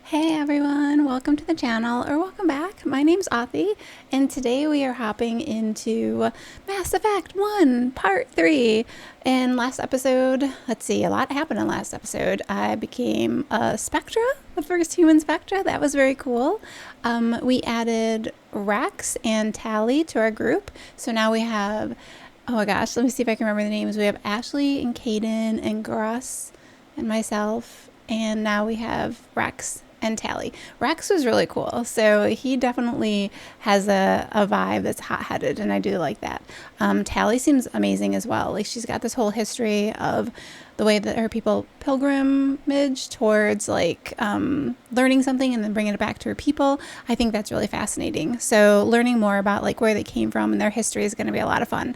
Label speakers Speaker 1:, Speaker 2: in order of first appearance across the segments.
Speaker 1: Hey everyone, welcome to the channel, or welcome back. My name's Authy, and today we are hopping into Mass Effect 1, Part 3. In last episode, let's see, a lot happened in last episode. I became a Spectra, the first human Spectra. That was very cool. We added Wrex and Tali to our group, so now we have, oh my gosh, let me see if I can remember the names. We have Ashley and Kaiden and Garrus and myself, and now we have Wrex and Tali. Wrex was really cool. So he definitely has a vibe that's hot-headed, and I do like that. Tali seems amazing as well. Like, she's got this whole history of the way that her people pilgrimage towards like learning something and then bringing it back to her people. I think that's really fascinating. So learning more about like where they came from and their history is going to be a lot of fun.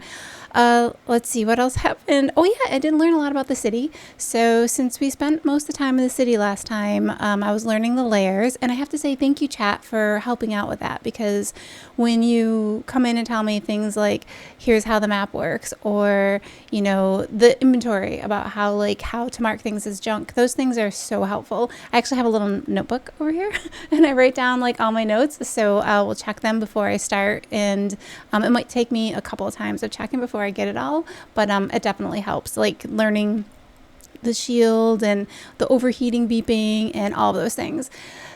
Speaker 1: Let's see what else happened. Oh yeah, I did learn a lot about the city. So since we spent most of the time in the city last time, I was learning the layers, and I have to say thank you, chat, for helping out with that, because when you come in and tell me things like, here's how the map works, or, you know, the inventory about how to mark things as junk, those things are so helpful. I actually have a little notebook over here and I write down like all my notes, so I will check them before I start, and it might take me a couple of times of checking before I get it all, but it definitely helps, like learning the shield and the overheating beeping and all of those things.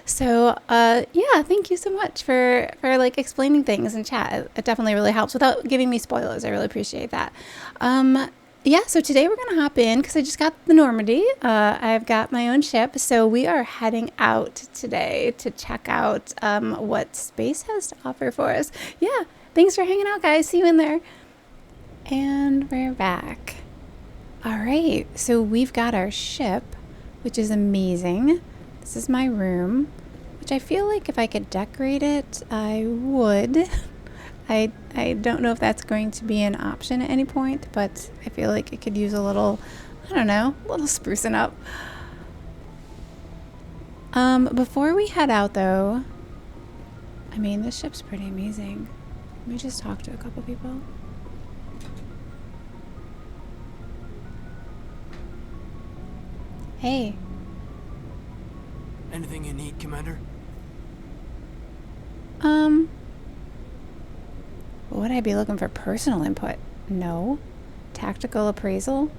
Speaker 1: So yeah, thank you so much for like explaining things in chat. It definitely really helps without giving me spoilers. I really appreciate that. Yeah, so today we're gonna hop in because I just got the Normandy. I've got my own ship, so we are heading out today to check out what space has to offer for us. Yeah, thanks for hanging out, guys. See you in there. And we're back. All right, so we've got our ship, which is amazing. This is my room, which I feel like if I could decorate it, I would. I don't know if that's going to be an option at any point, but I feel like it could use a little, I don't know, a little sprucing up. Before we head out though, I mean, this ship's pretty amazing. Let me just talk to a couple people. Hey.
Speaker 2: Anything you need, Commander?
Speaker 1: Would I be looking for personal input? No. Tactical appraisal?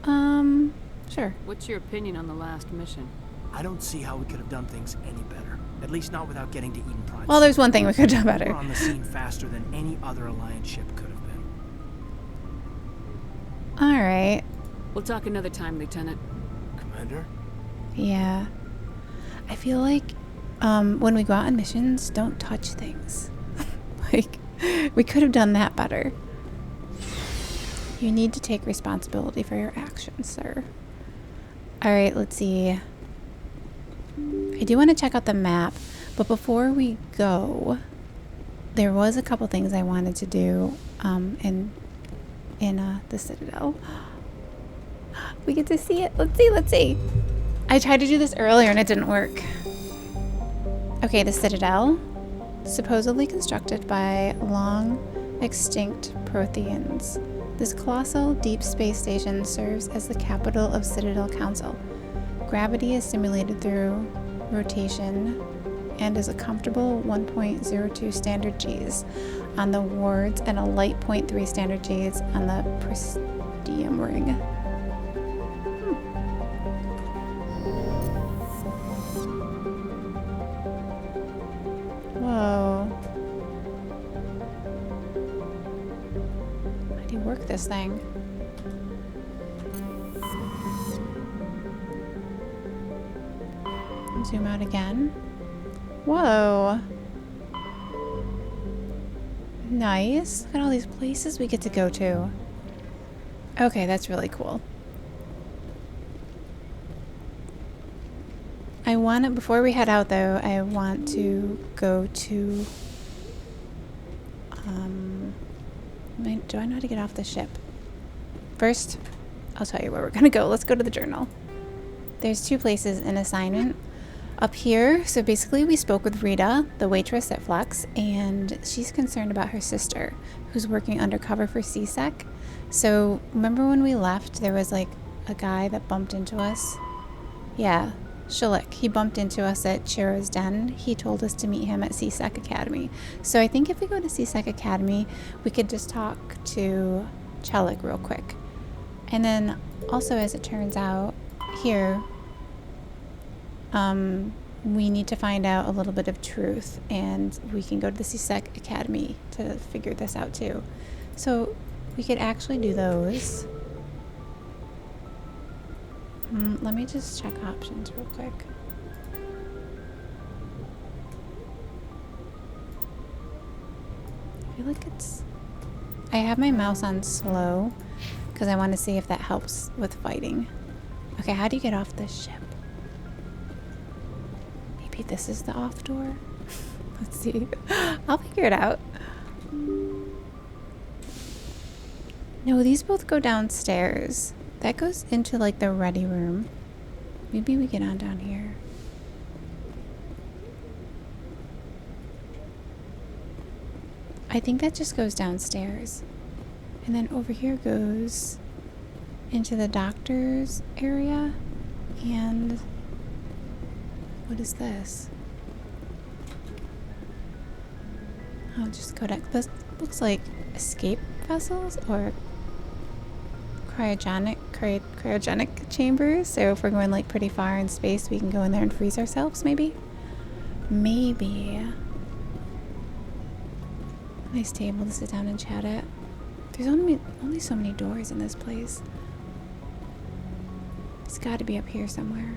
Speaker 1: Sure.
Speaker 3: What's your opinion on the last mission?
Speaker 2: I don't see how we could have done things any better. At least not without getting to Eden Prime.
Speaker 1: Well, there's one thing we could have done better.
Speaker 2: We're on the scene faster than any other Alliance ship could have been.
Speaker 1: Alright.
Speaker 3: We'll talk another time, Lieutenant.
Speaker 2: Commander?
Speaker 1: Yeah. I feel like when we go out on missions, don't touch things. Like, we could have done that better. You need to take responsibility for your actions, sir. Alright, let's see. I do want to check out the map, but before we go, there was a couple things I wanted to do in the Citadel. We get to see it. Let's see. I tried to do this earlier and it didn't work. Okay, the Citadel, supposedly constructed by long extinct Protheans. This colossal deep space station serves as the capital of Citadel Council. Gravity is simulated through rotation and is a comfortable 1.02 standard Gs on the wards and a light 0.3 standard Gs on the Prothean ring. Whoa. How do you work this thing? Zoom out again. Whoa. Nice. Look at all these places we get to go to. Okay, that's really cool. I want to, before we head out though, I want to go to, do I know how to get off the ship? First, I'll tell you where we're gonna go. Let's go to the journal. There's two places in assignment. Up here, so basically we spoke with Rita, the waitress at Flux, and she's concerned about her sister, who's working undercover for CSEC. So remember when we left, there was like a guy that bumped into us? Yeah. Chellick. He bumped into us at Chiro's Den. He told us to meet him at CSEC Academy. So I think if we go to CSEC Academy, we could just talk to Chellick real quick. And then also, as it turns out, here, we need to find out a little bit of truth, and we can go to the CSEC Academy to figure this out too. So we could actually do those. Let me just check options real quick. I feel like I have my mouse on slow because I want to see if that helps with fighting. Okay, how do you get off this ship? Maybe this is the off door? Let's see. I'll figure it out. No, these both go downstairs. That goes into like the ready room. Maybe we get on down here. I think that just goes downstairs. And then over here goes into the doctor's area. And what is this? Oh, just Codex. This looks like escape vessels or cryogenic chambers. So if we're going like pretty far in space, we can go in there and freeze ourselves, maybe? Maybe. Nice table to sit down and chat at. There's only so many doors in this place. It's got to be up here somewhere.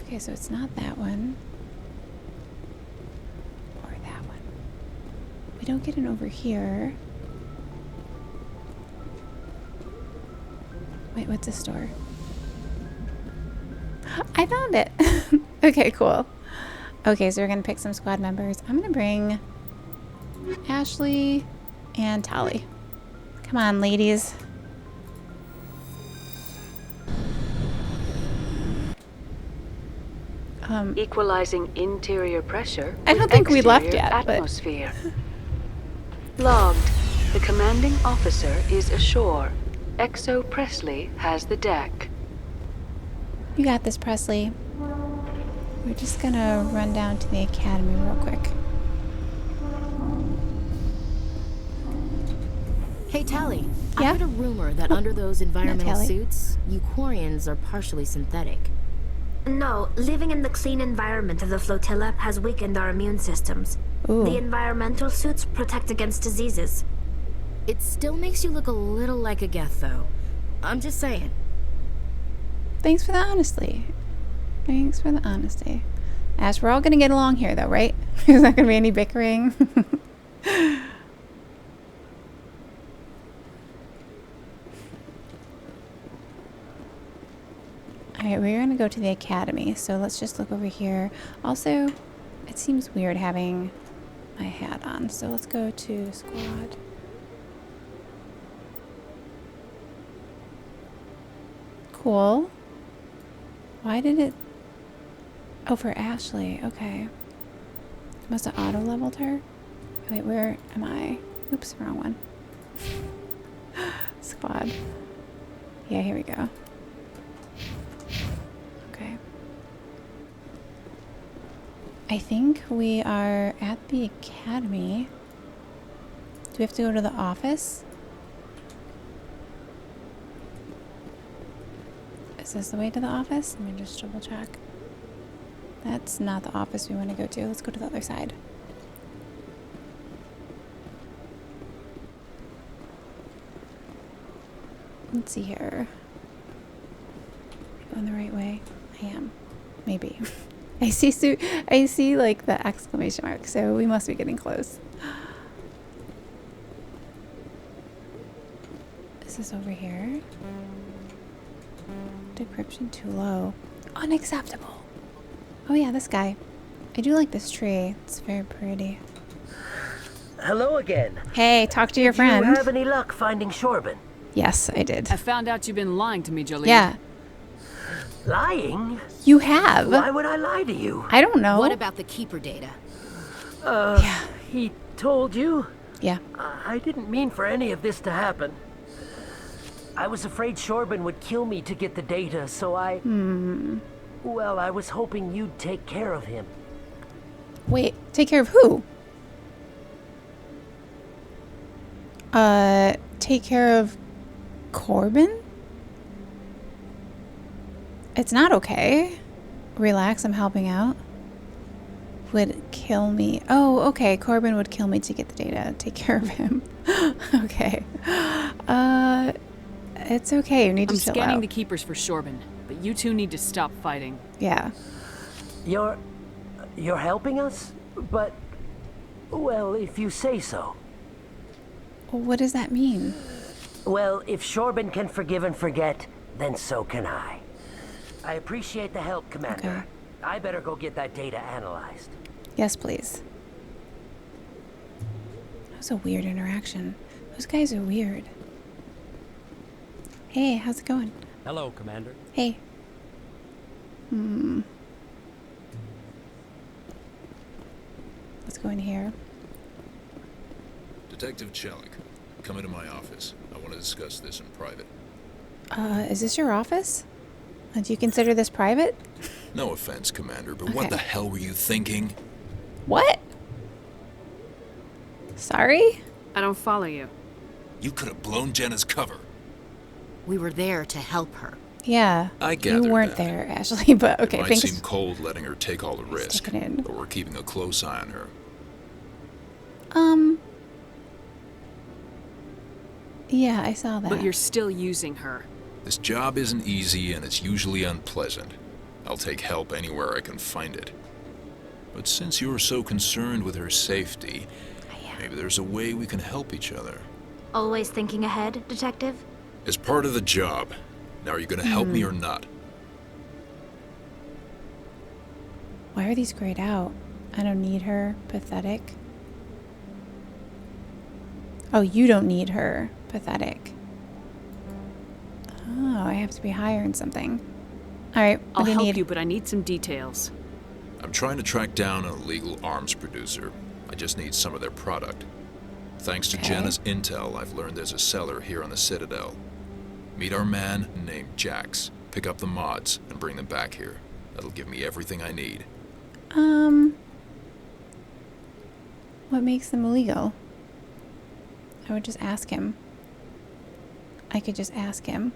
Speaker 1: Okay, so it's not that one. Or that one. We don't get in over here. Wait, what's this door? I found it! Okay, cool. Okay, so we're gonna pick some squad members. I'm gonna bring Ashley and Tali. Come on, ladies.
Speaker 4: Equalizing interior pressure.
Speaker 1: I don't think we left yet,
Speaker 4: atmosphere. Logged. The commanding officer is ashore. Exo Presley has the deck.
Speaker 1: You got this, Presley. We're just gonna run down to the academy real quick.
Speaker 5: Hey, Tali.
Speaker 1: Yeah?
Speaker 5: I heard a rumor that under those environmental
Speaker 1: Tali.
Speaker 5: suits, Eucorians are partially synthetic.
Speaker 6: No, living in the clean environment of the flotilla has weakened our immune systems.
Speaker 1: Ooh.
Speaker 6: The environmental suits protect against diseases.
Speaker 5: It still makes you look a little like a Geth, though. I'm just saying.
Speaker 1: Thanks for the honesty. Thanks for the honesty. Ash, we're all gonna get along here though, right? There's not gonna be any bickering. Alright, we're gonna go to the academy, so let's just look over here. Also, it seems weird having my hat on, so let's go to squad. Cool. Why did it... Oh, for Ashley. Okay. Must have auto-leveled her. Wait, where am I? Oops, wrong one. Squad. Yeah, here we go. Okay. I think we are at the academy. Do we have to go to the office? Is this the way to the office? Let me just double check. That's not the office we want to go to. Let's go to the other side. Let's see here. Going the right way? I am. Maybe. I see like the exclamation mark, so we must be getting close. Is this over here? Decryption too low. Unacceptable. Oh yeah, this guy. I do like this tree. It's very pretty.
Speaker 7: Hello again.
Speaker 1: Hey, talk to your friend.
Speaker 7: Do you have any luck finding Shorban?
Speaker 1: Yes, I did.
Speaker 3: I found out you've been lying to me, Jolie.
Speaker 1: Yeah.
Speaker 7: Lying?
Speaker 1: You have.
Speaker 7: Why would I lie to you?
Speaker 1: I don't know.
Speaker 5: What about the Keeper data?
Speaker 1: Yeah.
Speaker 7: He told you?
Speaker 1: Yeah.
Speaker 7: I didn't mean for any of this to happen. I was afraid Shorben would kill me to get the data, so I... Well, I was hoping you'd take care of him.
Speaker 1: Wait, take care of who? Take care of Corbin? It's not okay. Relax, I'm helping out. Would kill me. Oh, okay. Corbin would kill me to get the data. Take care of him. Okay. It's okay. You need to
Speaker 3: I'm
Speaker 1: chill
Speaker 3: scanning
Speaker 1: out.
Speaker 3: the keepers for Shorben, but you two need to stop fighting.
Speaker 1: Yeah.
Speaker 7: You're helping us? But, well, if you say so.
Speaker 1: What does that mean?
Speaker 7: Well, if Shorben can forgive and forget, then so can I. I appreciate the help, Commander.
Speaker 1: Okay.
Speaker 7: I better go get that data analyzed.
Speaker 1: Yes, please. That was a weird interaction. Those guys are weird. Hey, how's it going?
Speaker 8: Hello, Commander.
Speaker 1: Hey. Let's go in here.
Speaker 9: Detective Chellick, come into my office. I want to discuss this in private.
Speaker 1: Is this your office? Do you consider this private?
Speaker 9: No offense, Commander, but
Speaker 1: Okay.
Speaker 9: what the hell were you thinking?
Speaker 1: What? Sorry?
Speaker 3: I don't follow you.
Speaker 9: You could have blown Jenna's cover.
Speaker 5: We were there to help her.
Speaker 1: Yeah.
Speaker 9: I gathered
Speaker 1: You weren't
Speaker 9: that.
Speaker 1: there, Ashley, but okay,
Speaker 9: It might
Speaker 1: thanks.
Speaker 9: seem cold letting her take all the risk,
Speaker 1: Stick it in.
Speaker 9: but we're keeping a close eye on her.
Speaker 1: Yeah, I saw that.
Speaker 3: But you're still using her.
Speaker 9: This job isn't easy and it's usually unpleasant. I'll take help anywhere I can find it. But since you're so concerned with her safety, maybe there's a way we can help each other.
Speaker 6: Always thinking ahead, Detective?
Speaker 9: As part of the job. Now, are you going to help me or not?
Speaker 1: Why are these grayed out? I don't need her. Pathetic. Oh, you don't need her. Pathetic. Oh, I have to be higher in something. Alright, what
Speaker 3: I'll
Speaker 1: do you
Speaker 3: help
Speaker 1: need?
Speaker 3: you, but I need some details.
Speaker 9: I'm trying to track down an illegal arms producer. I just need some of their product. Thanks to
Speaker 1: Okay.
Speaker 9: Jenna's intel, I've learned there's a seller here on the Citadel. Meet our man named Jax. Pick up the mods and bring them back here. That'll give me everything I need.
Speaker 1: What makes them illegal? I would just ask him. I could just ask him.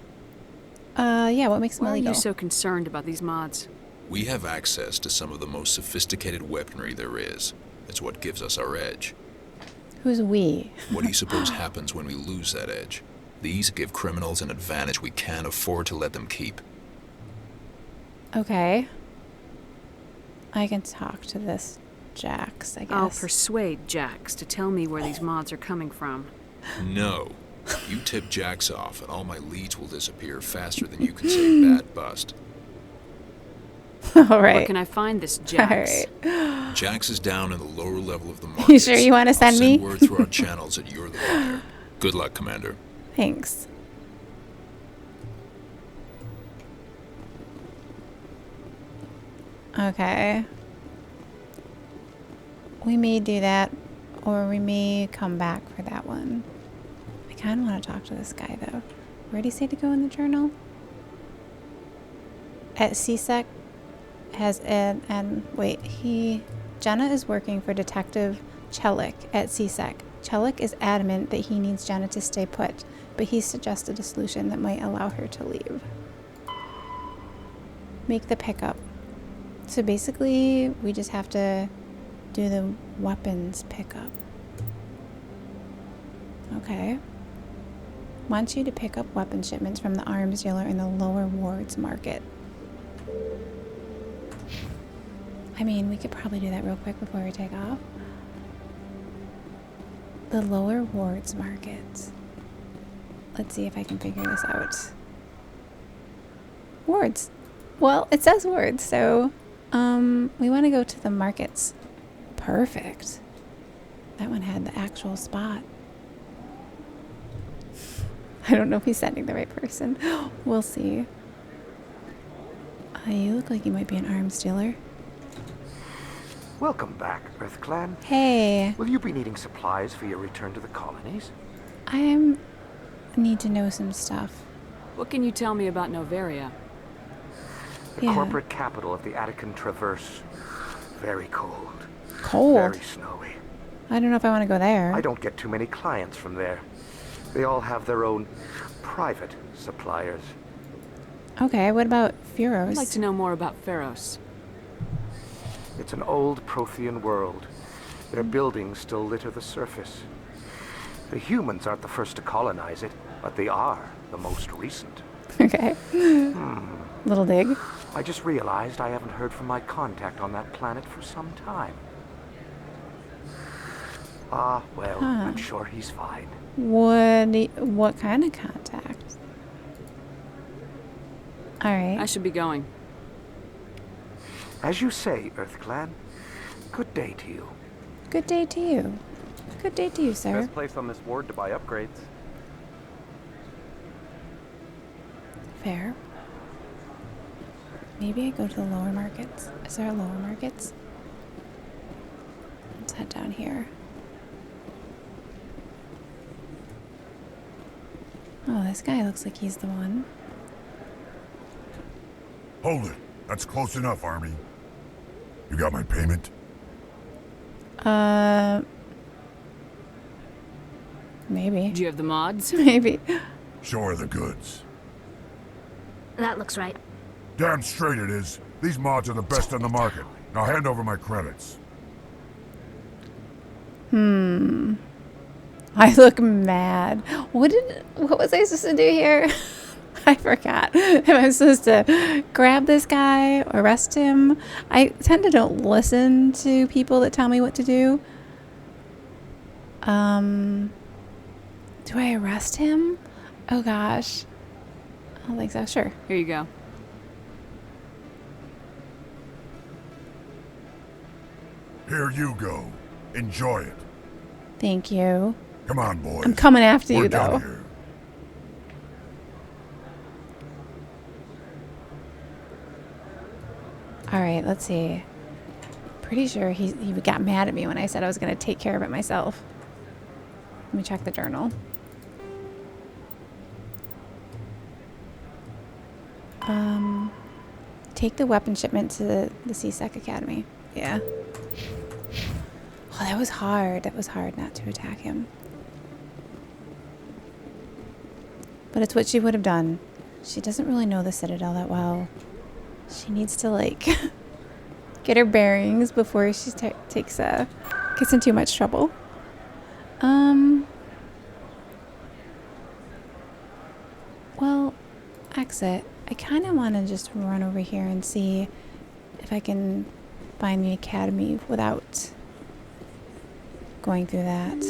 Speaker 1: Yeah, what makes them
Speaker 3: Why are
Speaker 1: illegal?
Speaker 3: you so concerned about these mods?
Speaker 9: We have access to some of the most sophisticated weaponry there is. It's what gives us our edge.
Speaker 1: Who's we?
Speaker 9: What do you suppose happens when we lose that edge? These give criminals an advantage we can't afford to let them keep.
Speaker 1: Okay. I can talk to this Jax, I guess.
Speaker 3: I'll persuade Jax to tell me where these mods are coming from.
Speaker 9: No. You tip Jax off and all my leads will disappear faster than you can say bad bust.
Speaker 1: All
Speaker 3: Where
Speaker 1: right.
Speaker 3: can I find this Jax?
Speaker 1: Alright.
Speaker 9: Jax is down in the lower level of the market.
Speaker 1: You sure you want to send me?
Speaker 9: Send word through our channels that you're the buyer. Good luck, Commander.
Speaker 1: Thanks. Okay. We may do that, or we may come back for that one. I kind of want to talk to this guy, though. Where did he say to go in the journal? At CSEC has and wait, Jenna is working for Detective Chellick at CSEC. Chellick is adamant that he needs Jenna to stay put, but he suggested a solution that might allow her to leave. Make the pickup. So basically, we just have to do the weapons pickup. Okay. Wants you to pick up weapon shipments from the arms dealer in the lower wards market. I mean, we could probably do that real quick before we take off. The lower wards market. Let's see if I can figure this out. Wards. Well, it says wards, so we want to go to the markets. Perfect. That one had the actual spot. I don't know if he's sending the right person. We'll see. You look like you might be an arms dealer.
Speaker 10: Welcome back, Earth Clan.
Speaker 1: Hey,
Speaker 10: Will you be needing supplies for your return to the colonies?
Speaker 1: I need to know some stuff.
Speaker 3: What can you tell me about Novaria?
Speaker 8: The
Speaker 1: Yeah.
Speaker 8: corporate capital of the Attican Traverse. Very cold.
Speaker 1: Cold?
Speaker 8: Very snowy.
Speaker 1: I don't know if I want to go there.
Speaker 8: I don't get too many clients from there. They all have their own private suppliers.
Speaker 1: Okay, what about Furos?
Speaker 3: I'd like to know more about Pharos.
Speaker 8: It's an old Prothean world. Their buildings still litter the surface. The humans aren't the first to colonize it, but they are the most recent.
Speaker 1: Okay. Little dig.
Speaker 8: I just realized I haven't heard from my contact on that planet for some time. Ah, well, I'm sure he's fine.
Speaker 1: What kind of contact? Alright.
Speaker 3: I should be going.
Speaker 8: As you say, EarthClan, good day to you.
Speaker 1: Good day to you. Good day to you, sir.
Speaker 10: Best place on this ward to buy upgrades.
Speaker 1: Fair. Maybe I go to the lower markets. Is there a lower markets? Let's head down here. Oh, this guy looks like he's the one.
Speaker 11: Hold it. That's close enough, Army. You got my payment?
Speaker 1: Maybe.
Speaker 3: Do you have the mods?
Speaker 1: Maybe.
Speaker 11: Show her the goods.
Speaker 6: That looks right.
Speaker 11: Damn straight it is. These mods are the best on the market. Now hand over my credits.
Speaker 1: I look mad. What was I supposed to do here? I forgot. Am I supposed to grab this guy, arrest him? I tend to don't listen to people that tell me what to do. Do I arrest him? Oh gosh. I don't think so. Sure.
Speaker 3: Here you go.
Speaker 11: Here you go. Enjoy it.
Speaker 1: Thank you.
Speaker 11: Come on, boys.
Speaker 1: I'm coming after you,
Speaker 11: We're done
Speaker 1: though.
Speaker 11: here.
Speaker 1: Alright, let's see. Pretty sure he got mad at me when I said I was going to take care of it myself. Let me check the journal. Take the weapon shipment to the CSEC Academy. Yeah. Oh, that was hard. That was hard not to attack him. But it's what she would have done. She doesn't really know the Citadel that well. She needs to, like, get her bearings before she gets in too much trouble. Well, exit. I kind of want to just run over here and see if I can find the academy without going through that.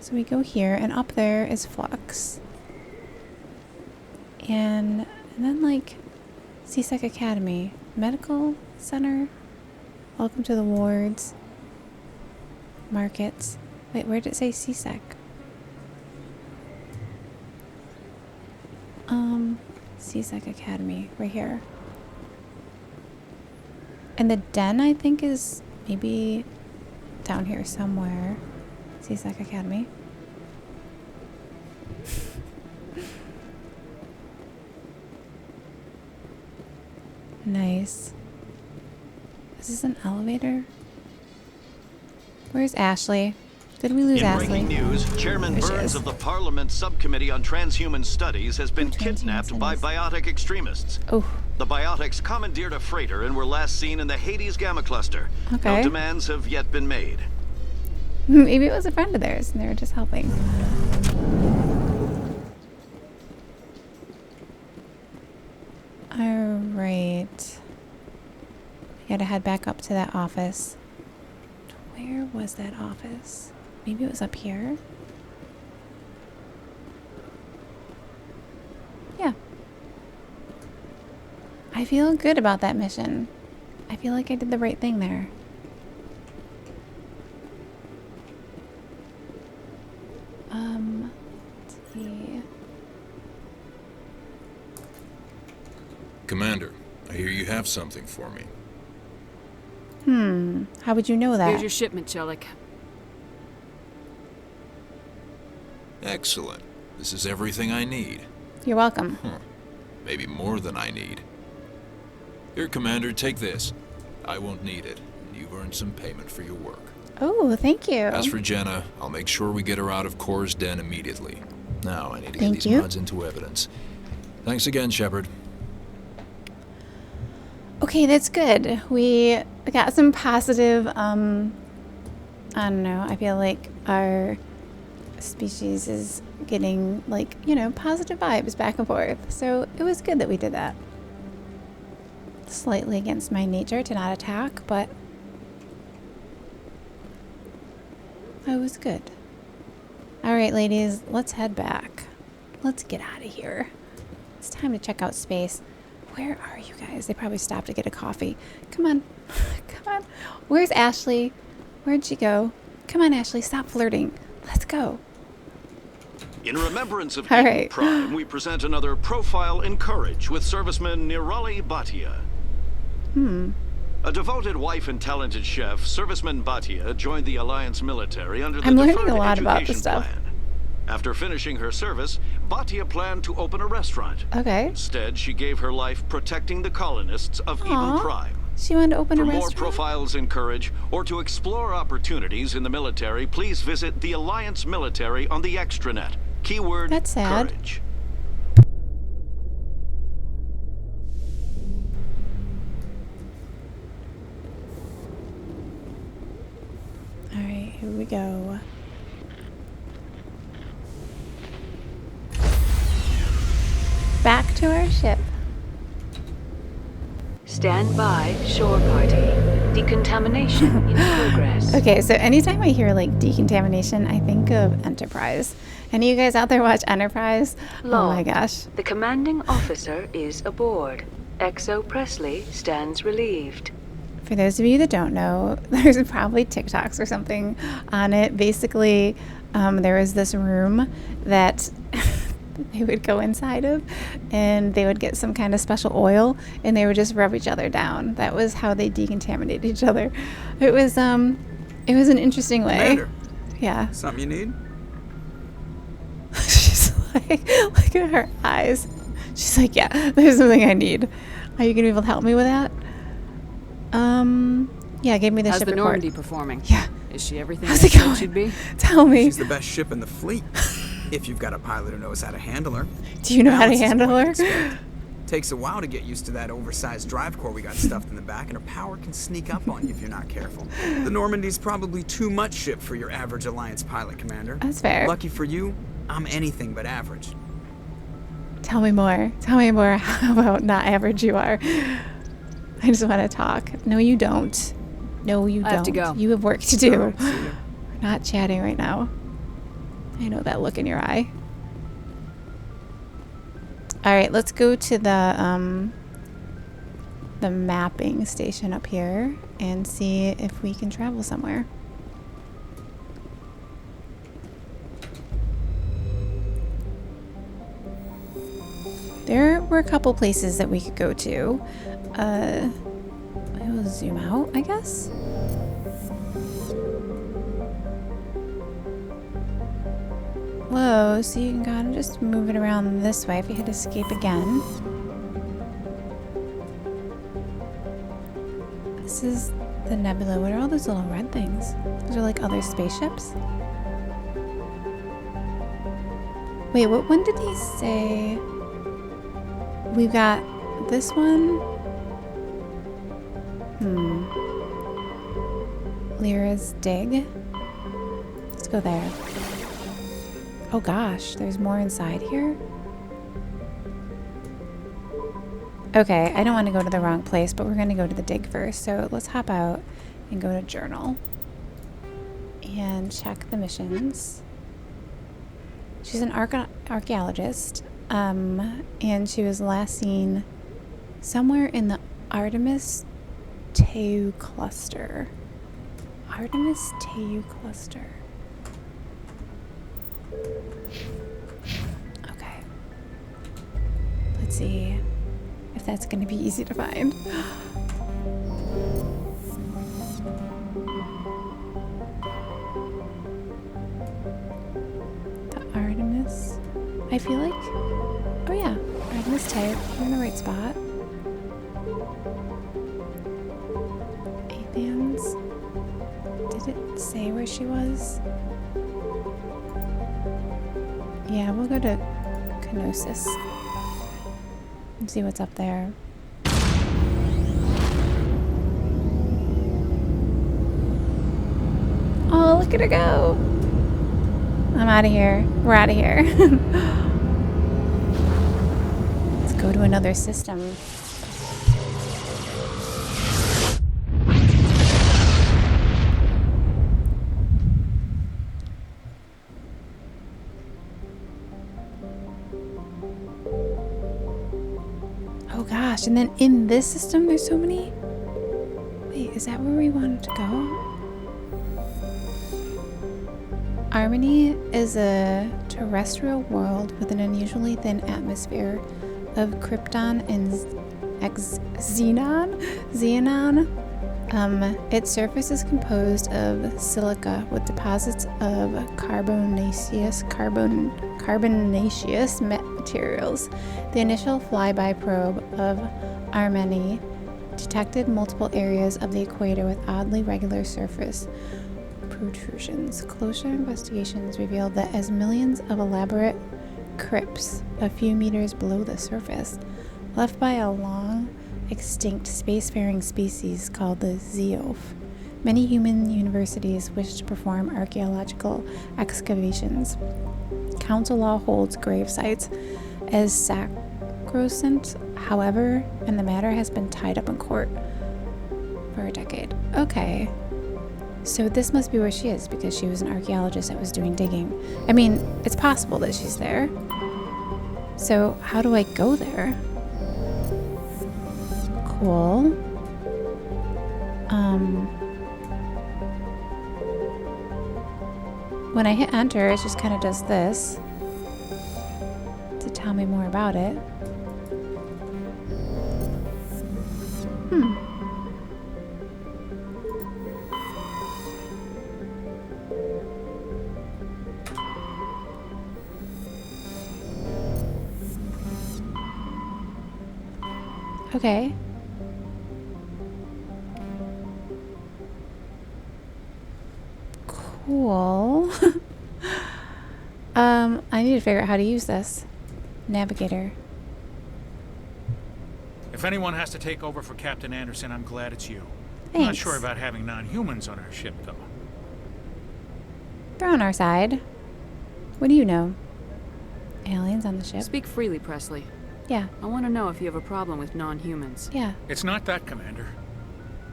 Speaker 1: So we go here, and up there is Flux. And then, like, CSEC Academy. Medical Center. Welcome to the wards. Markets. Wait, where did it say CSEC? CSEC Academy. Right here. And the den, I think, is maybe down here somewhere. CSEC Academy. Nice. Is this an elevator? Where's Ashley? Did we lose Ashley?
Speaker 12: In breaking news, Chairman Burns of the Parliament Subcommittee on Transhuman Studies has been kidnapped by biotic extremists.
Speaker 1: Oh.
Speaker 12: The biotics commandeered a freighter and were last seen in the Hades Gamma Cluster.
Speaker 1: Okay.
Speaker 12: No demands have yet been made.
Speaker 1: Maybe it was a friend of theirs and they were just helping. Alright. I gotta head back up to that office. Where was that office? Maybe it was up here? Yeah. I feel good about that mission. I feel like I did the right thing there. Let's see.
Speaker 9: Commander, I hear you have something for me.
Speaker 1: How would you know that?
Speaker 3: Here's your shipment, Chellick.
Speaker 9: Excellent. This is everything I need.
Speaker 1: You're welcome.
Speaker 9: Maybe more than I need. Here, Commander, take this. I won't need it. You've earned some payment for your work.
Speaker 1: Oh, thank you.
Speaker 9: As for Jenna, I'll make sure we get her out of Core's den immediately. Now I need to get
Speaker 1: Thank
Speaker 9: these
Speaker 1: you.
Speaker 9: mods into evidence. Thanks again, Shepard.
Speaker 1: Okay, that's good. We got some positive, I don't know, I feel like our species is getting, like, you know, positive vibes back and forth. So it was good that we did that. Slightly against my nature to not attack, but it was good. Alright, ladies, let's head back. Let's get out of here. It's time to check out space. Where are you guys? They probably stopped to get a coffee. Come on. Come on. Where's Ashley? Where'd she go? Come on, Ashley. Stop flirting. Let's go.
Speaker 12: In remembrance of
Speaker 1: All
Speaker 12: Eden
Speaker 1: right.
Speaker 12: Prime, we present another profile in courage with serviceman Nirali Bhatia. A devoted wife and talented chef, serviceman Bhatia joined the Alliance military under the
Speaker 1: I'm learning
Speaker 12: Deferred
Speaker 1: a lot about
Speaker 12: Education
Speaker 1: this stuff.
Speaker 12: Plan. After finishing her service, Bhatia planned to open a restaurant.
Speaker 1: Okay.
Speaker 12: Instead, she gave her life protecting the colonists of Eden
Speaker 1: Aw.
Speaker 12: Prime.
Speaker 1: She wanted to open
Speaker 12: For
Speaker 1: a
Speaker 12: more
Speaker 1: restaurant?
Speaker 12: profiles in courage, or to explore opportunities in the military, please visit the Alliance Military on the extranet. Keyword
Speaker 1: That's sad.
Speaker 12: courage.
Speaker 1: Alright, here we go. Back to our ship.
Speaker 4: Stand by, shore party. Decontamination in progress.
Speaker 1: Okay, so anytime I hear like decontamination, I think of Enterprise. Any of you guys out there watch Enterprise? Oh my
Speaker 4: Log.
Speaker 1: gosh.
Speaker 4: The commanding officer is aboard. Exo Presley stands relieved.
Speaker 1: For those of you that don't know, there's probably TikToks or something on it. Basically, there was this room that they would go inside of, and they would get some kind of special oil, and they would just rub each other down. That was how they decontaminated each other. It was an interesting way.
Speaker 13: Commander,
Speaker 1: Yeah.
Speaker 13: something you need?
Speaker 1: She's like, look at her eyes. She's like, yeah, there's something I need. Are you gonna be able to help me with that? Yeah, give me the
Speaker 3: How's
Speaker 1: ship
Speaker 3: the
Speaker 1: report.
Speaker 3: Normandy performing?
Speaker 1: Yeah.
Speaker 3: Is she everything
Speaker 1: How's
Speaker 3: that
Speaker 1: it
Speaker 3: she
Speaker 1: going?
Speaker 3: should be?
Speaker 1: Tell me.
Speaker 13: She's the best ship in the fleet. If you've got a pilot who knows how to handle her.
Speaker 1: Do you know how to
Speaker 13: Balance is
Speaker 1: handle
Speaker 13: what you
Speaker 1: her?
Speaker 13: expect. Takes a while to get used to that oversized drive core we got stuffed in the back, and her power can sneak up on you if you're not careful. The Normandy's probably too much ship for your average Alliance pilot, Commander.
Speaker 1: That's fair.
Speaker 13: Lucky for you, I'm anything but average.
Speaker 1: Tell me more. Tell me more how about not average you are. I just want to talk. No, you don't. No, you don't.
Speaker 3: I have to go.
Speaker 1: You have work to do.
Speaker 13: All right, see ya.
Speaker 1: We're not chatting right now. I know that look in your eye. All right, let's go to the mapping station up here and see if we can travel somewhere. There were a couple places that we could go to. I will zoom out, I guess. Whoa, so you can kind of just move it around this way if you hit escape again. This is the nebula. What are all those little red things? Those are like other spaceships? Wait, when did he say? We've got this one. Liara's dig. Let's go there. Oh gosh, there's more inside here? Okay, I don't want to go to the wrong place, but we're going to go to the dig first. So let's hop out and go to journal and check the missions. She's an archaeologist, and she was last seen somewhere in the Artemis Tau cluster. Artemis Tau cluster. Okay. Let's see if that's going to be easy to find. The Artemis I feel like... Oh yeah, Agnes type. We're in the right spot. Aliens. Did it say where she was? Yeah, we'll go to Kenosis and see what's up there. Oh, look at her go! I'm out of here. We're out of here. Let's go to another system. Oh gosh, and then in this system there's so many. Wait, is that where we wanted to go? Harmony is a terrestrial world with an unusually thin atmosphere of krypton and xenon. Its surface is composed of silica with deposits of carbonaceous materials. The initial flyby probe of Harmony detected multiple areas of the equator with oddly regular surface protrusions. Closer investigations revealed that as millions of elaborate crypts a few meters below the surface, left by a long extinct spacefaring species called the Zeoph. Many human universities wish to perform archaeological excavations. Council law holds grave sites as sacrosanct, however, and the matter has been tied up in court for a decade. Okay. So this must be where she is, because she was an archaeologist that was doing digging. I mean, it's possible that she's there. So how do I go there? Cool. When I hit enter, it just kind of does this to tell me more about it. Okay. Cool. I need to figure out how to use this. Navigator.
Speaker 14: If anyone has to take over for Captain Anderson, I'm glad it's you.
Speaker 1: Thanks.
Speaker 14: I'm not sure about having non-humans on our ship, though.
Speaker 1: They're on our side. What do you know? Aliens on the ship?
Speaker 3: Speak freely, Presley.
Speaker 1: Yeah.
Speaker 3: I want to know if you have a problem with non-humans.
Speaker 1: Yeah.
Speaker 14: It's not that, Commander.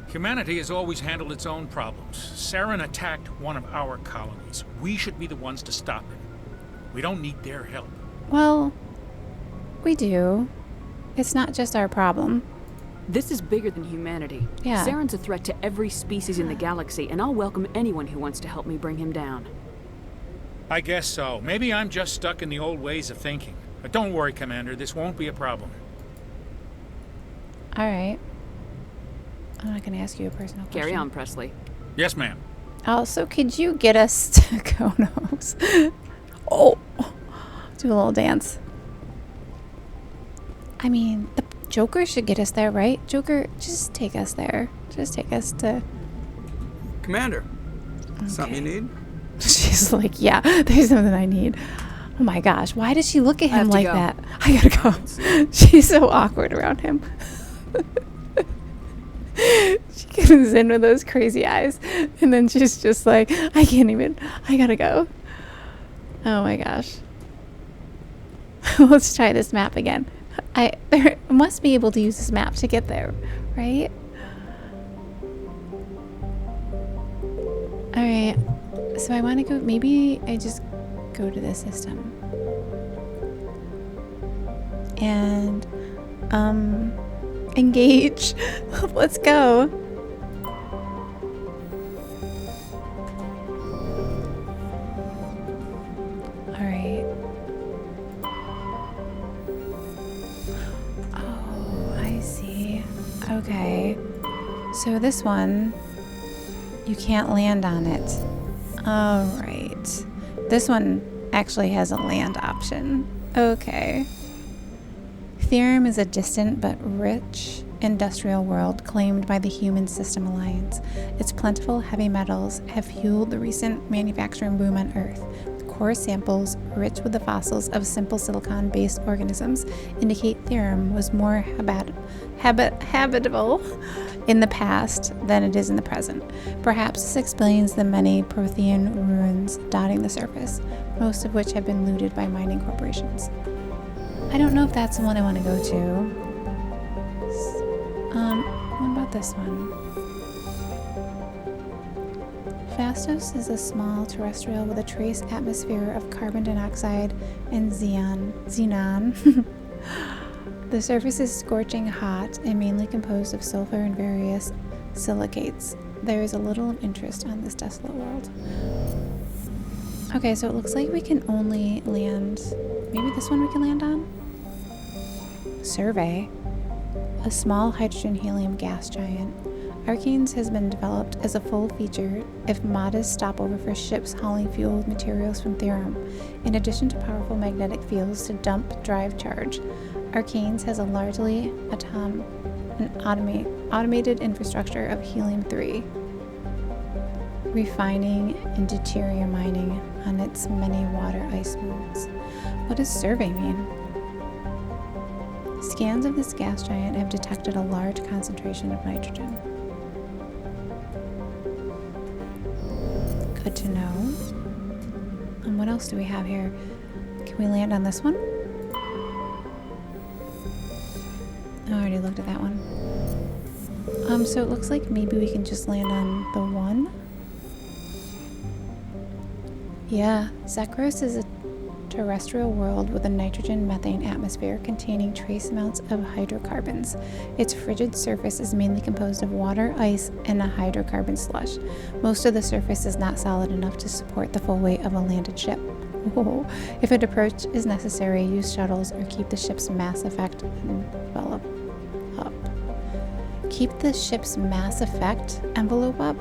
Speaker 14: Humanity has always handled its own problems. Saren attacked one of our colonies. We should be the ones to stop it. We don't need their help.
Speaker 1: Well, we do. It's not just our problem.
Speaker 3: This is bigger than humanity.
Speaker 1: Yeah.
Speaker 3: Saren's a threat to every species in the galaxy, and I'll welcome anyone who wants to help me bring him down.
Speaker 14: I guess so. Maybe I'm just stuck in the old ways of thinking. But don't worry, Commander. This won't be a problem.
Speaker 1: All right. I'm not going to ask you a personal question.
Speaker 3: Carry on, Presley.
Speaker 14: Yes, ma'am.
Speaker 1: Also, could you get us to Konos? Oh, do a little dance. I mean, the Joker should get us there, right? Joker, just take us there. Just take us to...
Speaker 13: Commander,
Speaker 1: Okay.
Speaker 13: something you need?
Speaker 1: She's like, yeah, there's something I need. Oh my gosh, why does she look at him like that? I gotta go. She's so awkward around him. She comes in with those crazy eyes, and then she's just like, I gotta go. Oh my gosh. Let's try this map again. I must be able to use this map to get there, right? Alright, so I want to go, maybe I just go to this system. And, engage. Let's go. Alright. Oh, I see. Okay. So this one, you can't land on it. Alright. This one actually has a land option. Okay. Therum is a distant but rich industrial world claimed by the Human System Alliance. Its plentiful heavy metals have fueled the recent manufacturing boom on Earth. Core samples, rich with the fossils of simple silicon-based organisms, indicate Therum was more habitable in the past than it is in the present. Perhaps this explains the many Prothean ruins dotting the surface, most of which have been looted by mining corporations. I don't know if that's the one I want to go to. What about this one? Phastos is a small terrestrial with a trace atmosphere of carbon dioxide and xenon. The surface is scorching hot and mainly composed of sulfur and various silicates. There is a little interest on this desolate world. Okay, so it looks like we can only land... Maybe this one we can land on? Survey. A small hydrogen-helium gas giant. Arcanes has been developed as a full feature, if modest stopover for ships hauling fuel materials from Therum, in addition to powerful magnetic fields to dump drive charge. Arcanes has a largely automated infrastructure of helium-3, refining and deuterium mining on its many water ice moons. What does survey mean? Scans of this gas giant have detected a large concentration of nitrogen. Good to know. And what else do we have here? Can we land on this one? I already looked at that one. So it looks like maybe we can just land on the one. Yeah, Zekros is a terrestrial world with a nitrogen-methane atmosphere containing trace amounts of hydrocarbons. Its frigid surface is mainly composed of water, ice, and a hydrocarbon slush. Most of the surface is not solid enough to support the full weight of a landed ship. Whoa. If an approach is necessary, use shuttles or keep the ship's mass effect envelope up. Keep the ship's mass effect envelope up?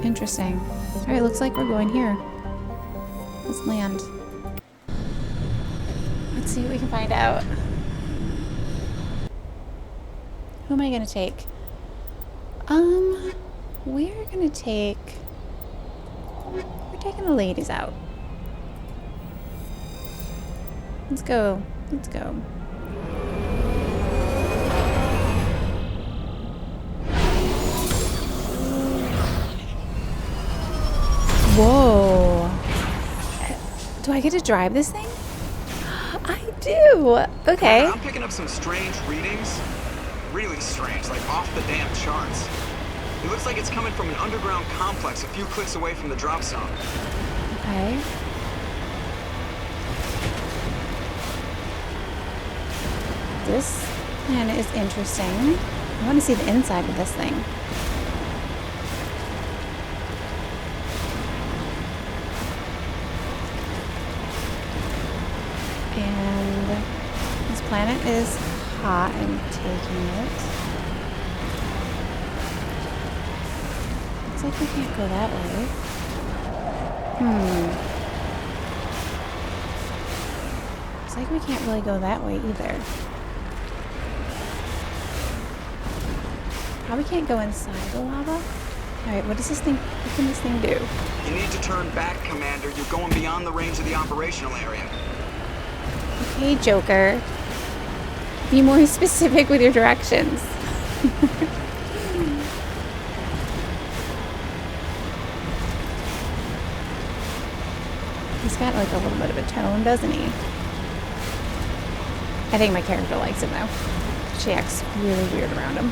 Speaker 1: Interesting. Alright, looks like we're going here. Let's land. Let's see what we can find out. Who am I gonna take? We're gonna take... We're taking the ladies out. Let's go. Let's go. Whoa. Do I get to drive this thing? I do. Okay.
Speaker 13: I'm picking up some strange readings. Really strange, like off the damn charts. It looks like it's coming from an underground complex a few clicks away from the drop zone.
Speaker 1: Okay. This planet is interesting. I want to see the inside of this thing. And this planet is hot. I'm taking it. Looks like we can't go that way. Looks like we can't really go that way either. Probably can't go inside the lava. Alright, what can this thing do?
Speaker 13: You need to turn back, Commander. You're going beyond the range of the operational area.
Speaker 1: Okay, Joker. Be more specific with your directions. He's got like a little bit of a tone, doesn't he? I think my character likes him though. She acts really weird around him.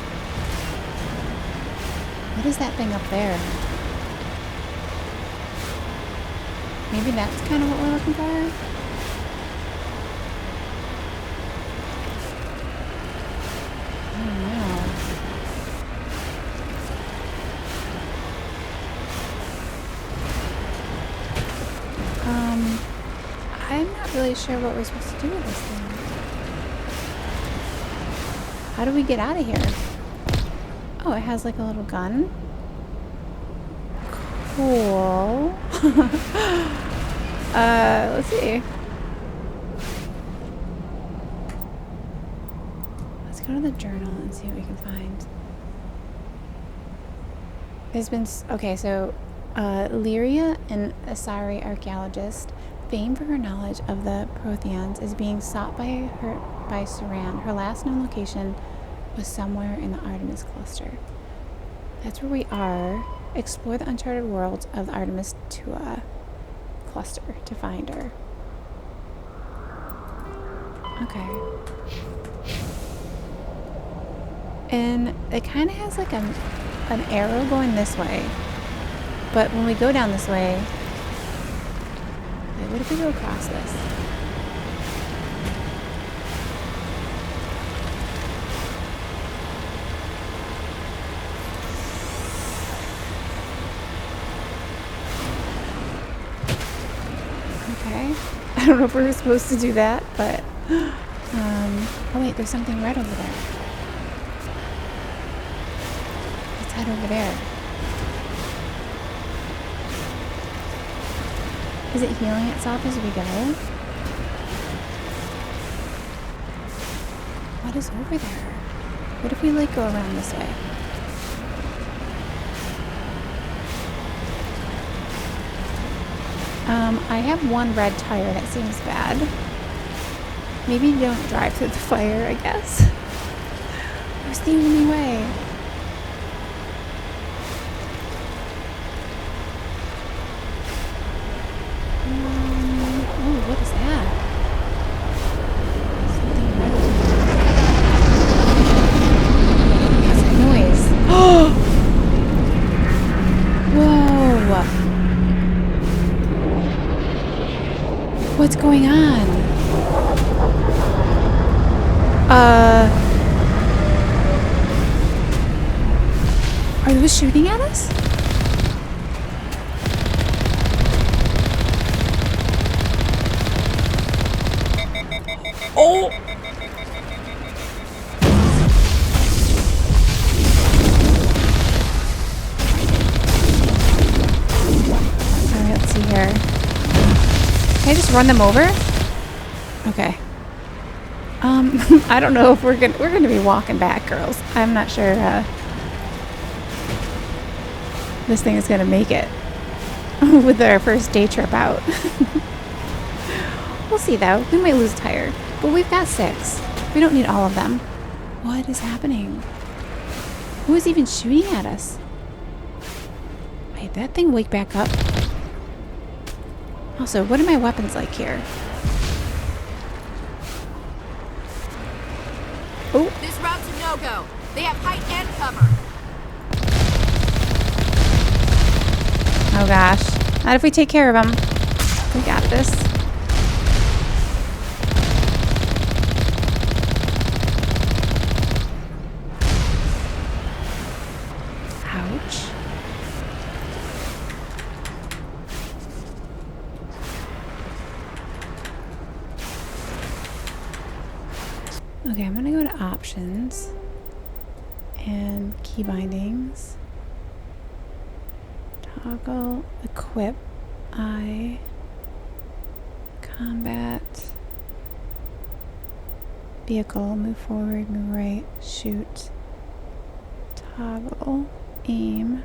Speaker 1: What is that thing up there? Maybe that's kind of what we're looking for? I don't know. I'm not really sure what we're supposed to do with this thing. How do we get out of here? Oh, it has like a little gun. Cool. Let's see. go to the journal and see what we can find. There's been... Okay, so Liara, an Asari archaeologist, famed for her knowledge of the Protheans, is being sought by Saran. Her last known location was somewhere in the Artemis cluster. That's where we are. Explore the uncharted worlds of the Artemis Tua cluster to find her. Okay. And it kind of has like an arrow going this way. But when we go down this way... Wait, what if we go across this? Okay. I don't know if we're supposed to do that, but... oh wait, there's something red over there. Let's head over there. Is it healing itself as we go? What is over there? What if we like go around this way? I have one red tire. That seems bad. Maybe don't drive through the fire, I guess. Where's the only way? Oh, what is that? Something red. What's that noise? Oh! Whoa! What's going on? Are those shooting at us? Oh! Alright, let's see here. Can I just run them over? Okay. I don't know if we're gonna be walking back, girls. I'm not sure this thing is gonna make it with our first day trip out. We'll see though. We might lose a tire, but we've got 6. We don't need all of them. What is happening? Who is even shooting at us? Wait, that thing wake back up? Also, what are my weapons like here? Oh.
Speaker 15: This route's a no-go. They have height and cover.
Speaker 1: Oh gosh. Not if we take care of them. We got this. Ouch. Okay, I'm gonna go to options and key bindings. Toggle, equip, I, combat, vehicle, move forward, move right, shoot, toggle, aim,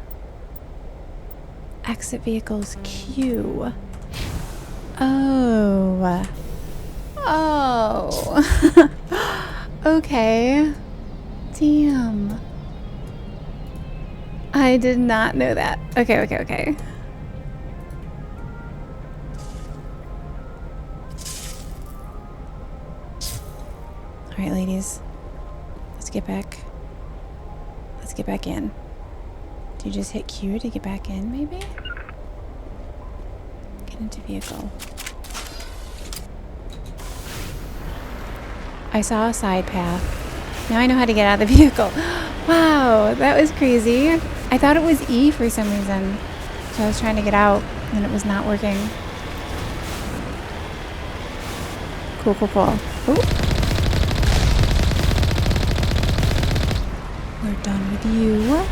Speaker 1: exit vehicles, Q. Oh. Oh. Okay. Damn. I did not know that. Okay, okay, okay. Alright, ladies. Let's get back. Let's get back in. Do you just hit Q to get back in, maybe? Get into vehicle. I saw a side path. Now I know how to get out of the vehicle. Wow, that was crazy. I thought it was E for some reason. So I was trying to get out and it was not working. Cool, cool, cool. Ooh. We're done with you.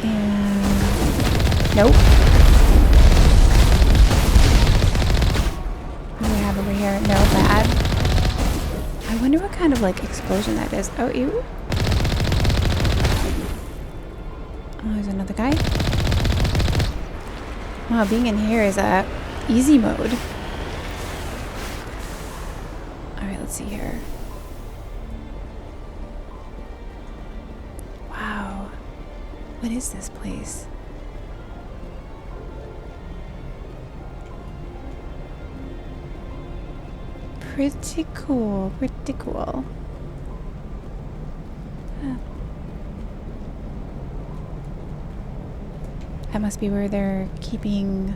Speaker 1: And... nope. kind of like explosion that is. Oh, ew. Oh, there's another guy. Wow, being in here is easy mode. Alright, let's see here. Wow. What is this place? Pretty cool, pretty cool. Huh. That must be where they're keeping...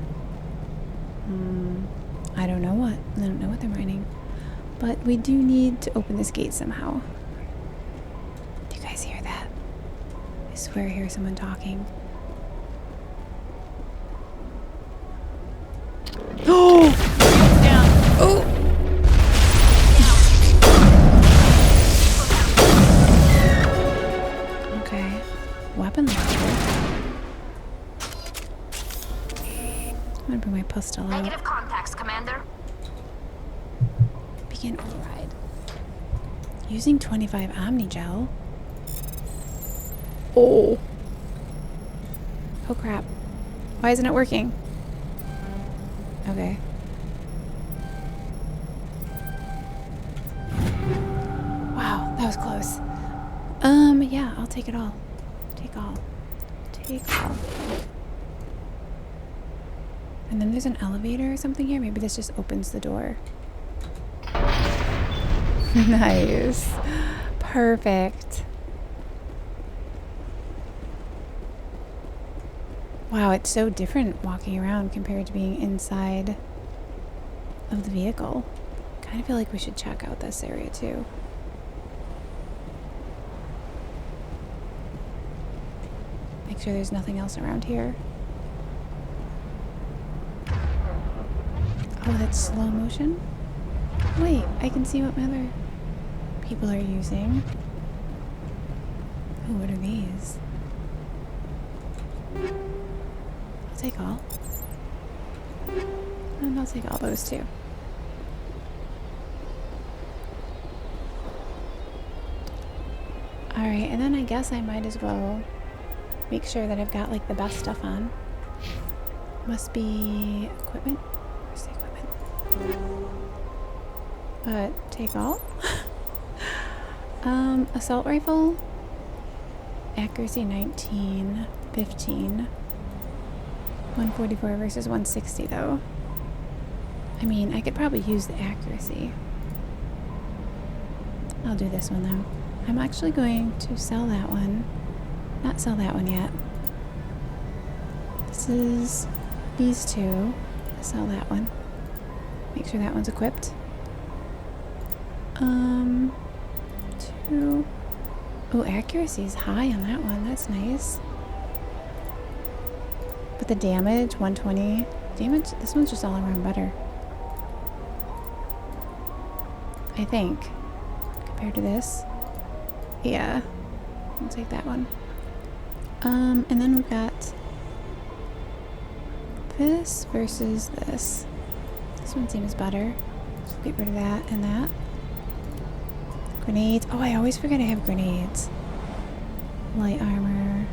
Speaker 1: I don't know what. I don't know what they're mining. But we do need to open this gate somehow. Do you guys hear that? I swear I hear someone talking. Oh! Down. Oh! Okay. Weapon launcher. I'm gonna bring my pistol out.
Speaker 6: Negative contacts, Commander.
Speaker 1: Begin override. Using 25 Omnigel. Oh. Oh crap. Why isn't it working? Okay. Wow, that was close. Yeah, I'll take it all. Take all. Take all. And then there's an elevator or something here. Maybe this just opens the door. Nice. Perfect. Wow, it's so different walking around compared to being inside of the vehicle. Kind of feel like we should check out this area too. Make sure there's nothing else around here. Oh, that's slow motion? Wait, I can see what my other people are using. Oh, what are these? I'll take all. And I'll take all those too. Alright, and then I guess I might as well make sure that I've got like the best stuff on. Must be equipment. Where's the equipment? Take all. Assault rifle. Accuracy 19, 15. 144 versus 160 though. I mean, I could probably use the accuracy. I'll do this one though. I'm actually going to sell that one. Not sell that one yet. This is these two. Sell that one. Make sure that one's equipped. Two. Oh, accuracy is high on that one. That's nice. But the damage, 120. Damage, this one's just all around better. I think. Compared to this. Yeah. I'll take that one. And then we've got this versus this. This one seems better. So get rid of that and that. Grenades. Oh, I always forget I have grenades. Light armor.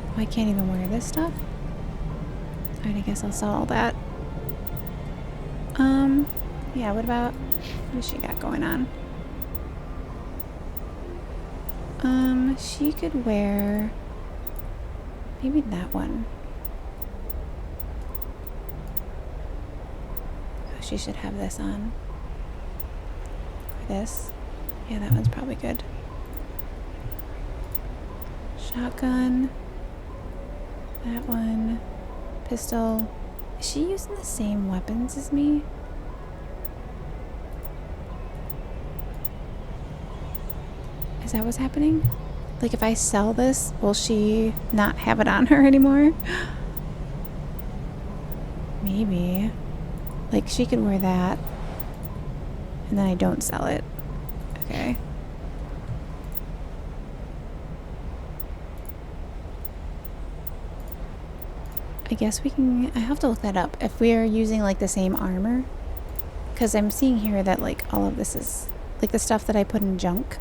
Speaker 1: Oh, I can't even wear this stuff. Alright, I guess I'll sell all that. Yeah, what does she got going on? She could wear maybe that one. Oh, she should have this on. Or this. Yeah, that one's probably good. Shotgun. That one. Pistol. Is she using the same weapons as me? Is that what's happening? Like if I sell this, will she not have it on her anymore? Maybe. Like she could wear that. And then I don't sell it. Okay. I guess we can... I have to look that up. If we are using like the same armor. Because I'm seeing here that like all of this is like the stuff that I put in junk.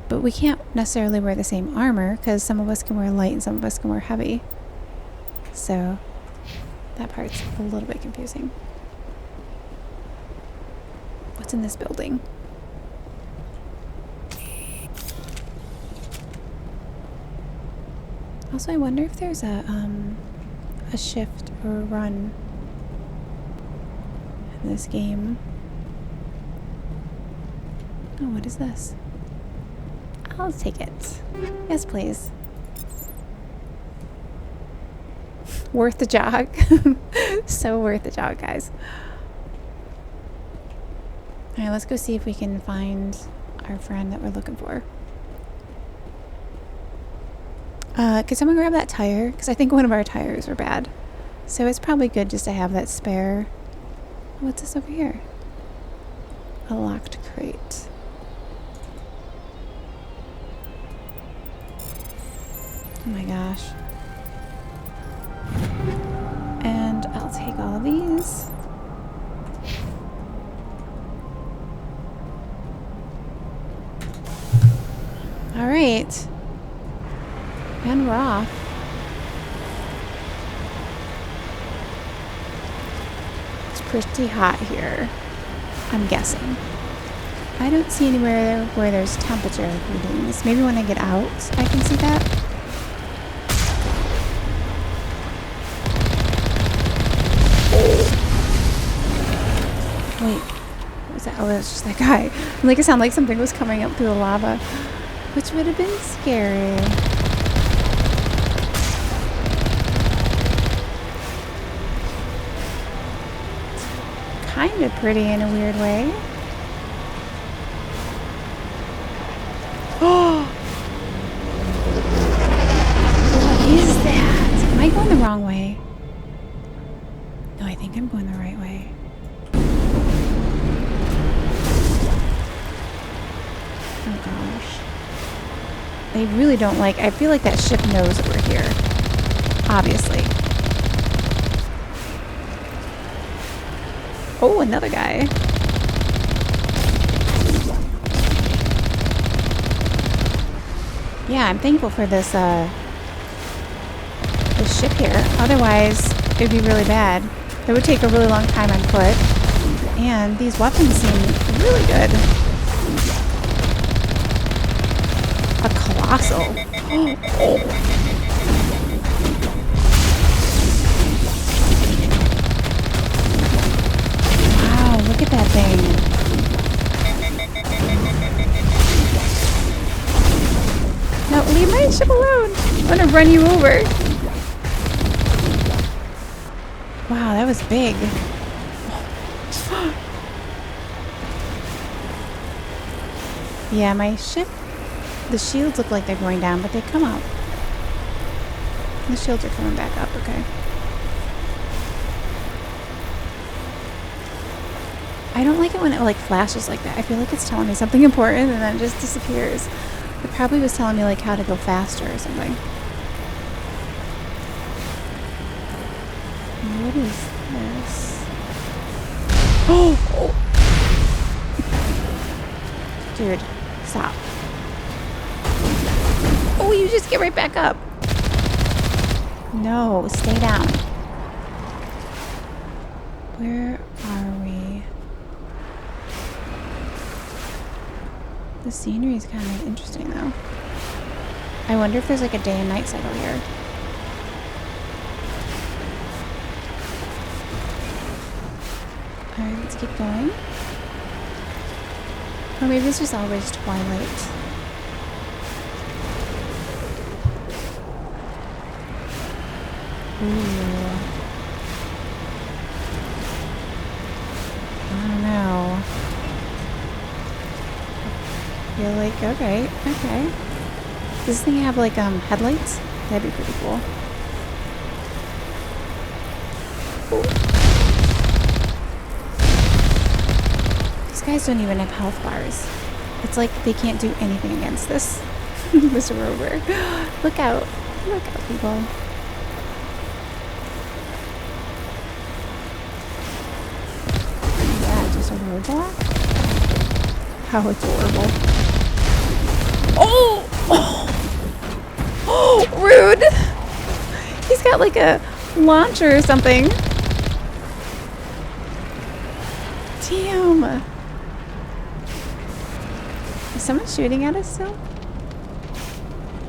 Speaker 1: But we can't necessarily wear the same armor because some of us can wear light and some of us can wear heavy. So that part's a little bit confusing. What's in this building? Also, I wonder if there's a shift or a run in this game. Oh, what is this? I'll take it. Yes, please. Worth the jog. So worth the jog, guys. Alright, let's go see if we can find our friend that we're looking for. Could someone grab that tire? Because I think one of our tires were bad. So it's probably good just to have that spare. What's this over here? A locked crate. Oh my gosh. And I'll take all of these. Alright. And we're off. It's pretty hot here, I'm guessing. I don't see anywhere where there's temperature readings. Maybe when I get out, I can see that. Wait, what was that? Oh, that was just that guy. Like, it sounded like something was coming up through the lava, which would have been scary. Kind of pretty in a weird way. Oh! What is that? Am I going the wrong way? No, I think I'm going the right way. Oh gosh. I really don't like... I feel like that ship knows that we're here. Obviously. Oh, another guy. Yeah, I'm thankful for this, this ship here. Otherwise, it would be really bad. It would take a really long time on foot. And these weapons seem really good. A colossal. Oh. Look at that thing. No, leave my ship alone. I'm gonna run you over. Wow, that was big. Yeah, my ship, the shields look like they're going down, but they come up. The shields are coming back up, okay. I don't like it when it like flashes like that. I feel like it's telling me something important and then it just disappears. It probably was telling me like how to go faster or something. What is this? Oh! Dude, stop. Oh, you just get right back up. No, stay down. Where are we? The scenery is kind of interesting, though. I wonder if there's like a day and night cycle here. Alright, let's keep going. Or maybe it's just always twilight. Ooh. I don't know. You're like, okay. Does this thing have like headlights? That'd be pretty cool. Ooh. These guys don't even have health bars. It's like they can't do anything against this. This rover. Look out, people. Yeah, just a roadblock. How adorable. Oh! Oh, rude! He's got like a launcher or something. Damn. Is someone shooting at us still?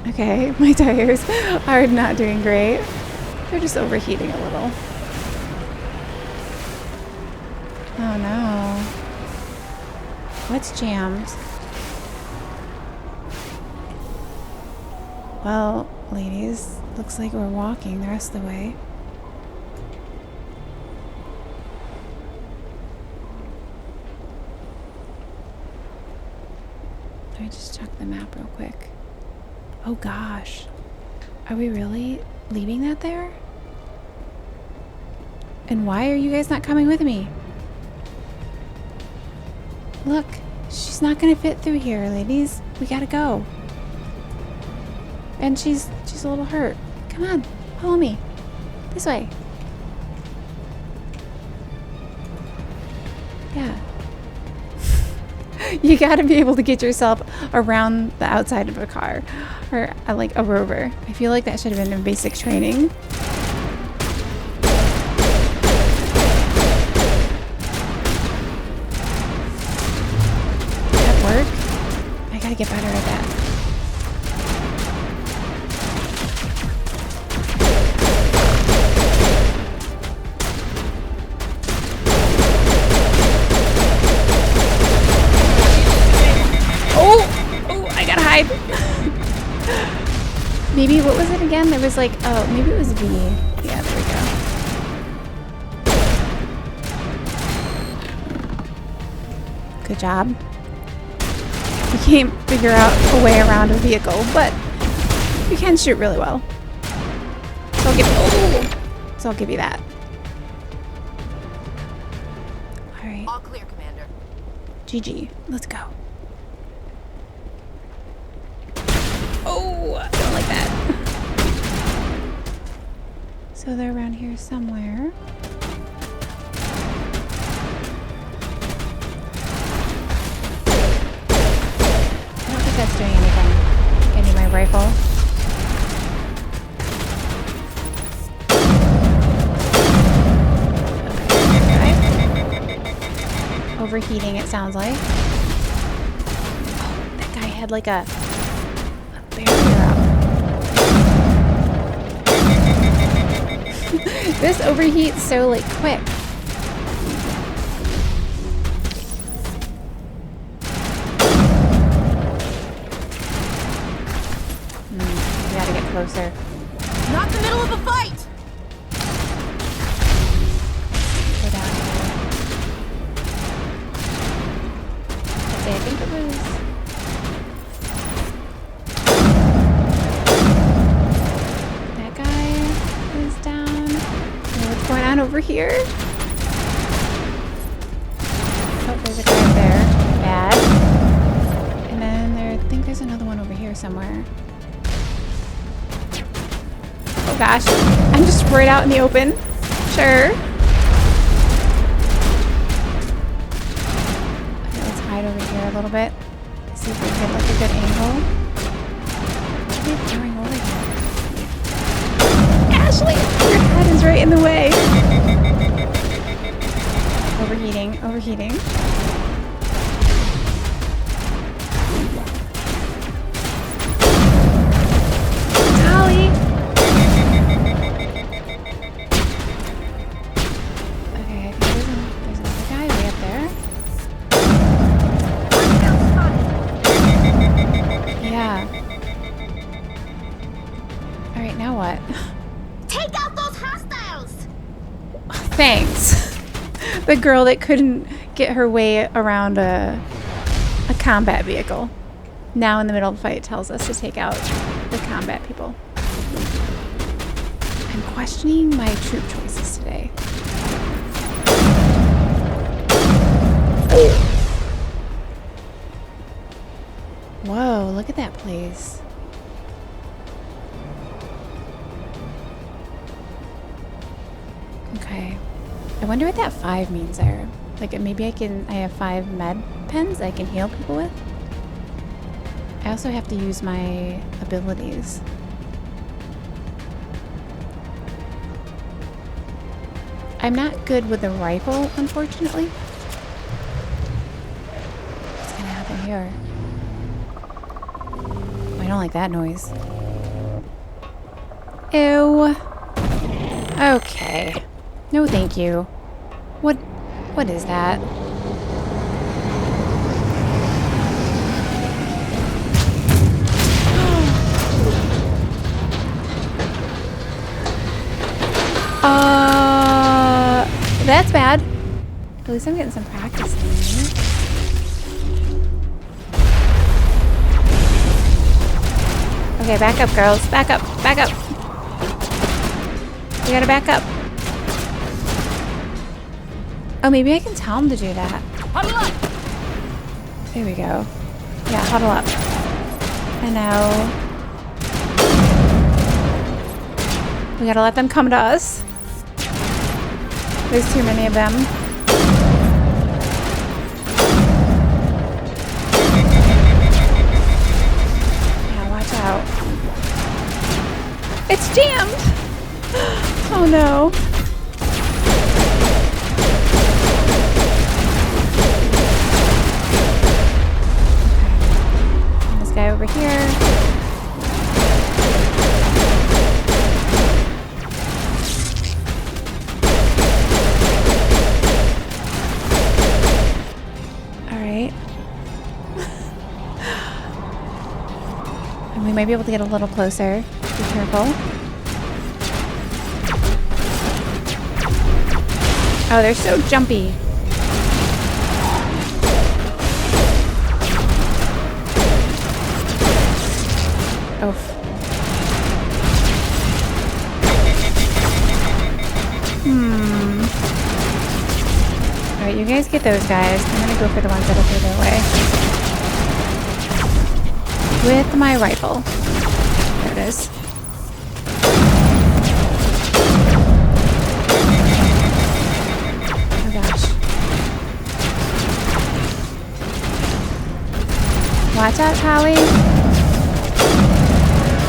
Speaker 1: Okay, my tires are not doing great. They're just overheating a little. Oh no. What's jammed? Well, ladies, looks like we're walking the rest of the way. Let me just check the map real quick. Oh gosh. Are we really leaving that there? And why are you guys not coming with me? Look, she's not gonna fit through here, ladies. We gotta go. And she's a little hurt. Come on, follow me. This way. Yeah. You gotta be able to get yourself around the outside of a car. Or like a rover. I feel like that should have been in basic training. Did that work? I gotta get better at that. Maybe, what was it again? There was like, oh, maybe it was V. Yeah, there we go. Good job. You can't figure out a way around a vehicle, but you can shoot really well. So I'll give you that. Alright.
Speaker 15: All clear, Commander.
Speaker 1: GG. Let's go. Oh, I don't like that. So they're around here somewhere. I don't think that's doing anything. Getting my rifle. Okay. Overheating, it sounds like. Oh, that guy had like a barrier up. This overheats so like quick. We gotta get closer.
Speaker 15: Not in the middle of a fight!
Speaker 1: Go down here. Let's see, I think it was... that guy is down. What's going on over here? Oh, there's a guy up there. Bad. And then I think there's another one over here somewhere. Oh gosh, I'm just right out in the open. Sure. Okay, let's hide over here a little bit. See if we can get like a good angle. What are they throwing over here? Ashley, your head is right in the way. Overheating, overheating. Tali! Okay, I think there's another guy way up there. Yeah. Alright, now what?
Speaker 6: Take out those hostiles!
Speaker 1: Thanks. The girl that couldn't get her way around a combat vehicle. Now in the middle of the fight tells us to take out the combat people. I'm questioning my troop choices today. Whoa, look at that place. Okay. I wonder what that 5 means there. Like maybe I have 5 med pens I can heal people with. I also have to use my abilities. I'm not good with the rifle, unfortunately. What's gonna happen here? I don't like that noise. Ew. Okay. No thank you. What is that? That's bad. At least I'm getting some practice in here. Okay, back up, girls. Back up. Back up. You gotta back up. Oh, maybe I can tell him to do that.
Speaker 15: Huddle up!
Speaker 1: There we go. Yeah, huddle up. I know. We gotta let them come to us. There's too many of them. Yeah, watch out. It's jammed! Oh no. Okay. And this guy over here. And we might be able to get a little closer. Be careful. Oh, they're so jumpy. Oh. Alright, you guys get those guys. I'm gonna go for the ones that'll go their way. With my rifle. There it is. Oh gosh. Watch out, Tali.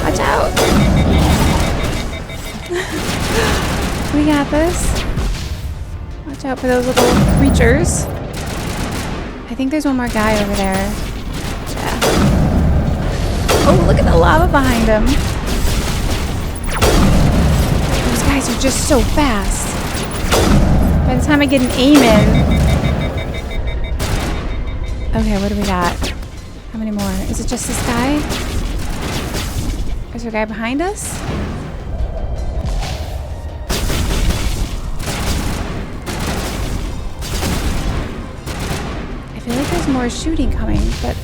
Speaker 1: Watch out. We got this. Watch out for those little creatures. I think there's one more guy over there. Yeah. Oh, look at the lava behind him. Those guys are just so fast. By the time I get an aim in. Okay, what do we got? How many more? Is it just this guy? Is there a guy behind us? I feel like there's more shooting coming, but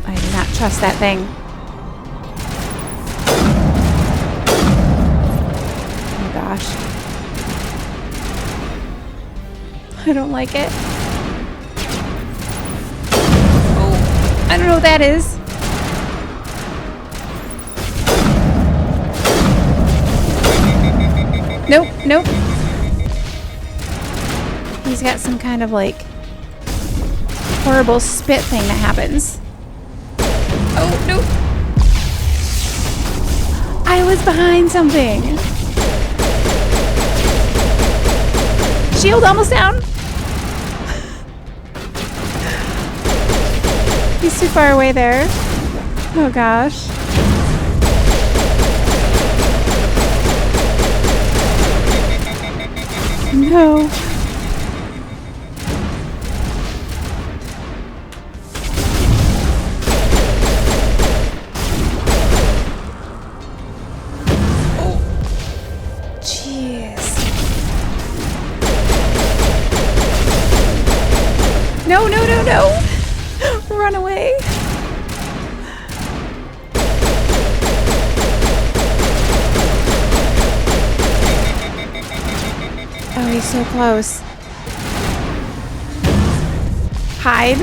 Speaker 1: I do not trust that thing. Oh gosh. I don't like it. Oh, I don't know what that is. Nope, nope. He's got some kind of like horrible spit thing that happens. Oh, no. I was behind something. Shield almost down. He's too far away there. Oh gosh. No. No, no, no, no! Run away! Oh, he's so close. Hide.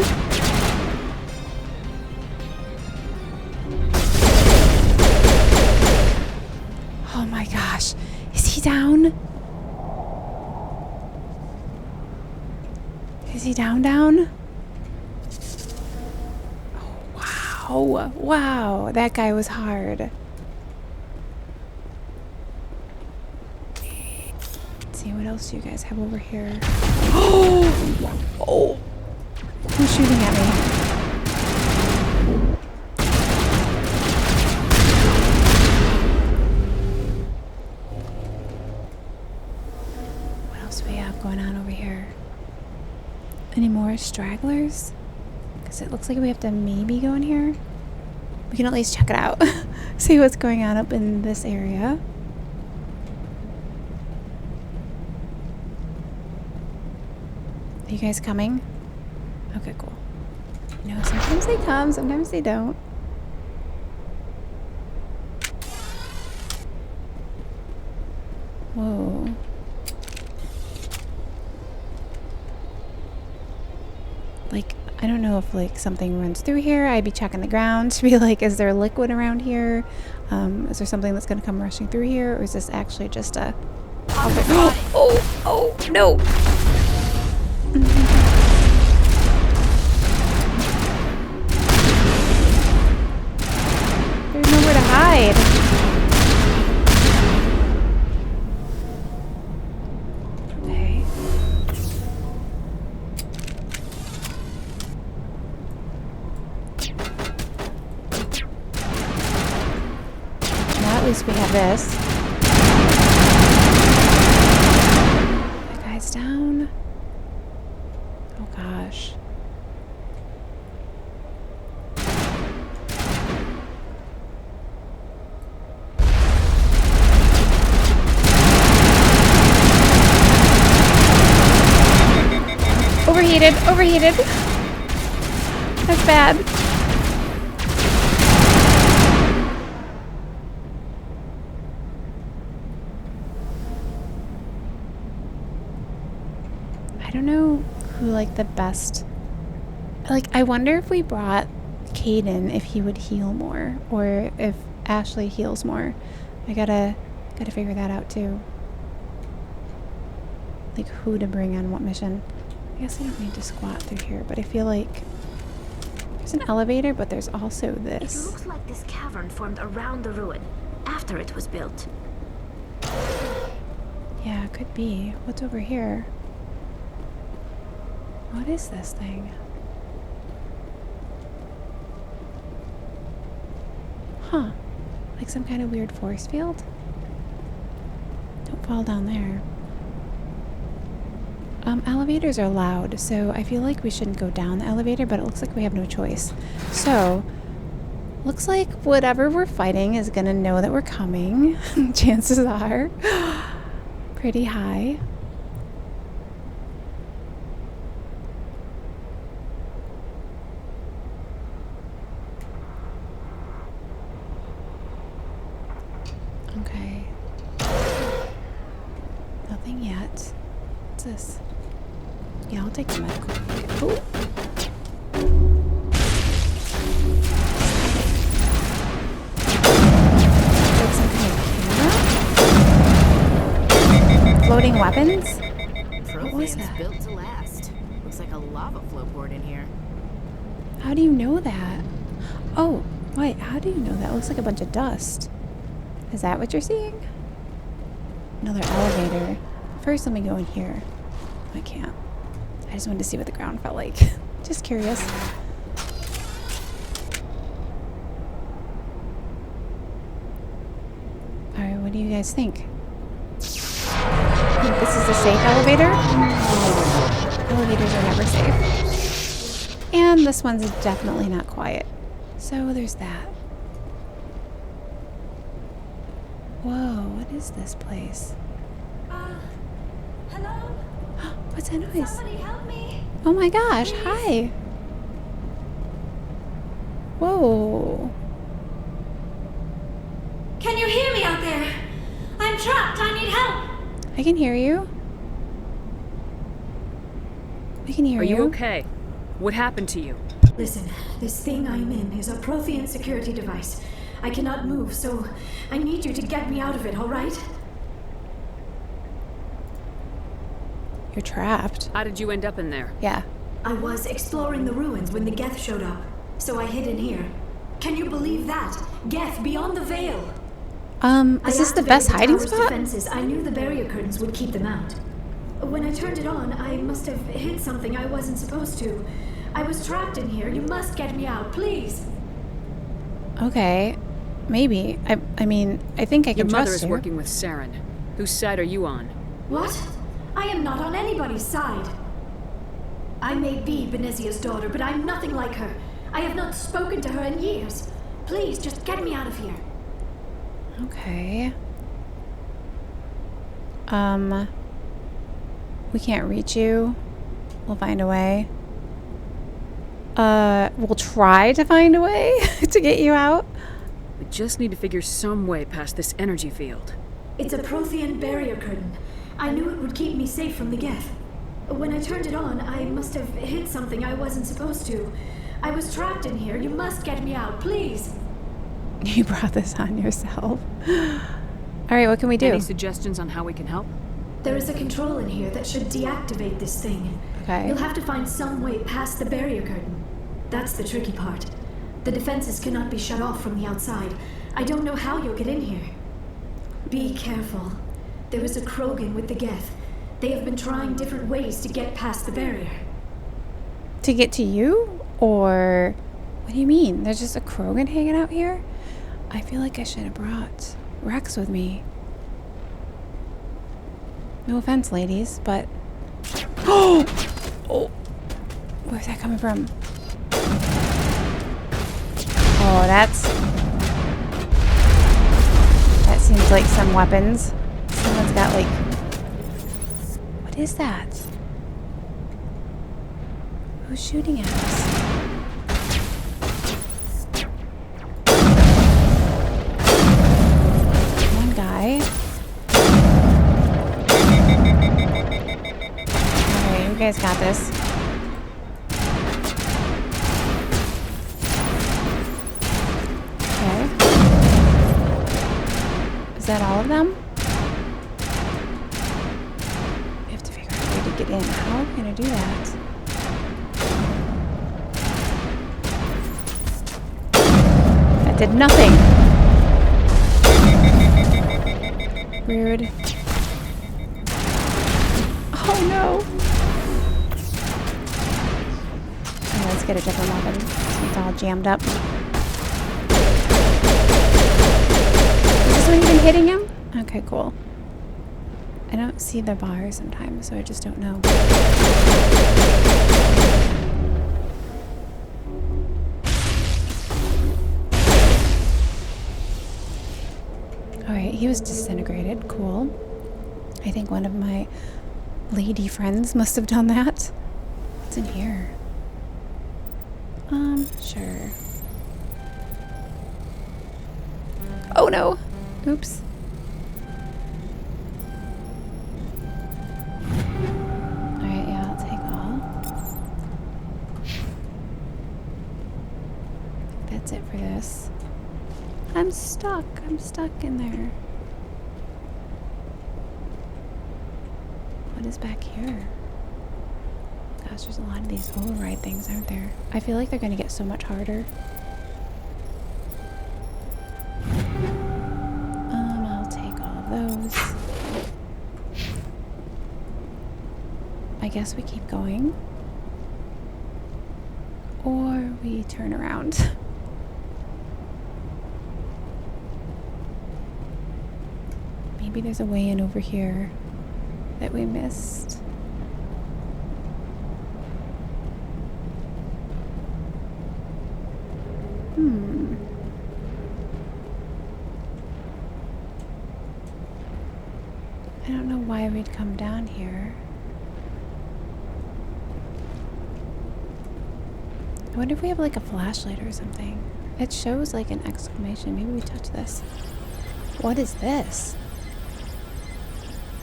Speaker 1: Oh my gosh. Is he down? Is he down? Oh, wow. Wow. That guy was hard. Let's see, what else do you guys have over here? Oh! Who's shooting at me? What else do we have going on over here? Any more stragglers? Because it looks like we have to maybe go in here. We can at least check it out. See what's going on up in this area. Are you guys coming? Okay, cool. You know, sometimes they come, sometimes they don't. Whoa. Like, I don't know if like something runs through here. I'd be checking the ground to be like, is there liquid around here? Is there something that's gonna come rushing through here? Or is this actually just a... Oh, no! There's nowhere to hide. Okay. Now at least we have this. That guy's down. Oh gosh. Overheated. That's bad. I don't know who like the best, like I wonder if we brought Kaiden if he would heal more or if Ashley heals more. I gotta figure that out too. Like who to bring on what mission. I guess I don't need to squat through here, but I feel like there's an elevator, but there's also this.
Speaker 6: It looks like this cavern formed around the ruin after it was built.
Speaker 1: Yeah, it could be. What's over here? What is this thing? Huh. Like some kind of weird force field? Don't fall down there. Elevators are loud, so I feel like we shouldn't go down the elevator, but it looks like we have no choice. So, looks like whatever we're fighting is gonna know that we're coming. Chances are pretty high. Okay. Nothing yet. What's this? Yeah, I'll take the medical. Ooh. Like some kind of camera? Floating weapons? What was that?
Speaker 5: Built to last. Looks like a lava flow poured in here.
Speaker 1: How do you know that? Oh, wait, how do you know that? It looks like a bunch of dust. Is that what you're seeing? Another elevator. First, let me go in here. I can't. I just wanted to see what the ground felt like. Just curious. Alright, what do you guys think? Think this is a safe elevator? Elevators are never safe. And this one's definitely not quiet. So there's that. Whoa, what is this place?
Speaker 6: Hello?
Speaker 1: What's that noise?
Speaker 6: Somebody help me.
Speaker 1: Oh my gosh, hi. Whoa.
Speaker 6: Can you hear me out there? I'm trapped. I need help.
Speaker 1: I can hear you. I can hear you.
Speaker 3: Are you okay? What happened to you?
Speaker 16: Listen, this thing I'm in is a Prothean security device. I cannot move, so I need you to get me out of it, all right?
Speaker 1: You're trapped.
Speaker 3: How did you end up in there?
Speaker 1: Yeah.
Speaker 16: I was exploring the ruins when the Geth showed up, so I hid in here. Can you believe that? Geth beyond the veil.
Speaker 1: Is this the best hiding spot?
Speaker 16: Defenses. I knew the barrier curtains would keep them out. When I turned it on, I must have hit something I wasn't supposed to. I was trapped in here. You must get me out, please.
Speaker 1: Okay. Maybe. I mean, I think I can trust you.
Speaker 3: Your mother is working with Saren. Whose side are you on?
Speaker 16: What? I am not on anybody's side. I may be Benezia's daughter, but I'm nothing like her. I have not spoken to her in years. Please, just get me out of here.
Speaker 1: Okay. We can't reach you. We'll find a way. We'll try to find a way to get you out.
Speaker 3: We just need to figure some way past this energy field.
Speaker 16: It's a Prothean barrier curtain. I knew it would keep me safe from the Geth. When I turned it on, I must have hit something I wasn't supposed to. I was trapped in here. You must get me out, please.
Speaker 1: You brought this on yourself. Alright, what can we do?
Speaker 3: Any suggestions on how we can help?
Speaker 16: There is a control in here that should deactivate this thing.
Speaker 1: Okay.
Speaker 16: You'll have to find some way past the barrier curtain. That's the tricky part. The defenses cannot be shut off from the outside. I don't know how you'll get in here. Be careful. There is a Krogan with the Geth. They have been trying different ways to get past the barrier.
Speaker 1: To get to you? Or what do you mean? There's just a Krogan hanging out here? I feel like I should have brought Wrex with me. No offense, ladies, but... Oh! Where's that coming from? Oh, that seems like some weapons. Someone's got, like... What is that? Who's shooting at us? One guy. Alright, you guys got this. Okay. Is that all of them? We have to figure out a way to get in. How are we gonna do that? That did nothing. Rude. Oh no. Okay, let's get a different weapon. It's all jammed up. Is this one even hitting him? Okay, cool. I don't see the bar sometimes, so I just don't know. Alright, he was disintegrated. Cool. I think one of my lady friends must have done that. What's in here? Sure. Oh no! Oops. Alright, yeah, I'll take all. That's it for this. I'm stuck. I'm stuck in there. What is back here? Gosh, there's a lot of these override things, aren't there? I feel like they're gonna get so much harder. I'll take all of those. I guess we keep going. Or we turn around. Maybe there's a way in over here that we missed. I don't know why we'd come down here. I wonder if we have like a flashlight or something. It shows like an exclamation. Maybe we touch this. What is this?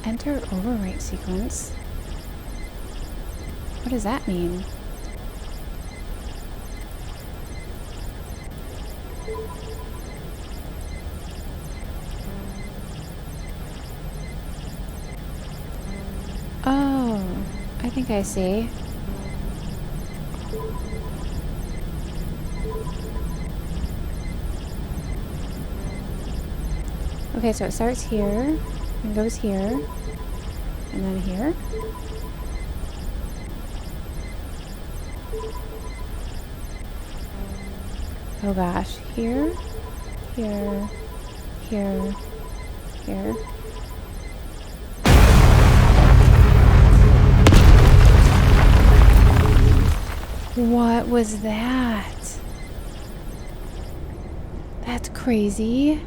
Speaker 1: Enter overwrite sequence. What does that mean? Oh. I think I see. Okay, so it starts here, and goes here, and then here. Oh gosh, here, here, here, here. What was that? That's crazy.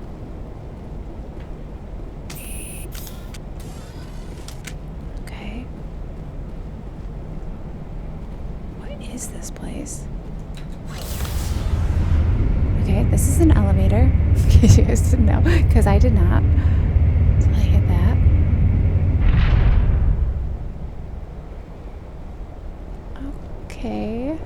Speaker 1: Okay. What is this place? Okay, this is an elevator. In case you guys didn't know, because I did not. So I hit that. Okay.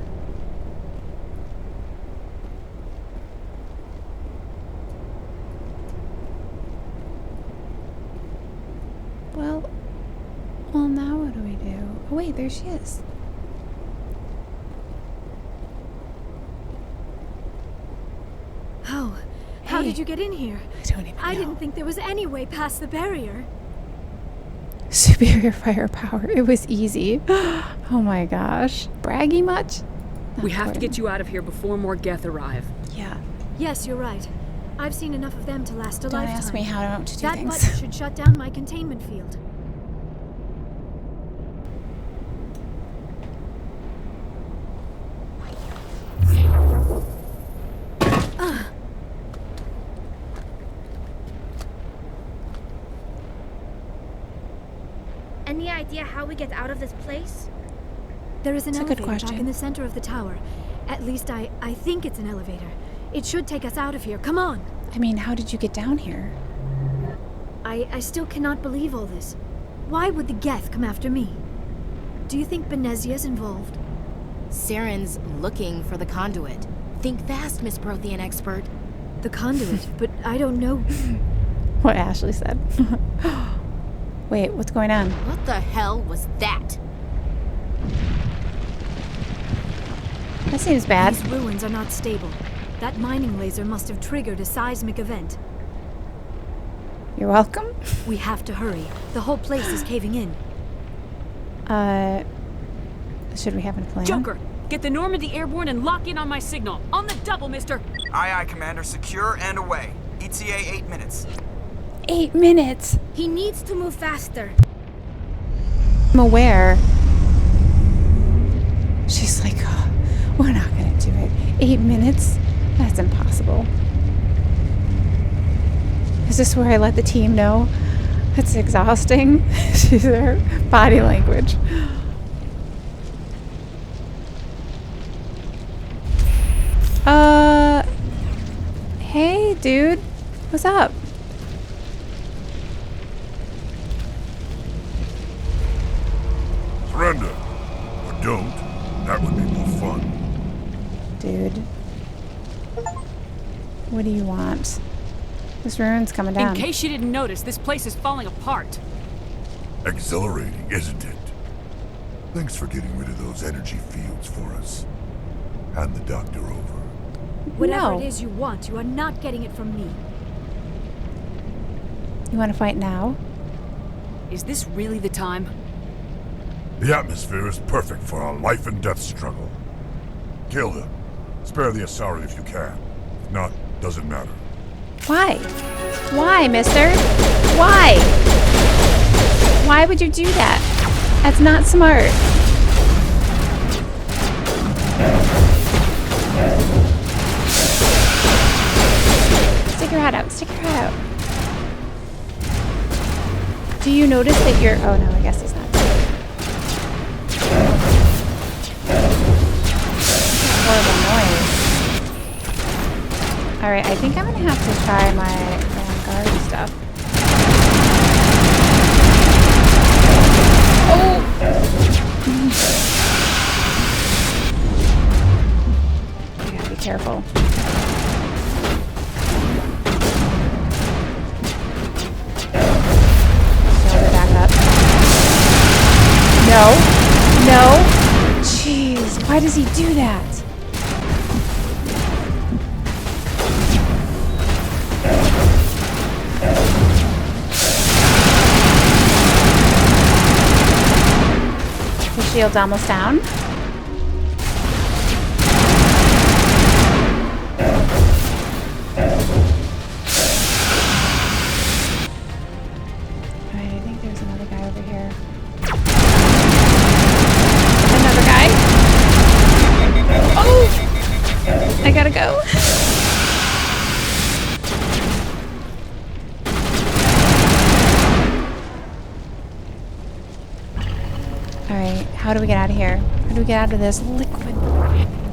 Speaker 1: Well, now what do we do? Oh wait, there she is.
Speaker 16: How did you get in here?
Speaker 1: I don't even know.
Speaker 16: I didn't think there was any way past the barrier.
Speaker 1: Superior firepower. It was easy. Oh my gosh. Braggy much?
Speaker 3: We have to get you out of here before more Geth arrive.
Speaker 1: Yeah.
Speaker 16: Yes, you're right. I've seen enough of them to last a
Speaker 1: Don't
Speaker 16: lifetime.
Speaker 1: ask me how to do
Speaker 16: that
Speaker 1: things.
Speaker 16: button should shut down my containment field.
Speaker 6: Any idea how we get out of this place?
Speaker 16: There is an
Speaker 1: That's a good
Speaker 16: elevator back
Speaker 1: question.
Speaker 16: in the center of the tower. At least I think it's an elevator. It should take us out of here. Come on.
Speaker 1: I mean, how did you get down here?
Speaker 16: I still cannot believe all this. Why would the Geth come after me? Do you think Benezia's involved?
Speaker 5: Saren's looking for the conduit. Think fast, Miss Prothean expert.
Speaker 16: The conduit? But I don't know.
Speaker 1: What Ashley said. Wait, what's going on?
Speaker 5: What the hell was that?
Speaker 1: That seems bad.
Speaker 16: These ruins are not stable. That mining laser must have triggered a seismic event.
Speaker 1: You're welcome.
Speaker 16: We have to hurry. The whole place is caving in.
Speaker 1: Should we have a plan?
Speaker 3: Joker, get the Normandy airborne and lock in on my signal. On the double, mister.
Speaker 13: Aye, aye, Commander. Secure and away. ETA 8 minutes.
Speaker 1: 8 minutes.
Speaker 6: He needs to move faster.
Speaker 1: I'm aware. She's like, oh, we're not gonna do it. 8 minutes? That's impossible. Is this where I let the team know? It's exhausting. She's her body language. Hey, dude. What's up?
Speaker 11: Surrender. Or don't. That would be more fun.
Speaker 1: Dude. What do you want? This ruin's coming down.
Speaker 3: In case you didn't notice, this place is falling apart.
Speaker 11: Exhilarating, isn't it? Thanks for getting rid of those energy fields for us. Hand the doctor over.
Speaker 16: Whatever
Speaker 1: No.
Speaker 16: it is you want, you are not getting it from me.
Speaker 1: You want to fight now?
Speaker 3: Is this really the time?
Speaker 11: The atmosphere is perfect for a life and death struggle. Kill him. Spare the Asari if you can. If not, doesn't matter.
Speaker 1: Why? Why, mister? Why? Why would you do that? That's not smart. Stick your head out. Stick your head out. Do you notice that you're... Oh, no, I guess he's not. Horrible noise. Alright, I think I'm gonna have to try my Vanguard stuff. Oh! I gotta be careful. Hold it back up. No. Why does he do that? The shield's almost down. Alright, I think there's another guy over here. Another guy? Oh! I gotta go. Alright, how do we get out of here? How do we get out of this liquid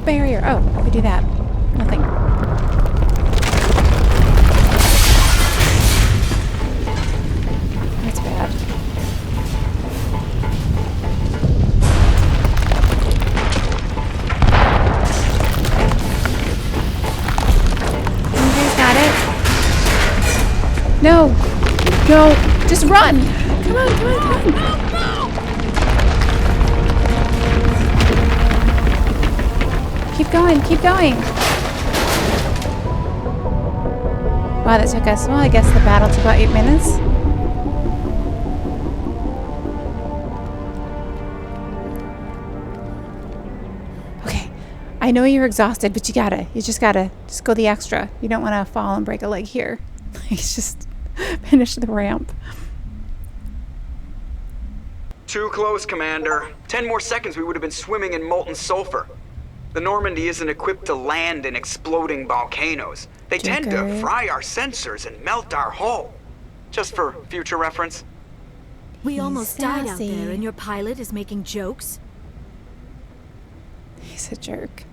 Speaker 1: barrier? Oh, we do that. Nothing. That's bad. You guys got it? No! No! Just run! Come on, come on, come on! Keep going, keep going. Wow, that took us, well, I guess the battle took about 8 minutes. Okay, I know you're exhausted, but you just gotta go the extra. You don't want to fall and break a leg here. Let's just finish the ramp.
Speaker 13: Too close, Commander. 10 more seconds we would have been swimming in molten sulfur. The Normandy isn't equipped to land in exploding volcanoes. They tend to fry our sensors and melt our hull. Just for future reference.
Speaker 15: We almost died out there, and your pilot is making jokes?
Speaker 1: He's a jerk.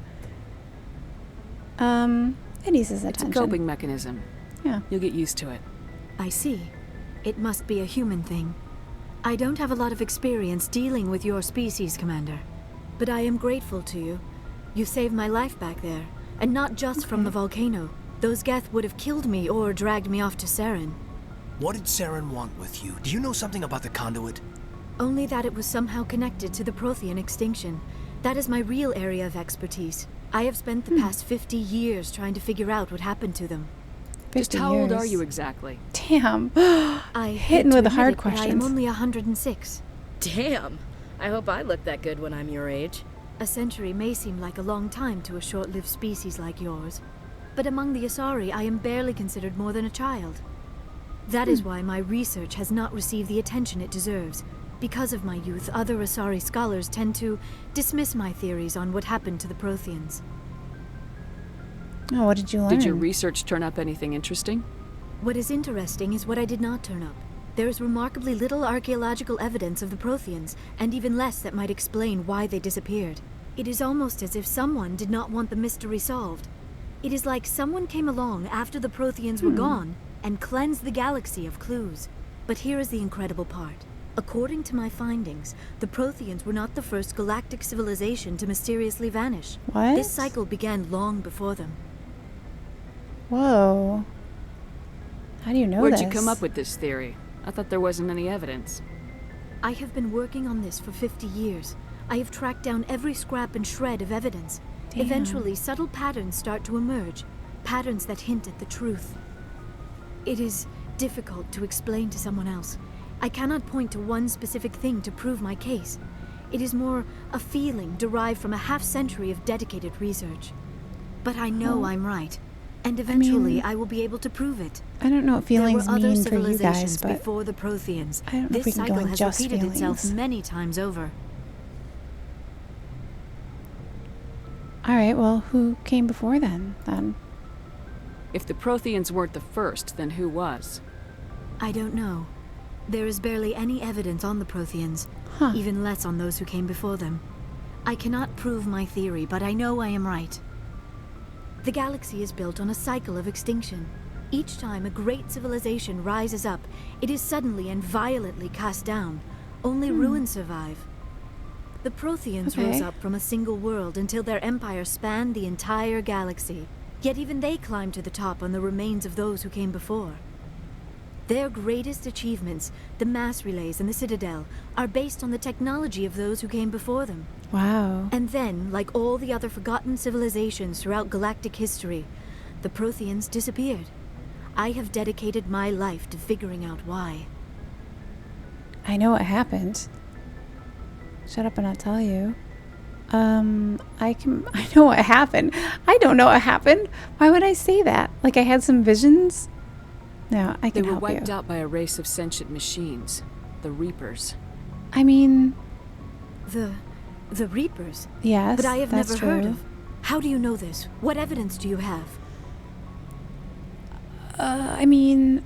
Speaker 1: It eases attention.
Speaker 3: It's a coping mechanism.
Speaker 1: Yeah.
Speaker 3: You'll get used to it.
Speaker 15: I see. It must be a human thing. I don't have a lot of experience dealing with your species, Commander. But I am grateful to you. You saved my life back there, and not just from the volcano. Those Geth would have killed me or dragged me off to Saren.
Speaker 2: What did Saren want with you? Do you know something about the conduit?
Speaker 15: Only that it was somehow connected to the Prothean extinction. That is my real area of expertise. I have spent the past 50 years trying to figure out what happened to them.
Speaker 3: Just how old are you exactly?
Speaker 1: Damn.
Speaker 15: I
Speaker 1: hitting with the hard
Speaker 15: questions. I am only 106.
Speaker 5: Damn. I hope I look that good when I'm your age.
Speaker 15: A century may seem like a long time to a short-lived species like yours, but among the Asari, I am barely considered more than a child. That is why my research has not received the attention it deserves. Because of my youth, other Asari scholars tend to dismiss my theories on what happened to the Protheans.
Speaker 1: Oh, what did you learn?
Speaker 3: Did your research turn up anything interesting?
Speaker 15: What is interesting is what I did not turn up. There is remarkably little archaeological evidence of the Protheans, and even less that might explain why they disappeared. It is almost as if someone did not want the mystery solved. It is like someone came along after the Protheans were gone and cleansed the galaxy of clues. But here is the incredible part. According to my findings, the Protheans were not the first galactic civilization to mysteriously vanish.
Speaker 1: What?
Speaker 15: This cycle began long before them.
Speaker 1: Whoa. How do you know
Speaker 3: Where'd
Speaker 1: this?
Speaker 3: you come up with this theory? I thought there wasn't any evidence.
Speaker 15: I have been working on this for 50 years. I have tracked down every scrap and shred of evidence.
Speaker 1: Damn.
Speaker 15: Eventually, subtle patterns start to emerge. Patterns that hint at the truth. It is difficult to explain to someone else. I cannot point to one specific thing to prove my case. It is more a feeling derived from a half-century of dedicated research. But I know I'm right. And eventually, I will be able to prove it.
Speaker 1: I don't know what feelings
Speaker 15: there were other
Speaker 1: mean for you guys,
Speaker 15: civilizations
Speaker 1: but
Speaker 15: before the Protheans.
Speaker 1: I don't know if
Speaker 15: This
Speaker 1: we can go
Speaker 15: cycle
Speaker 1: in
Speaker 15: has
Speaker 1: just
Speaker 15: repeated itself
Speaker 1: feelings.
Speaker 15: many times over.
Speaker 1: all right, well, who came before then?
Speaker 3: If the Protheans weren't the first, then who was?
Speaker 15: I don't know. There is barely any evidence on the Protheans, even less on those who came before them. I cannot prove my theory, but I know I am right. The galaxy is built on a cycle of extinction. Each time a great civilization rises up, it is suddenly and violently cast down. Only ruins survive. The Protheans rose up from a single world until their empire spanned the entire galaxy. Yet even they climbed to the top on the remains of those who came before. Their greatest achievements, the mass relays and the Citadel, are based on the technology of those who came before them.
Speaker 1: Wow.
Speaker 15: And then, like all the other forgotten civilizations throughout galactic history, the Protheans disappeared. I have dedicated my life to figuring out why.
Speaker 1: I know what happened. Shut up and I'll tell you. I know what happened. I don't know what happened. Why would I say that? Like I had some visions? No, I can help you.
Speaker 3: They were wiped out by a race of sentient machines. The Reapers.
Speaker 1: I mean...
Speaker 15: The Reapers?
Speaker 1: Yes,
Speaker 15: but I have
Speaker 1: that's
Speaker 15: never heard of. How do you know this? What evidence do you have?
Speaker 1: I mean,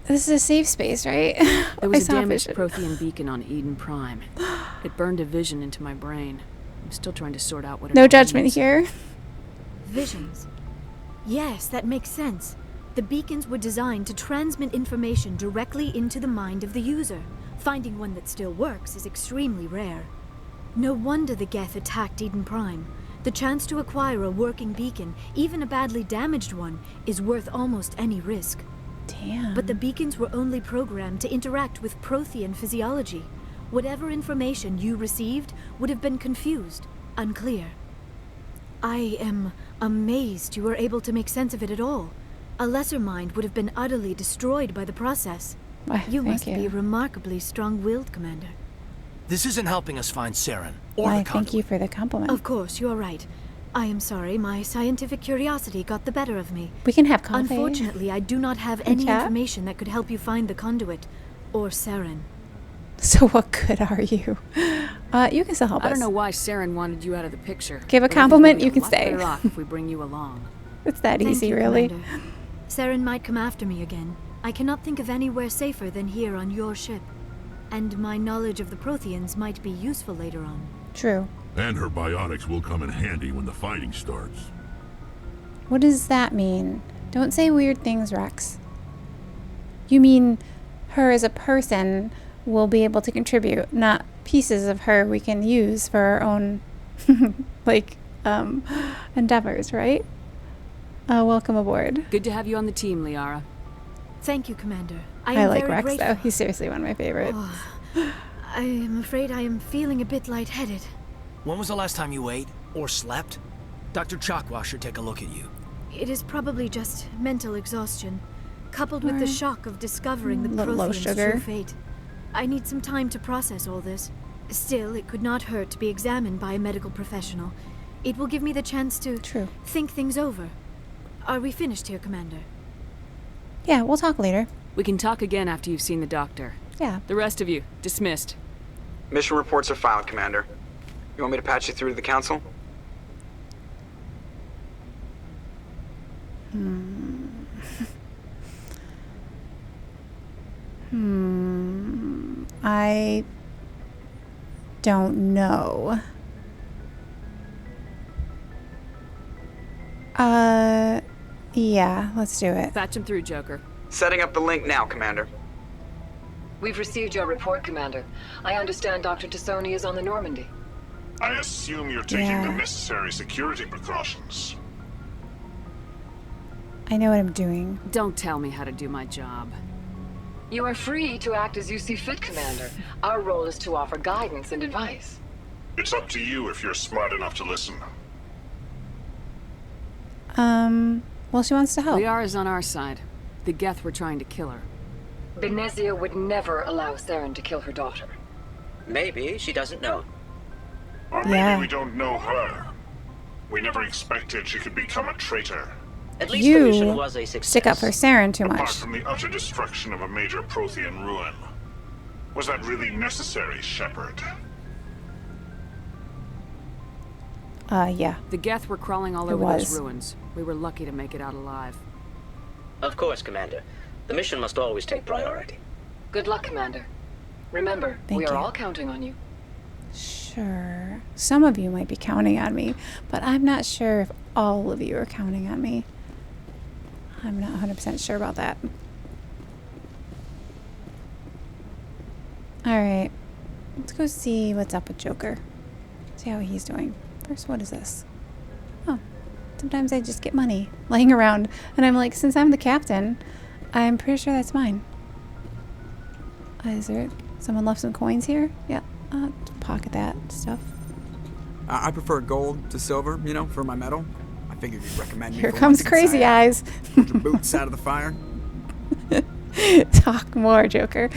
Speaker 1: this is a safe space, right?
Speaker 3: There was a damaged Prothean beacon on Eden Prime. It burned a vision into my brain. I'm still trying to sort out what it
Speaker 1: No judgment
Speaker 3: means.
Speaker 1: here.
Speaker 15: Visions. Yes, that makes sense. The beacons were designed to transmit information directly into the mind of the user. Finding one that still works is extremely rare. No wonder the Geth attacked Eden Prime. The chance to acquire a working beacon, even a badly damaged one, is worth almost any risk.
Speaker 1: Damn.
Speaker 15: But the beacons were only programmed to interact with Prothean physiology. Whatever information you received would have been confused, unclear. I am amazed you were able to make sense of it at all. A lesser mind would have been utterly destroyed by the process. You must be remarkably strong-willed, Commander.
Speaker 2: This isn't helping us find Saren or
Speaker 1: Why,
Speaker 2: the conduit.
Speaker 1: thank you for the compliment.
Speaker 15: Of course, you're right. I am sorry, my scientific curiosity got the better of me.
Speaker 1: We can have coffee.
Speaker 15: Unfortunately, I do not have any information that could help you find the conduit, or Saren.
Speaker 1: So what good are you? You can still help us.
Speaker 3: I don't know why Saren wanted you out of the picture.
Speaker 1: Give a compliment, you can stay.
Speaker 3: Better off if we bring you along.
Speaker 1: It's that
Speaker 15: Thank
Speaker 1: easy,
Speaker 15: you,
Speaker 1: really.
Speaker 15: Commander. Saren might come after me again. I cannot think of anywhere safer than here on your ship. And my knowledge of the Protheans might be useful later on.
Speaker 1: True.
Speaker 11: And her biotics will come in handy when the fighting starts.
Speaker 1: What does that mean? Don't say weird things, Wrex. You mean her as a person will be able to contribute, not pieces of her we can use for our own, endeavors, right? Welcome aboard.
Speaker 3: Good to have you on the team, Liara.
Speaker 15: Thank you, Commander.
Speaker 1: I like Wrex, though. He's seriously one of my favorites.
Speaker 15: Oh, I am afraid I am feeling a bit lightheaded.
Speaker 2: When was the last time you ate or slept? Dr. Chakwa should take a look at you.
Speaker 15: It is probably just mental exhaustion, coupled with the shock of discovering the Prothean's true fate. I need some time to process all this. Still, it could not hurt to be examined by a medical professional. It will give me the chance to think things over. Are we finished here, Commander?
Speaker 1: Yeah, we'll talk later.
Speaker 3: We can talk again after you've seen the doctor.
Speaker 1: Yeah.
Speaker 3: The rest of you, dismissed.
Speaker 13: Mission reports are filed, Commander. You want me to patch you through to the Council?
Speaker 1: I don't know. Yeah, let's do it.
Speaker 3: Patch him through, Joker.
Speaker 13: Setting up the link now, Commander.
Speaker 17: We've received your report, Commander. I understand Dr. Tassoni is on the Normandy.
Speaker 11: I assume you're taking the necessary security precautions.
Speaker 1: I know what I'm doing.
Speaker 3: Don't tell me how to do my job.
Speaker 17: You are free to act as you see fit, Commander. Our role is to offer guidance and advice.
Speaker 11: It's up to you if you're smart enough to listen.
Speaker 1: Well, she wants to help.
Speaker 3: Liara's on our side. The Geth were trying to kill her.
Speaker 17: Benezia would never allow Saren to kill her daughter.
Speaker 18: Maybe she doesn't know.
Speaker 11: Or maybe we don't know her. We never expected she could become a traitor.
Speaker 18: At least the mission was a success.
Speaker 1: Stick up for Saren too much.
Speaker 11: Apart from the utter destruction of a major Prothean ruin. Was that really necessary, Shepard?
Speaker 1: Yeah.
Speaker 3: The Geth were crawling all over those ruins. We were lucky to make it out alive.
Speaker 18: Of course, Commander. The mission must always take priority.
Speaker 17: Good luck, Commander. Remember, we are all counting on you.
Speaker 1: Sure. Some of you might be counting on me, but I'm not sure if all of you are counting on me. I'm not 100% sure about that. Alright. Let's go see what's up with Joker. See how he's doing. First, what is this? Oh. Sometimes I just get money laying around. And I'm like, since I'm the captain, I'm pretty sure that's mine. Is there someone left some coins here? Yeah, pocket that stuff.
Speaker 19: I prefer gold to silver, you know, for my metal. I figured you'd recommend me.
Speaker 1: Here comes Crazy Eyes.
Speaker 19: Put your boots out of the fire.
Speaker 1: Talk more, Joker.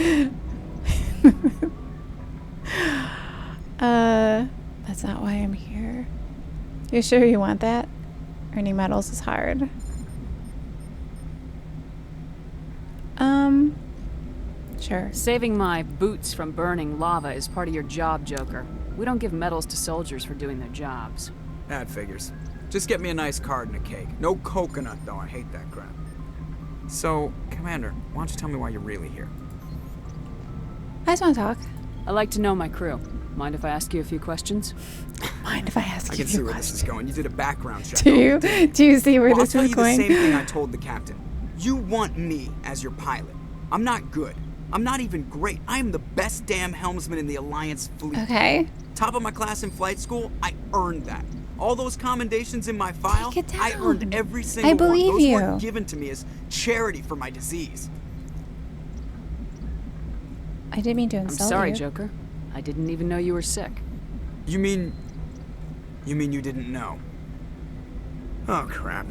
Speaker 1: That's not why I'm here. You sure you want that? Earning medals is hard. Sure.
Speaker 3: Saving my boots from burning lava is part of your job, Joker. We don't give medals to soldiers for doing their jobs.
Speaker 19: That figures. Just get me a nice card and a cake. No coconut, though. I hate that crap. So, Commander, why don't you tell me why you're really here?
Speaker 1: I just want to talk.
Speaker 3: I like to know my crew. Mind if I ask you a few questions?
Speaker 1: Mind if I ask you a few questions?
Speaker 19: I can see where this is going. You did a background check.
Speaker 1: Do you? Do you see where this is going?
Speaker 19: I'll tell you the same thing I told the captain. You want me as your pilot. I'm not good. I'm not even great. I am the best damn helmsman in the Alliance fleet.
Speaker 1: Okay.
Speaker 19: Top of my class in flight school, I earned that. All those commendations in my file, I earned every single one.
Speaker 1: I believe you.
Speaker 19: Those weren't given to me as charity for my disease.
Speaker 1: I didn't mean to insult you.
Speaker 3: I'm sorry, Joker. I didn't even know you were sick.
Speaker 19: You mean you didn't know? Oh, crap.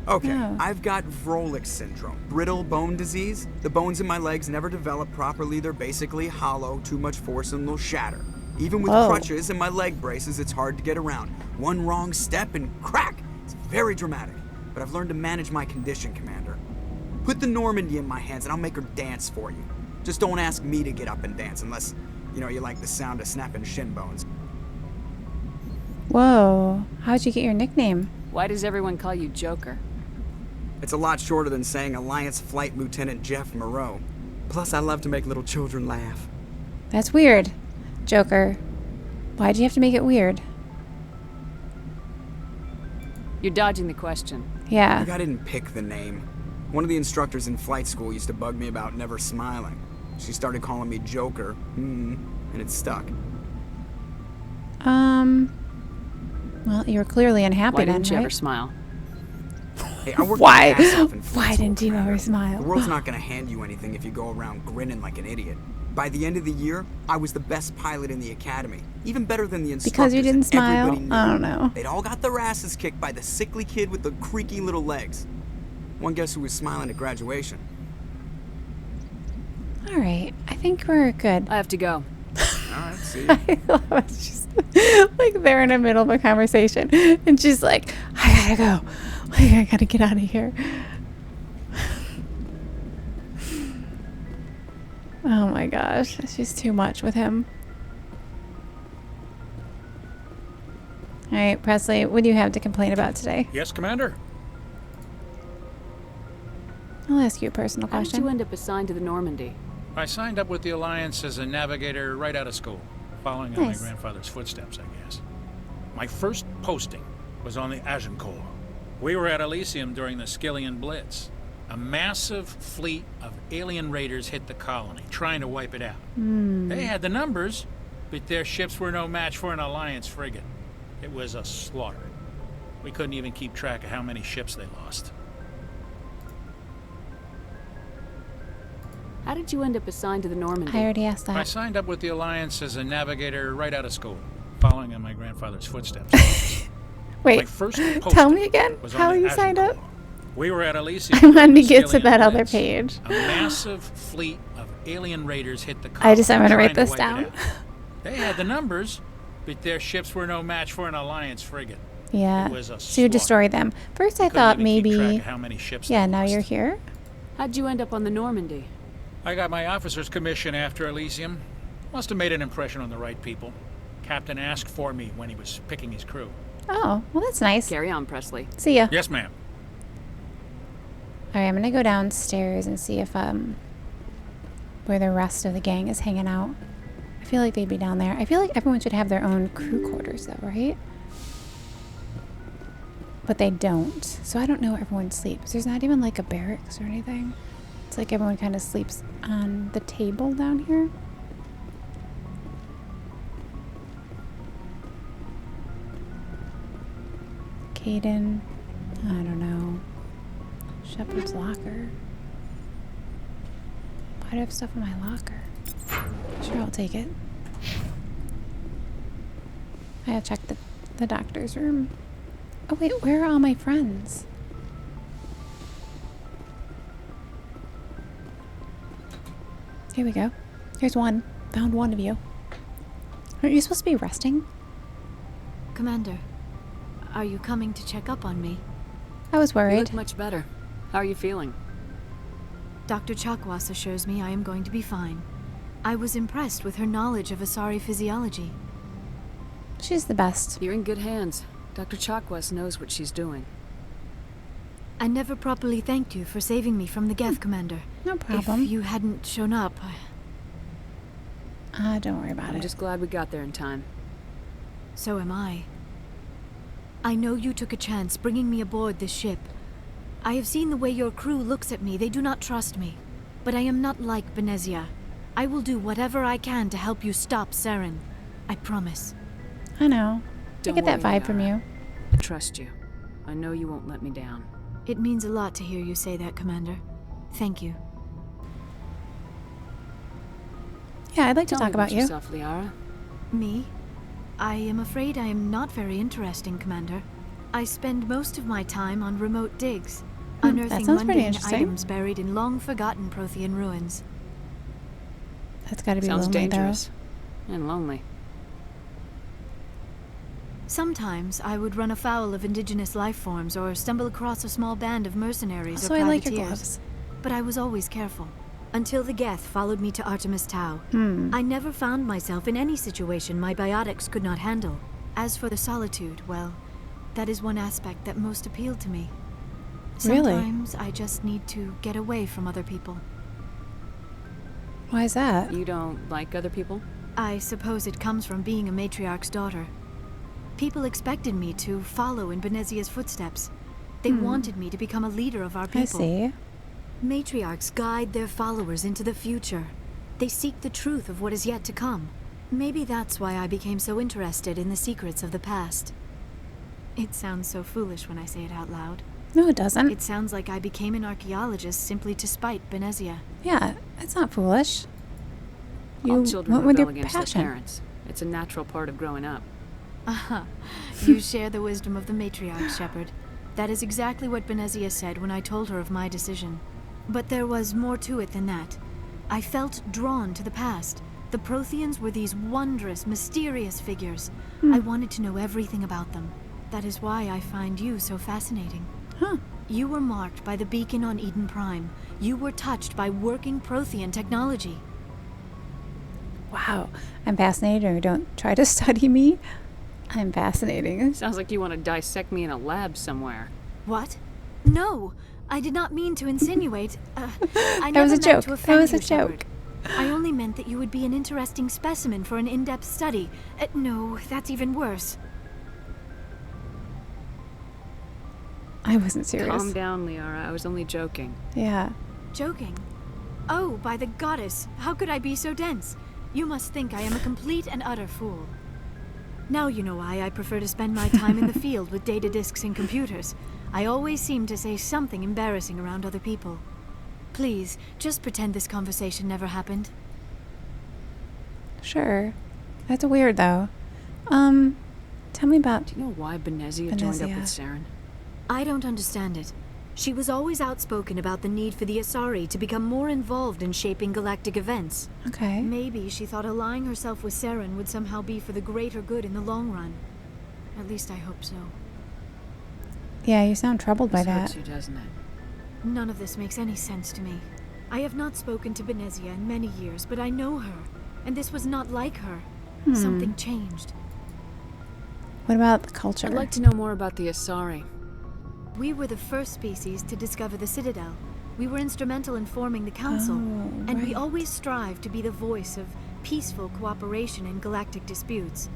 Speaker 19: Okay,
Speaker 1: No.
Speaker 19: I've got Wrex syndrome, brittle bone disease. The bones in my legs never develop properly. They're basically hollow, too much force and they'll shatter. Even with crutches and my leg braces, it's hard to get around. One wrong step and crack! It's very dramatic. But I've learned to manage my condition, Commander. Put the Normandy in my hands and I'll make her dance for you. Just don't ask me to get up and dance unless, you know, you like the sound of snapping shin bones.
Speaker 1: Whoa. How'd you get your nickname?
Speaker 3: Why does everyone call you Joker?
Speaker 19: It's a lot shorter than saying Alliance Flight Lieutenant Jeff Moreau. Plus, I love to make little children laugh.
Speaker 1: That's weird, Joker. Why'd you have to make it weird?
Speaker 3: You're dodging the question.
Speaker 1: Yeah.
Speaker 19: Like I didn't pick the name. One of the instructors in flight school used to bug me about never smiling. She started calling me Joker, and it stuck.
Speaker 1: Well, you were clearly unhappy
Speaker 3: Why
Speaker 1: then,
Speaker 3: didn't you
Speaker 1: right?
Speaker 3: ever smile?
Speaker 19: Hey, I worked my ass off in flight
Speaker 1: Why
Speaker 19: school,
Speaker 1: didn't you
Speaker 19: Commander.
Speaker 1: ever smile?
Speaker 19: The world's not going to hand you anything if you go around grinning like an idiot. By the end of the year, I was the best pilot in the academy. Even better than the instructors.
Speaker 1: Because you didn't
Speaker 19: and
Speaker 1: smile?
Speaker 19: everybody knew.
Speaker 1: I don't know.
Speaker 19: They'd all got their asses kicked by the sickly kid with the creaky little legs. One guess who was smiling at graduation.
Speaker 1: All right. I think we're good.
Speaker 3: I have to go.
Speaker 19: Alright, see you.
Speaker 1: I love it. She's like they're in the middle of a conversation and she's like, I gotta go. Like, I gotta get out of here. Oh my gosh. She's too much with him. All right, Presley, what do you have to complain about today?
Speaker 14: Yes, Commander?
Speaker 1: I'll ask you a personal
Speaker 3: How did
Speaker 1: question.
Speaker 3: you end up assigned to the Normandy?
Speaker 14: I signed up with the Alliance as a navigator right out of school, following in my
Speaker 1: Nice.
Speaker 14: grandfather's footsteps, I guess. My first posting was on the Agincourt. We were at Elysium during the Skillian Blitz. A massive fleet of alien raiders hit the colony, trying to wipe it out. They had the numbers, but their ships were no match for an Alliance frigate. It was a slaughter. We couldn't even keep track of how many ships they lost.
Speaker 3: How did you end up assigned to the Normandy?
Speaker 1: I already asked that.
Speaker 14: I signed up with the Alliance as a navigator right out of school, following in my grandfather's footsteps.
Speaker 1: Wait,
Speaker 14: My first
Speaker 1: tell
Speaker 14: posting
Speaker 1: me again
Speaker 14: was on
Speaker 1: how
Speaker 14: the
Speaker 1: you signed up.
Speaker 14: We were at Elysium.
Speaker 1: I wanted to
Speaker 14: during
Speaker 1: get
Speaker 14: the
Speaker 1: to that
Speaker 14: Skillian
Speaker 1: other
Speaker 14: Blitz.
Speaker 1: page.
Speaker 14: A massive fleet of alien raiders hit the colony.
Speaker 1: I'm going to write
Speaker 14: trying
Speaker 1: this
Speaker 14: wipe it
Speaker 1: down.
Speaker 14: out. They had the numbers, but their ships were no match for an Alliance frigate.
Speaker 1: Yeah.
Speaker 14: It was a
Speaker 1: So you destroy them. First I
Speaker 14: Couldn't
Speaker 1: thought
Speaker 14: even keep track
Speaker 1: maybe...
Speaker 14: of how many ships
Speaker 1: Yeah,
Speaker 14: they
Speaker 1: now
Speaker 14: lost.
Speaker 1: you're here.
Speaker 3: How'd you end up on the Normandy?
Speaker 14: I got my officer's commission after Elysium. Must have made an impression on the right people. Captain asked for me when he was picking his crew.
Speaker 1: Oh, well that's nice.
Speaker 3: Carry on, Presley.
Speaker 1: See ya.
Speaker 14: Yes, ma'am.
Speaker 1: All right, I'm gonna go downstairs and see if where the rest of the gang is hanging out. I feel like they'd be down there. I feel like everyone should have their own crew quarters though, right? But they don't. So I don't know where everyone sleeps. There's not even like a barracks or anything. It's like everyone kind of sleeps on the table down here. Kaiden. I don't know. Shepherd's locker. do I have stuff in my locker? Sure, I'll take it. I gotta check the doctor's room. Oh wait, where are all my friends? Here we go. Here's one. Found one of you. Aren't you supposed to be resting?
Speaker 15: Commander, are you coming to check up on me?
Speaker 1: I was worried.
Speaker 3: You look much better. How are you feeling?
Speaker 15: Dr. Chakwas assures me I am going to be fine. I was impressed with her knowledge of Asari physiology.
Speaker 1: She's the best.
Speaker 3: You're in good hands. Dr. Chakwas knows what she's doing.
Speaker 15: I never properly thanked you for saving me from the Geth, Commander.
Speaker 1: No problem.
Speaker 15: If you hadn't shown up,
Speaker 1: don't worry about it.
Speaker 3: I'm just glad we got there in time.
Speaker 15: So am I. I know you took a chance bringing me aboard this ship. I have seen the way your crew looks at me. They do not trust me. But I am not like Benezia. I will do whatever I can to help you stop Saren. I promise.
Speaker 1: I know.
Speaker 3: Don't
Speaker 1: I get that
Speaker 3: worry,
Speaker 1: vibe from you.
Speaker 3: I trust you. I know you won't let me down.
Speaker 15: It means a lot to hear you say that, Commander. Thank you.
Speaker 1: Yeah, I'd like to
Speaker 3: Tell
Speaker 1: talk
Speaker 3: me
Speaker 1: about you.
Speaker 3: Yourself, Liara.
Speaker 15: Me? I am afraid I am not very interesting, Commander. I spend most of my time on remote digs, unearthing mundane items buried in long-forgotten Prothean ruins.
Speaker 1: That's gotta be
Speaker 3: Sounds
Speaker 1: lonely,
Speaker 3: dangerous. And lonely.
Speaker 15: Sometimes I would run afoul of indigenous life forms or stumble across a small band of mercenaries
Speaker 1: Also,
Speaker 15: or
Speaker 1: I
Speaker 15: privateers.
Speaker 1: like your gloves.
Speaker 15: But I was always careful. Until the Geth followed me to Artemis Tau. I never found myself in any situation my biotics could not handle. As for the solitude, well, that is one aspect that most appealed to me.
Speaker 1: Really?
Speaker 15: Sometimes I just need to get away from other people.
Speaker 1: Why is that?
Speaker 3: You don't like other people?
Speaker 15: I suppose it comes from being a matriarch's daughter. People expected me to follow in Benezia's footsteps. They wanted me to become a leader of our people.
Speaker 1: I see.
Speaker 15: Matriarchs guide their followers into the future. They seek the truth of what is yet to come. Maybe that's why I became so interested in the secrets of the past. It sounds so foolish when I say it out loud.
Speaker 1: No, it doesn't.
Speaker 15: It sounds like I became an archaeologist simply to spite Benezia.
Speaker 1: Yeah, it's not foolish.
Speaker 3: All
Speaker 1: You
Speaker 3: children
Speaker 1: went with
Speaker 3: rebel
Speaker 1: your
Speaker 3: against their
Speaker 1: passion.
Speaker 3: parents. It's a natural part of growing up.
Speaker 15: Aha. You share the wisdom of the matriarch, Shepard. That is exactly what Benezia said when I told her of my decision. But there was more to it than that. I felt drawn to the past. The Protheans were these wondrous, mysterious figures. I wanted to know everything about them. That is why I find you so fascinating.
Speaker 1: Huh.
Speaker 15: You were marked by the beacon on Eden Prime. You were touched by working Prothean technology.
Speaker 1: Wow. I'm fascinated, or don't try to study me. I'm fascinating.
Speaker 3: Sounds like you want to dissect me in a lab somewhere.
Speaker 15: What? No! I did not mean to insinuate. I
Speaker 1: That
Speaker 15: never
Speaker 1: was a
Speaker 15: meant
Speaker 1: joke.
Speaker 15: to
Speaker 1: That
Speaker 15: offend
Speaker 1: was a
Speaker 15: you, Shepard.
Speaker 1: joke.
Speaker 15: I only meant that you would be an interesting specimen for an in-depth study. No, that's even worse.
Speaker 1: I wasn't serious.
Speaker 3: Calm down, Liara. I was only joking.
Speaker 1: Yeah.
Speaker 15: Joking? Oh, by the goddess, how could I be so dense? You must think I am a complete and utter fool. Now you know why I prefer to spend my time in the field with data disks and computers. I always seem to say something embarrassing around other people. Please, just pretend this conversation never happened.
Speaker 1: Sure. That's weird, though. Tell me about...
Speaker 3: Do you know why Benezia joined up with Saren?
Speaker 15: I don't understand it. She was always outspoken about the need for the Asari to become more involved in shaping galactic events.
Speaker 1: Okay.
Speaker 15: Maybe she thought allying herself with Saren would somehow be for the greater good in the long run. At least I hope so.
Speaker 1: Yeah, you sound troubled by
Speaker 3: This
Speaker 1: that.
Speaker 3: hurts you, doesn't it?
Speaker 15: None of this makes any sense to me. I have not spoken to Benezia in many years, but I know her. And this was not like her. Something changed.
Speaker 1: What about the culture?
Speaker 3: I'd like to know more about the Asari.
Speaker 15: We were the first species to discover the Citadel. We were instrumental in forming the Council, and we always strive to be the voice of peaceful cooperation in galactic disputes.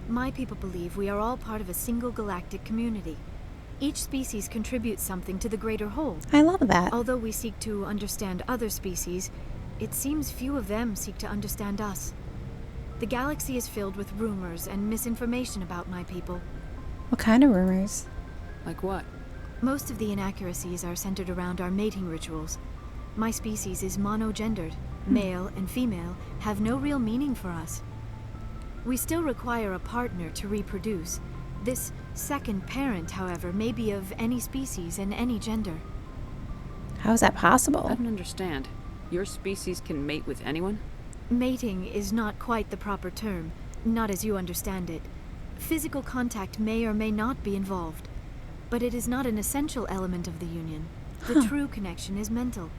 Speaker 15: My people believe we are all part of a single galactic community. Each species contributes something to the greater whole.
Speaker 1: I love that.
Speaker 15: Although we seek to understand other species, it seems few of them seek to understand us. The galaxy is filled with rumors and misinformation about my people.
Speaker 1: What kind of rumors?
Speaker 3: Like what?
Speaker 15: Most of the inaccuracies are centered around our mating rituals. My species is monogendered. Male and female have no real meaning for us. We still require a partner to reproduce. This second parent, however, may be of any species and any gender.
Speaker 1: How is that possible?
Speaker 3: I don't understand. Your species can mate with anyone?
Speaker 15: Mating is not quite the proper term, not as you understand it. Physical contact may or may not be involved, but it is not an essential element of the union. The true connection is mental.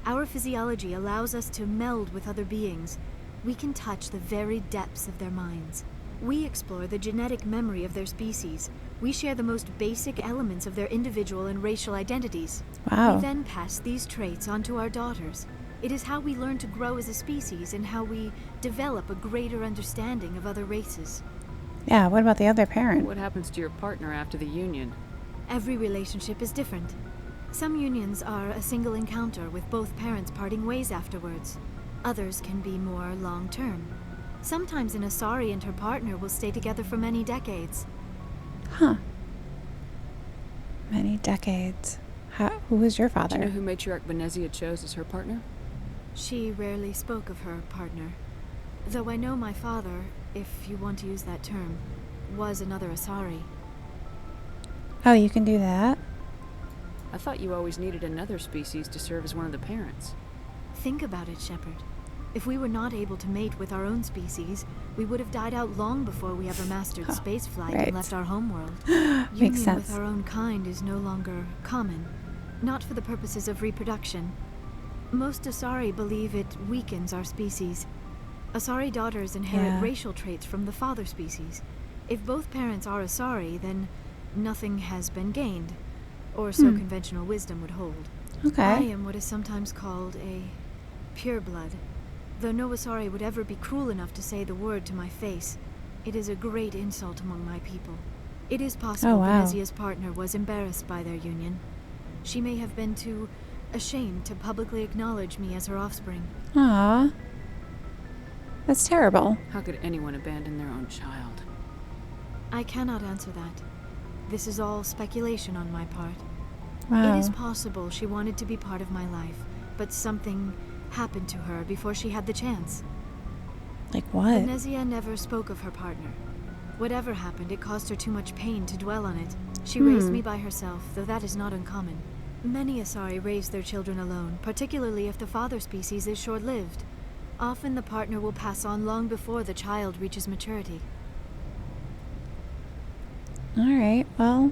Speaker 15: Our physiology allows us to meld with other beings. We can touch the very depths of their minds. We explore the genetic memory of their species. We share the most basic elements of their individual and racial identities.
Speaker 1: Wow.
Speaker 15: We then pass these traits on to our daughters. It is how we learn to grow as a species and how we develop a greater understanding of other races.
Speaker 1: Yeah, what about the other parent?
Speaker 3: What happens to your partner after the union?
Speaker 15: Every relationship is different. Some unions are a single encounter with both parents parting ways afterwards. Others can be more long-term. Sometimes an Asari and her partner will stay together for many decades.
Speaker 1: Huh. Many decades. Who was your father?
Speaker 3: Do you know who Matriarch Venezia chose as her partner?
Speaker 15: She rarely spoke of her partner. Though I know my father, if you want to use that term, was another Asari.
Speaker 1: Oh, you can do that?
Speaker 3: I thought you always needed another species to serve as one of the parents.
Speaker 15: Think about it, Shepard. If we were not able to mate with our own species, we would have died out long before we ever mastered spaceflight and left our homeworld. Union
Speaker 1: sense.
Speaker 15: with our own kind is no longer common, not for the purposes of reproduction. Most Asari believe it weakens our species. Asari daughters inherit racial traits from the father species. If both parents are Asari, then nothing has been gained, or so conventional wisdom would hold.
Speaker 1: Okay.
Speaker 15: I am what is sometimes called a pureblood. Though no Asari would ever be cruel enough to say the word to my face, it is a great insult among my people. It is possible Venezia's partner was embarrassed by their union. She may have been too ashamed to publicly acknowledge me as her offspring.
Speaker 1: Aww. That's terrible.
Speaker 3: How could anyone abandon their own child?
Speaker 15: I cannot answer that. This is all speculation on my part.
Speaker 1: Wow.
Speaker 15: It is possible she wanted to be part of my life, but something happened to her before she had the chance.
Speaker 1: Like what?
Speaker 15: Venezia never spoke of her partner. Whatever happened, it caused her too much pain to dwell on it. She raised me by herself, though that is not uncommon. Many Asari raise their children alone, particularly if the father species is short-lived. Often the partner will pass on long before the child reaches maturity.
Speaker 1: Alright, well,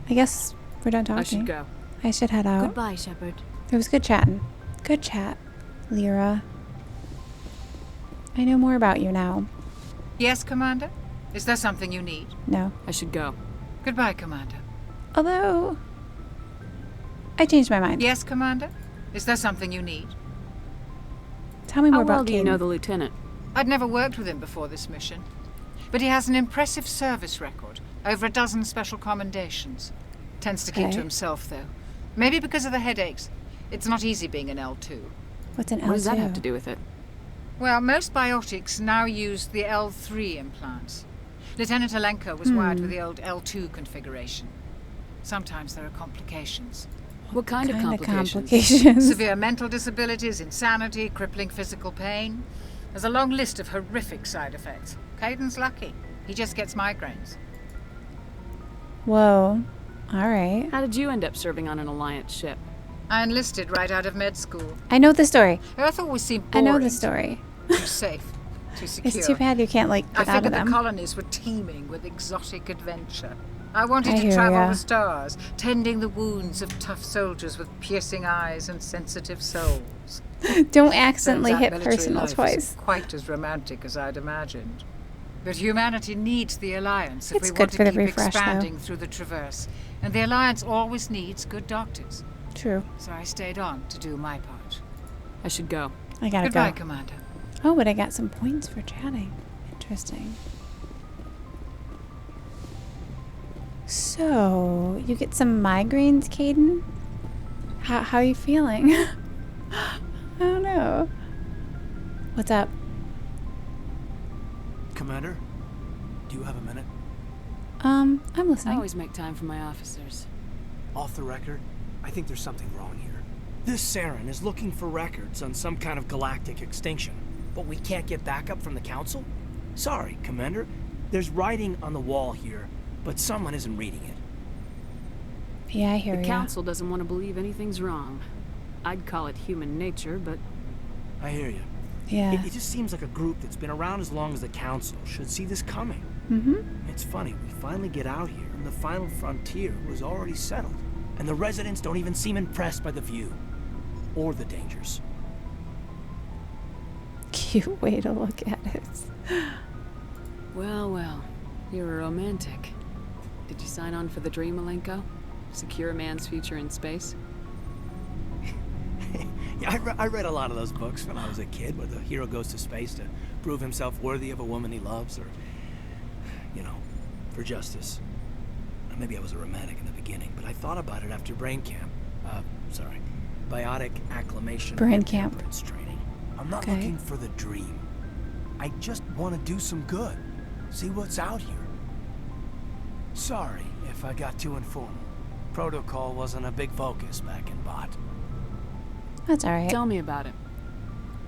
Speaker 1: I guess we're done talking.
Speaker 3: I should go.
Speaker 1: I should head out.
Speaker 15: Goodbye, Shepard.
Speaker 1: It was good chatting. Good chat, Liara. I know more about you now.
Speaker 20: Yes, Commander? Is there something you need?
Speaker 1: No.
Speaker 3: I should go.
Speaker 20: Goodbye, Commander.
Speaker 1: Although, I changed my mind.
Speaker 20: Yes, Commander? Is there something you need?
Speaker 1: Tell me more
Speaker 3: How well
Speaker 1: about
Speaker 3: do you
Speaker 1: Kaiden.
Speaker 3: know the lieutenant?
Speaker 20: I'd never worked with him before this mission, but he has an impressive service record. Over a dozen special commendations. Tends to keep to himself, though. Maybe because of the headaches. It's not easy being an L2.
Speaker 1: What's an L2?
Speaker 3: What does that have to do with it?
Speaker 20: Well, most biotics now use the L3 implants. Lieutenant Alenka was wired with the old L2 configuration. Sometimes there are complications.
Speaker 3: What kind of complications?
Speaker 20: Severe mental disabilities, insanity, crippling physical pain. There's a long list of horrific side effects. Kaiden's lucky. He just gets migraines.
Speaker 1: Whoa. Alright.
Speaker 3: How did you end up serving on an Alliance ship?
Speaker 20: I enlisted right out of med school.
Speaker 1: I know the story.
Speaker 20: Earth always seemed
Speaker 1: I
Speaker 20: boring.
Speaker 1: know the story.
Speaker 20: Too safe, too secure.
Speaker 1: It's too bad you can't, like,
Speaker 20: I
Speaker 1: get out of
Speaker 20: figured
Speaker 1: them.
Speaker 20: the colonies were teeming with exotic adventure. I wanted
Speaker 1: I
Speaker 20: to
Speaker 1: hear
Speaker 20: travel
Speaker 1: ya.
Speaker 20: the stars, tending the wounds of tough soldiers with piercing eyes and sensitive souls.
Speaker 1: Don't accidentally
Speaker 20: Turns out
Speaker 1: hit
Speaker 20: military
Speaker 1: personal
Speaker 20: life
Speaker 1: twice.
Speaker 20: isn't quite as romantic as I'd imagined. But humanity needs the Alliance if
Speaker 1: It's
Speaker 20: we
Speaker 1: good
Speaker 20: want
Speaker 1: for
Speaker 20: to
Speaker 1: the
Speaker 20: keep
Speaker 1: refresh, though.
Speaker 20: expanding through the Traverse. And the Alliance always needs good doctors.
Speaker 1: True.
Speaker 20: So I stayed on to do my part.
Speaker 3: I should go.
Speaker 1: I gotta
Speaker 20: Goodbye,
Speaker 1: go.
Speaker 20: Commander.
Speaker 1: Oh, but I got some points for chatting. Interesting. So, you get some migraines, Kaiden? How are you feeling? I don't know. What's up?
Speaker 2: Commander, do you have a minute?
Speaker 1: I'm
Speaker 3: I
Speaker 1: listening.
Speaker 3: always make time for my officers.
Speaker 2: Off the record, I think there's something wrong here. This Saren is looking for records on some kind of galactic extinction, but we can't get backup from the Council? Sorry, Commander. There's writing on the wall here, but someone isn't reading it.
Speaker 1: Yeah, I hear
Speaker 3: The
Speaker 1: ya.
Speaker 3: Council doesn't want to believe anything's wrong. I'd call it human nature, but...
Speaker 2: I hear you.
Speaker 1: Yeah.
Speaker 2: It just seems like a group that's been around as long as the Council should see this coming.
Speaker 1: Mm-hmm.
Speaker 2: It's funny, we finally get out here, and the final frontier was already settled. And the residents don't even seem impressed by the view. Or the dangers.
Speaker 1: Cute way to look at it.
Speaker 3: Well, well. You're a romantic. Did you sign on for the dream, Malenko? Secure a man's future in space?
Speaker 2: Yeah, I read a lot of those books when I was a kid, where the hero goes to space to prove himself worthy of a woman he loves, or, you know, for justice. Maybe I was a romantic in the beginning, but I thought about it after brain camp. Biotic acclimation
Speaker 1: Brain
Speaker 2: and
Speaker 1: camp.
Speaker 2: temperance training. I'm not
Speaker 1: Okay.
Speaker 2: looking for the dream. I just want to do some good. See what's out here. Sorry if I got too informal. Protocol wasn't a big focus back in Bot.
Speaker 1: That's alright.
Speaker 3: Tell me about it.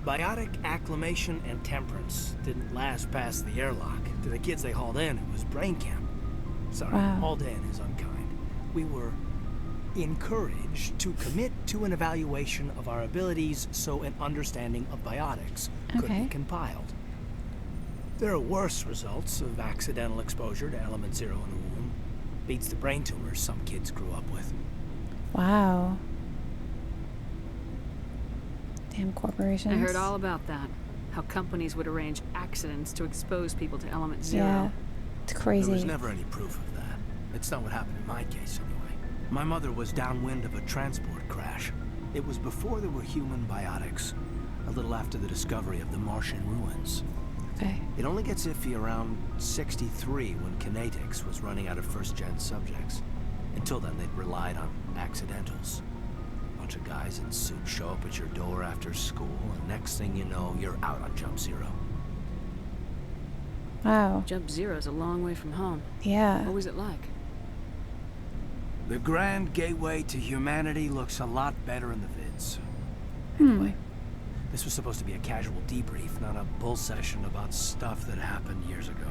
Speaker 2: Biotic acclimation and temperance didn't last past the airlock. To the kids they hauled in, it was brain camp. Sorry,
Speaker 1: Wow.
Speaker 2: hauled in is unkind. We were encouraged to commit to an evaluation of our abilities so an understanding of biotics could
Speaker 1: Okay.
Speaker 2: be compiled. There are worse results of accidental exposure to element 0 in the womb. Beats the brain tumors some kids grew up with.
Speaker 1: Wow. Damn corporations.
Speaker 3: I heard all about that. How companies would arrange accidents to expose people to element 0.
Speaker 1: Yeah. It's crazy.
Speaker 2: There was never any proof of that. It's not what happened in my case, anyway. My mother was downwind of a transport crash. It was before there were human biotics, a little after the discovery of the Martian ruins.
Speaker 1: Okay.
Speaker 2: It only gets iffy around 63 when Kinetics was running out of first-gen subjects. Until then, they'd relied on accidentals. A bunch of guys in suits show up at your door after school, and next thing you know, you're out on Jump Zero.
Speaker 1: Wow.
Speaker 3: Jump Zero's a long way from home.
Speaker 1: Yeah.
Speaker 3: What was it like?
Speaker 2: The grand gateway to humanity looks a lot better in the vids. Anyway, this was supposed to be a casual debrief, not a bull session about stuff that happened years ago.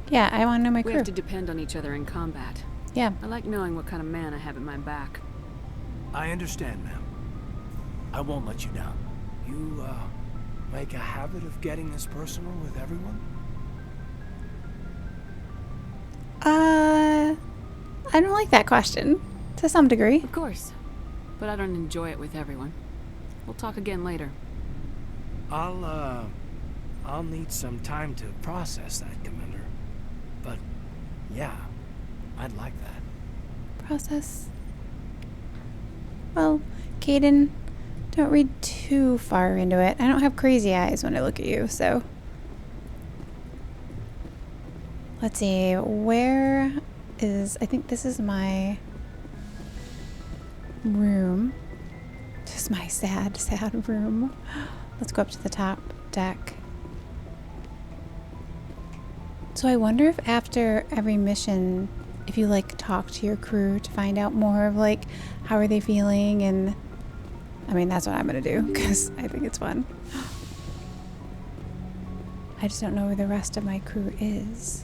Speaker 1: Yeah, I want to know my
Speaker 3: We
Speaker 1: crew.
Speaker 3: have to depend on each other in combat.
Speaker 1: Yeah.
Speaker 3: I like knowing what kind of man I have at my back.
Speaker 2: I understand, ma'am. I won't let you down. You, make a habit of getting this personal with everyone?
Speaker 1: I don't like that question. To some degree.
Speaker 3: Of course. But I don't enjoy it with everyone. We'll talk again later.
Speaker 2: I'll need some time to process that, Commander. But, yeah, I'd like that.
Speaker 1: Process. Well, Kaiden, don't read too far into it. I don't have crazy eyes when I look at you, so. Let's see, where is, I think this is my room. Just my sad, sad room. Let's go up to the top deck. So I wonder if after every mission, if you like talk to your crew to find out more of like, how are they feeling? And I mean, that's what I'm gonna do because I think it's fun. I just don't know where the rest of my crew is.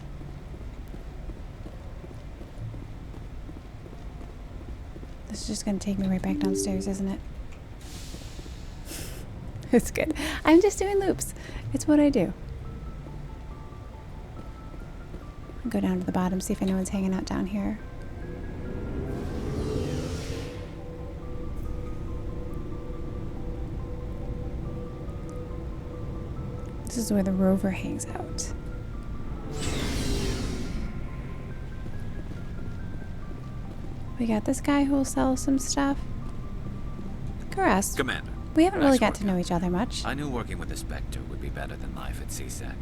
Speaker 1: This is just gonna take me right back downstairs, isn't it? It's good. I'm just doing loops. It's what I do. I'll go down to the bottom, see if anyone's hanging out down here. This is where the rover hangs out. We got this guy who'll sell some stuff. Garrus.
Speaker 21: Commander.
Speaker 1: We haven't really
Speaker 21: nice
Speaker 1: got
Speaker 21: work.
Speaker 1: to know each other much.
Speaker 21: I knew working with the Spectre would be better than life at CSEC.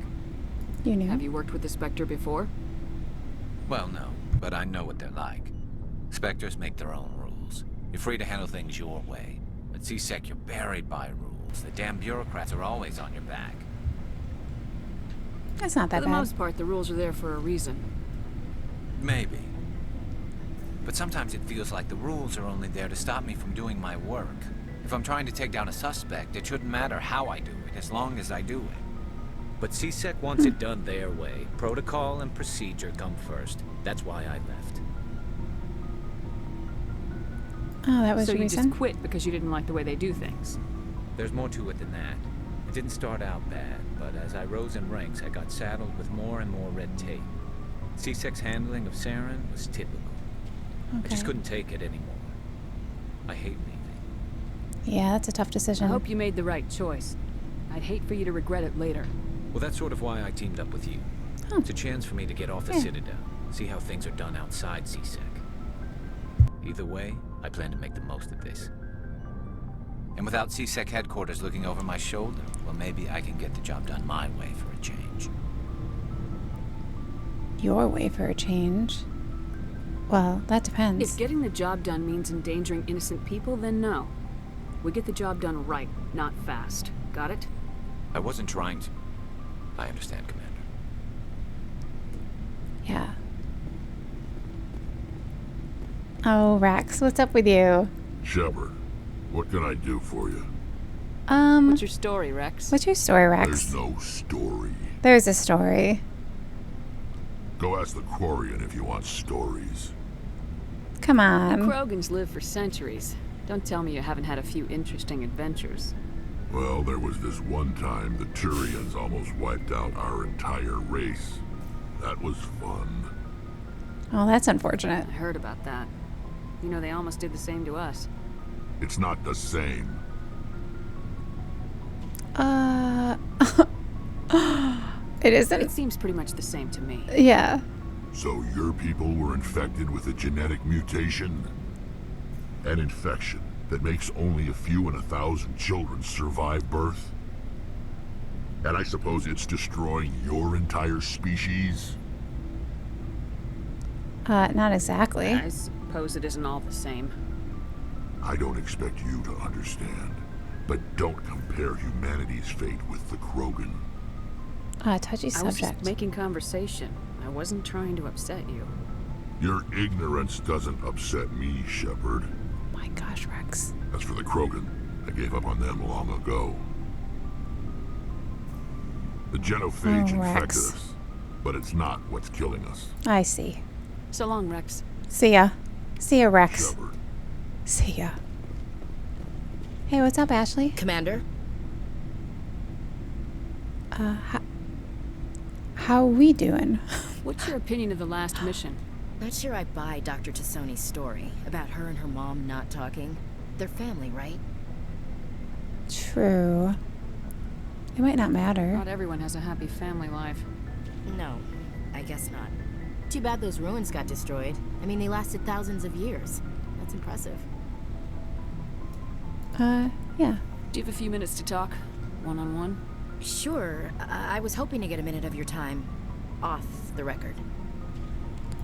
Speaker 1: You knew?
Speaker 3: Have you worked with the Spectre before?
Speaker 21: Well, no, but I know what they're like. Spectres make their own rules. You're free to handle things your way. At CSEC, you're buried by rules. The damn bureaucrats are always on your back.
Speaker 1: That's not that
Speaker 3: For the
Speaker 1: bad.
Speaker 3: most part, the rules are there for a reason.
Speaker 21: Maybe. But sometimes it feels like the rules are only there to stop me from doing my work. If I'm trying to take down a suspect, it shouldn't matter how I do it, as long as I do it.
Speaker 7: But CSEC wants it done their way. Protocol and procedure come first. That's why I left.
Speaker 1: Oh, that was
Speaker 3: so
Speaker 1: your
Speaker 3: you
Speaker 1: reason?
Speaker 3: just quit because you didn't like the way they do things?
Speaker 7: There's more to it than that. It didn't start out bad, but as I rose in ranks, I got saddled with more and more red tape. CSEC's handling of Saren was typical. I just couldn't take it anymore. I hate leaving.
Speaker 1: Yeah, that's a tough decision.
Speaker 3: I hope you made the right choice. I'd hate for you to regret it later.
Speaker 7: Well, that's sort of why I teamed up with you.
Speaker 1: Oh.
Speaker 7: It's a chance for me to get off the Citadel, see how things are done outside CSEC. Either way, I plan to make the most of this.
Speaker 21: And without CSEC headquarters looking over my shoulder, well, maybe I can get the job done my way for a change.
Speaker 1: Your way for a change? Well, that depends.
Speaker 3: If getting the job done means endangering innocent people, then no. We get the job done right, not fast. Got it?
Speaker 21: I wasn't trying to... I understand, Commander.
Speaker 1: Yeah. Oh, Wrex, what's up with you?
Speaker 11: Shepard, what can I do for you?
Speaker 3: What's your story, Wrex?
Speaker 1: What's your story, Wrex?
Speaker 11: There's no story.
Speaker 1: There's a story.
Speaker 11: Go ask the Quarian if you want stories.
Speaker 1: Come on.
Speaker 3: The Krogans live for centuries. Don't tell me you haven't had a few interesting adventures.
Speaker 11: Well, there was this one time the Turians almost wiped out our entire race. That was fun.
Speaker 1: Oh, that's unfortunate.
Speaker 3: I heard about that. You know, they almost did the same to us.
Speaker 11: It's not the same.
Speaker 1: It isn't.
Speaker 3: It seems pretty much the same to me.
Speaker 1: Yeah.
Speaker 11: So your people were infected with a genetic mutation? An infection that makes only a few in 1,000 children survive birth? And I suppose it's destroying your entire species?
Speaker 1: Not exactly.
Speaker 3: I suppose it isn't all the same.
Speaker 11: I don't expect you to understand, but don't compare humanity's fate with the Krogan.
Speaker 1: Touchy
Speaker 3: I was
Speaker 1: subject.
Speaker 3: just making conversation. I wasn't trying to upset you.
Speaker 11: Your ignorance doesn't upset me, Shepard.
Speaker 1: My gosh, Wrex.
Speaker 11: As for the Krogan, I gave up on them long ago. The genophage infected us, but it's not what's killing us.
Speaker 1: I see.
Speaker 3: So long, Wrex.
Speaker 1: See ya. See ya, Wrex.
Speaker 11: Shepard.
Speaker 1: See ya. Hey, what's up, Ashley?
Speaker 5: Commander?
Speaker 1: How we doing?
Speaker 3: What's your opinion of the last mission?
Speaker 5: Not sure I buy Dr. Tassoni's story about her and her mom not talking. They're family, right?
Speaker 1: True. It might not matter.
Speaker 3: Not everyone has a happy family life.
Speaker 5: No, I guess not. Too bad those ruins got destroyed. I mean, they lasted thousands of years. That's impressive.
Speaker 1: Yeah.
Speaker 3: Do you have a few minutes to talk? One-on-one?
Speaker 5: Sure. I was hoping to get a minute of your time. Off the record.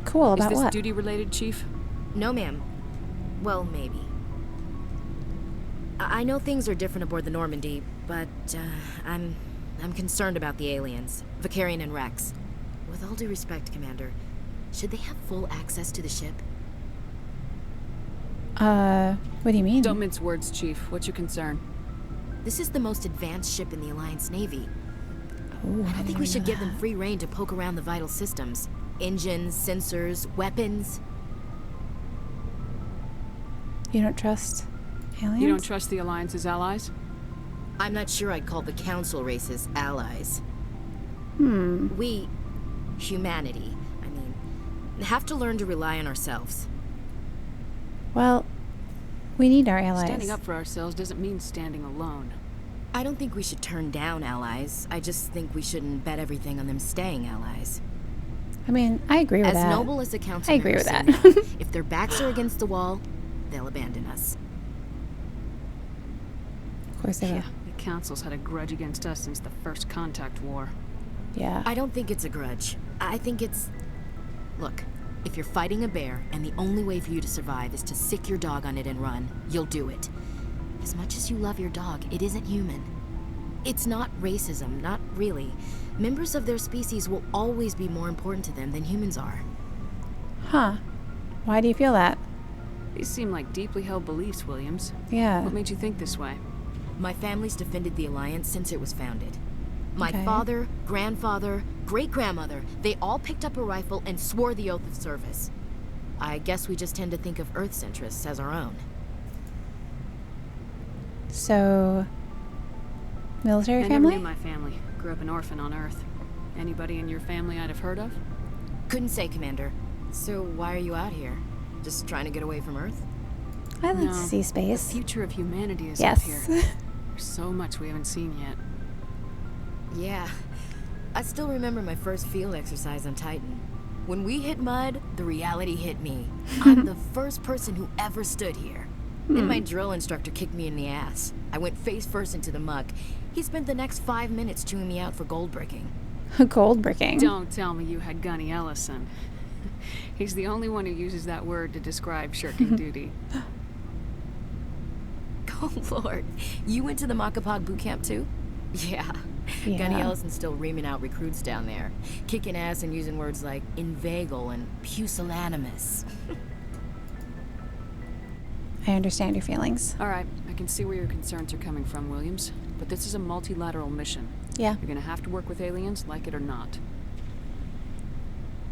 Speaker 1: Cool, about
Speaker 3: what? Is this
Speaker 1: duty-related,
Speaker 3: Chief?
Speaker 5: No, ma'am. Well, maybe. I know things are different aboard the Normandy, but I'm concerned about the aliens, Vicarian and Wrex. With all due respect, Commander, should they have full access to the ship?
Speaker 1: What do you mean?
Speaker 3: Don't mince words, Chief. What's your concern?
Speaker 5: This is the most advanced ship in the Alliance Navy.
Speaker 1: Ooh,
Speaker 5: I don't think we should give them free rein to poke around the vital systems. Engines, sensors, weapons.
Speaker 1: You don't trust aliens?
Speaker 3: You don't trust the Alliance's allies?
Speaker 5: I'm not sure I'd call the Council races allies. We, humanity, I mean, have to learn to rely on ourselves.
Speaker 1: Well, we need our allies.
Speaker 3: Standing up for ourselves doesn't mean standing alone.
Speaker 5: I don't think we should turn down allies. I just think we shouldn't bet everything on them staying allies.
Speaker 1: I mean, I agree with that.
Speaker 5: As noble as the Council
Speaker 1: I agree with
Speaker 5: members
Speaker 1: that.
Speaker 5: seem, if their backs are against the wall, they'll abandon us.
Speaker 1: Of course they will.
Speaker 3: The Council's had a grudge against us since the First Contact War.
Speaker 1: Yeah.
Speaker 5: I don't think it's a grudge. I think it's... Look, if you're fighting a bear and the only way for you to survive is to sick your dog on it and run, you'll do it. As much as you love your dog, it isn't human. It's not racism, not really. Members of their species will always be more important to them than humans are.
Speaker 1: Huh. Why do you feel that?
Speaker 3: These seem like deeply held beliefs, Williams.
Speaker 1: Yeah.
Speaker 3: What made you think this way?
Speaker 5: My family's defended the Alliance since it was founded. My
Speaker 1: Okay.
Speaker 5: father, grandfather, great-grandmother, they all picked up a rifle and swore the oath of service. I guess we just tend to think of Earth's interests as our own.
Speaker 1: So, military
Speaker 3: I
Speaker 1: family?
Speaker 3: never knew my family. Grew up an orphan on Earth. Anybody in your family I'd have heard of?
Speaker 5: Couldn't say, Commander. So why are you out here? Just trying to get away from Earth?
Speaker 1: I like to see space.
Speaker 3: The future of humanity is
Speaker 1: Yes.
Speaker 3: up here. There's so much we haven't seen yet.
Speaker 5: Yeah. I still remember my first field exercise on Titan. When we hit mud, the reality hit me. I'm the first person who ever stood here. Then my drill instructor kicked me in the ass. I went face first into the muck. He spent the next 5 minutes chewing me out for gold bricking.
Speaker 1: Gold bricking?
Speaker 3: Don't tell me you had Gunny Ellison. He's the only one who uses that word to describe shirking duty.
Speaker 5: Oh, Lord. You went to the Makapog boot camp, too? Yeah. Gunny Ellison's still reaming out recruits down there. Kicking ass and using words like inveigle and pusillanimous.
Speaker 1: I understand your feelings.
Speaker 3: All right, I can see where your concerns are coming from, Williams. But this is a multilateral mission.
Speaker 1: Yeah.
Speaker 3: You're gonna have to work with aliens, like it or not.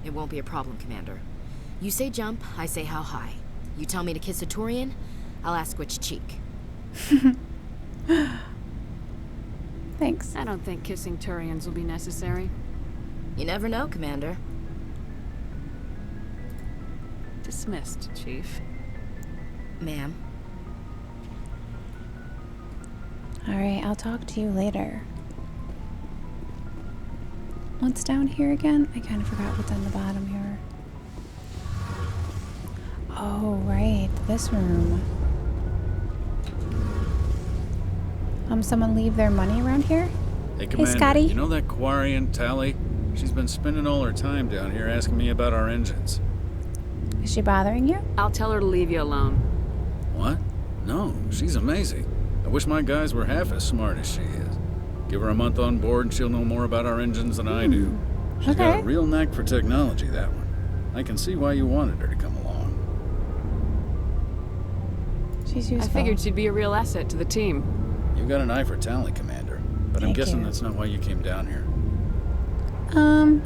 Speaker 5: It won't be a problem, Commander. You say jump, I say how high. You tell me to kiss a Turian, I'll ask which cheek.
Speaker 1: Thanks.
Speaker 3: I don't think kissing Turians will be necessary.
Speaker 5: You never know, Commander.
Speaker 3: Dismissed, Chief.
Speaker 5: Ma'am.
Speaker 1: Alright, I'll talk to you later. What's down here again? I kind of forgot what's on the bottom here. Oh, right. This room. Someone leave their money around here?
Speaker 8: Hey, Commander,
Speaker 1: Scotty.
Speaker 8: you know that Quarian, Tali? She's been spending all her time down here asking me about our engines.
Speaker 1: Is she bothering you?
Speaker 3: I'll tell her to leave you alone.
Speaker 8: What? No, she's amazing. I wish my guys were half as smart as she is. Give her a month on board and she'll know more about our engines than I do. She's got a real knack for technology, that one. I can see why you wanted her to come along.
Speaker 1: She's useful.
Speaker 3: I figured she'd be a real asset to the team.
Speaker 8: You've got an eye for talent, Commander. But I'm guessing that's not why you came down here.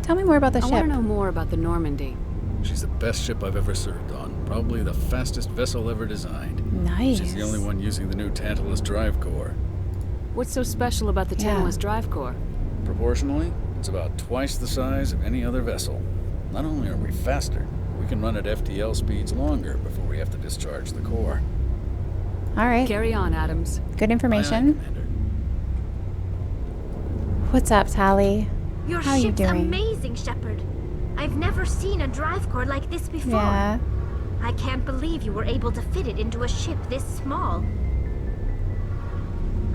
Speaker 1: Tell me more about the ship.
Speaker 3: I want to know more about the Normandy.
Speaker 8: She's the best ship I've ever served on. Probably the fastest vessel ever designed.
Speaker 1: Nice.
Speaker 8: She's the only one using the new Tantalus drive core.
Speaker 3: What's so special about the Tantalus drive core?
Speaker 8: Proportionally, it's about twice the size of any other vessel. Not only are we faster, we can run at FTL speeds longer before we have to discharge the core.
Speaker 1: All right.
Speaker 3: Carry on, Adams.
Speaker 1: Good information. What's up, Tali?
Speaker 6: Your
Speaker 1: How are you
Speaker 6: ship's
Speaker 1: doing?
Speaker 6: amazing, Shepard. I've never seen a drive core like this before.
Speaker 1: Yeah.
Speaker 6: I can't believe you were able to fit it into a ship this small.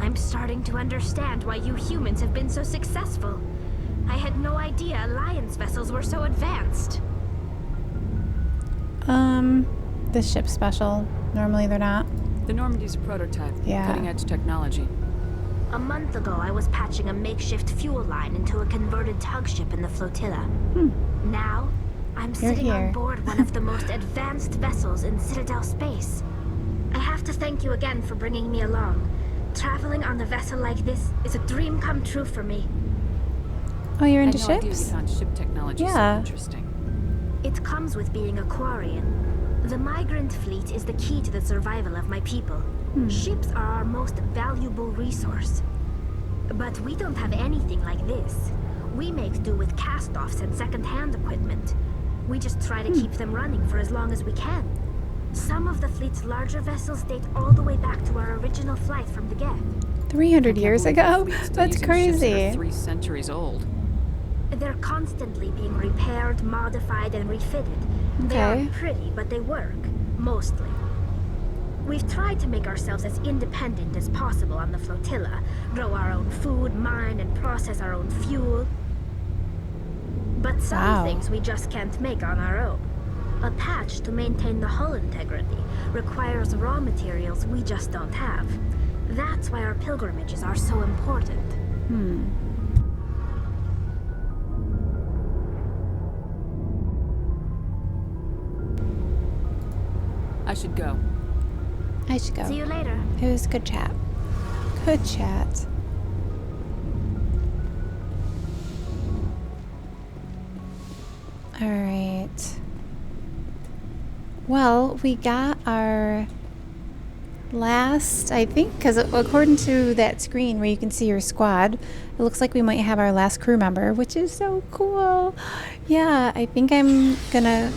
Speaker 6: I'm starting to understand why you humans have been so successful. I had no idea Alliance vessels were so advanced.
Speaker 1: This ship's special. Normally they're not.
Speaker 3: The Normandy's a prototype.
Speaker 1: Yeah.
Speaker 3: Cutting-edge technology.
Speaker 6: A month ago, I was patching a makeshift fuel line into a converted tug ship in the flotilla. Now, I'm sitting
Speaker 1: here.
Speaker 6: on board one of the most advanced vessels in Citadel space. I have to thank you again for bringing me along. Traveling on a vessel like this is a dream come true for me.
Speaker 1: Oh, you're into
Speaker 3: I had no idea
Speaker 1: ships?
Speaker 3: you found ship technology so
Speaker 1: Yeah.
Speaker 3: interesting.
Speaker 6: It comes with being a Quarian. The migrant fleet is the key to the survival of my people. Ships are our most valuable resource. But we don't have anything like this. We make do with cast-offs and second-hand equipment. We just try to keep them running for as long as we can. Some of the fleet's larger vessels date all the way back to our original flight from the Geth.
Speaker 1: 300 years ago?
Speaker 3: Still
Speaker 1: That's
Speaker 3: using ships that
Speaker 1: crazy.
Speaker 3: are 3 centuries old.
Speaker 6: They're constantly being repaired, modified, and refitted. They
Speaker 1: Okay.
Speaker 6: are pretty, but they work. Mostly. We've tried to make ourselves as independent as possible on the flotilla. Grow our own food, mine, and process our own fuel. But some things we just can't make on our own. A patch to maintain the hull integrity requires raw materials we just don't have. That's why our pilgrimages are so important.
Speaker 3: I should go.
Speaker 1: I should go.
Speaker 6: See you later.
Speaker 1: It was good chat. Good chat. All right. Well, we got our last, I think, because according to that screen where you can see your squad, it looks like we might have our last crew member, which is so cool. Yeah, I think I'm gonna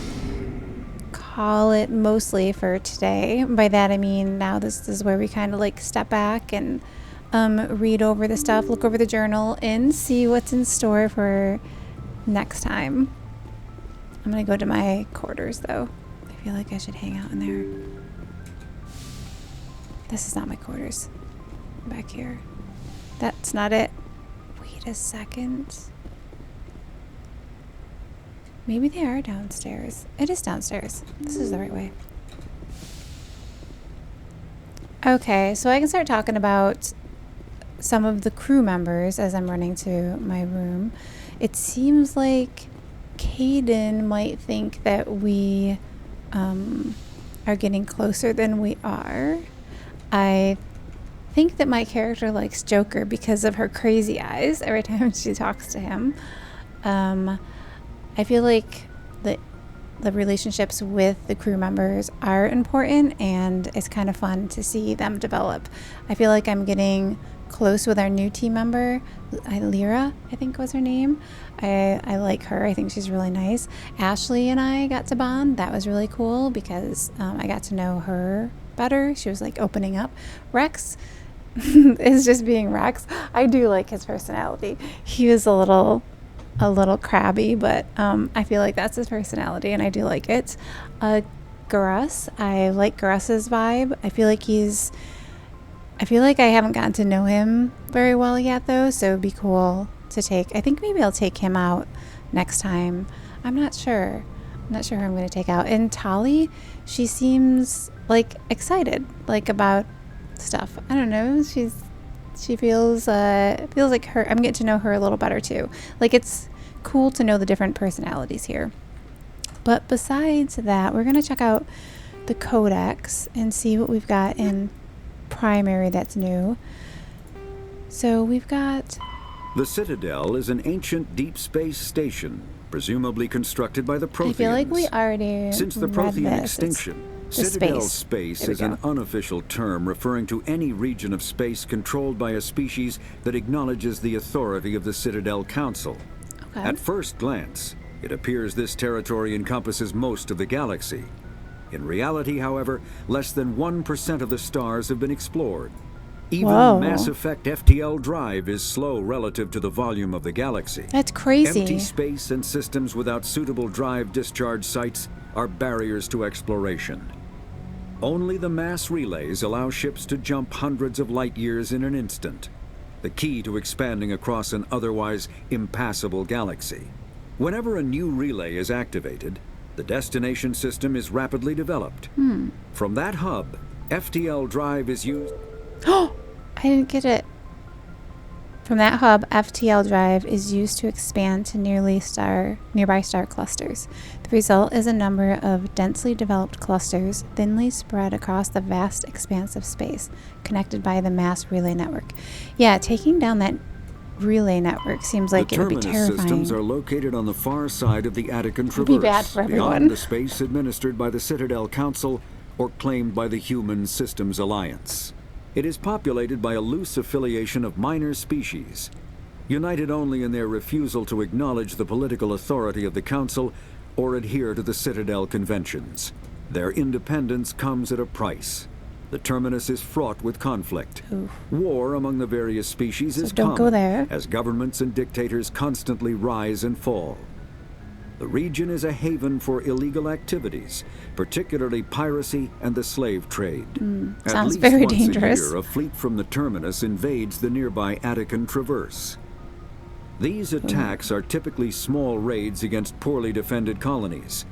Speaker 1: call it mostly for today. By that I mean now this is where we kind of like step back and read over the stuff, look over the journal, and see what's in store for next time. I'm gonna go to my quarters though. I feel like I should hang out in there. This is not my quarters. Back here. That's not it. Wait a second. Maybe they are downstairs. It is downstairs. This is the right way. Okay, so I can start talking about some of the crew members as I'm running to my room. It seems like Kaiden might think that we are getting closer than we are. I think that my character likes Joker because of her crazy eyes every time she talks to him. I feel like the relationships with the crew members are important, and it's kind of fun to see them develop. I feel like I'm getting close with our new team member, Liara, I think was her name. I like her. I think she's really nice. Ashley and I got to bond. That was really cool because I got to know her better. She was like opening up. Wrex is just being Wrex. I do like his personality. He was a little crabby, but I feel like that's his personality, and I do like it. Garrus, I like Garrus's vibe. I feel like I haven't gotten to know him very well yet, though, so it'd be cool to take. I think maybe I'll take him out next time. I'm not sure. I'm not sure who I'm going to take out. And Tali, she seems like excited, like about stuff. I don't know. She feels like her. I'm getting to know her a little better too. Like, it's cool to know the different personalities here. But besides that, we're gonna check out the Codex and see what we've got in primary that's new. So we've got.
Speaker 10: The Citadel is an ancient deep space station, presumably constructed by the Protheans.
Speaker 1: I feel like we already
Speaker 10: Since the
Speaker 1: read
Speaker 10: Prothean
Speaker 1: this.
Speaker 10: extinction,
Speaker 1: The
Speaker 10: Citadel
Speaker 1: space.
Speaker 10: space
Speaker 1: There we
Speaker 10: is an
Speaker 1: go.
Speaker 10: unofficial term referring to any region of space controlled by a species that acknowledges the authority of the Citadel Council.
Speaker 1: Okay.
Speaker 10: At first glance, it appears this territory encompasses most of the galaxy. In reality, however, less than 1% of the stars have been explored. Even
Speaker 1: Whoa.
Speaker 10: Mass Effect FTL drive is slow relative to the volume of the galaxy.
Speaker 1: That's crazy.
Speaker 10: Empty space and systems without suitable drive discharge sites are barriers to exploration. Only the mass relays allow ships to jump hundreds of light years in an instant, the key to expanding across an otherwise impassable galaxy. Whenever a new relay is activated, the destination system is rapidly developed. From that hub, FTL drive is used.
Speaker 1: Oh, I didn't get it. From that hub, FTL drive is used to expand to nearby star clusters. The result is a number of densely developed clusters thinly spread across the vast expanse of space, connected by the mass relay network. Yeah, taking down that relay network seems like it would be
Speaker 10: The terminus
Speaker 1: terrifying.
Speaker 10: systems are located on the far side of the Attican Traverse,
Speaker 1: It'd be bad for everyone.
Speaker 10: beyond the space administered by the Citadel Council or claimed by the Human Systems Alliance. It is populated by a loose affiliation of minor species, united only in their refusal to acknowledge the political authority of the Council or adhere to the Citadel conventions. Their independence comes at a price. The terminus is fraught with conflict. War among the various species is
Speaker 1: don't go
Speaker 10: common,
Speaker 1: there.
Speaker 10: as governments and dictators constantly rise and fall. The region is a haven for illegal activities, particularly piracy and the slave trade. At
Speaker 1: Sounds
Speaker 10: least
Speaker 1: very
Speaker 10: once
Speaker 1: dangerous.
Speaker 10: a year, a fleet from the terminus invades the nearby Attican Traverse. These attacks are typically small raids against poorly defended colonies.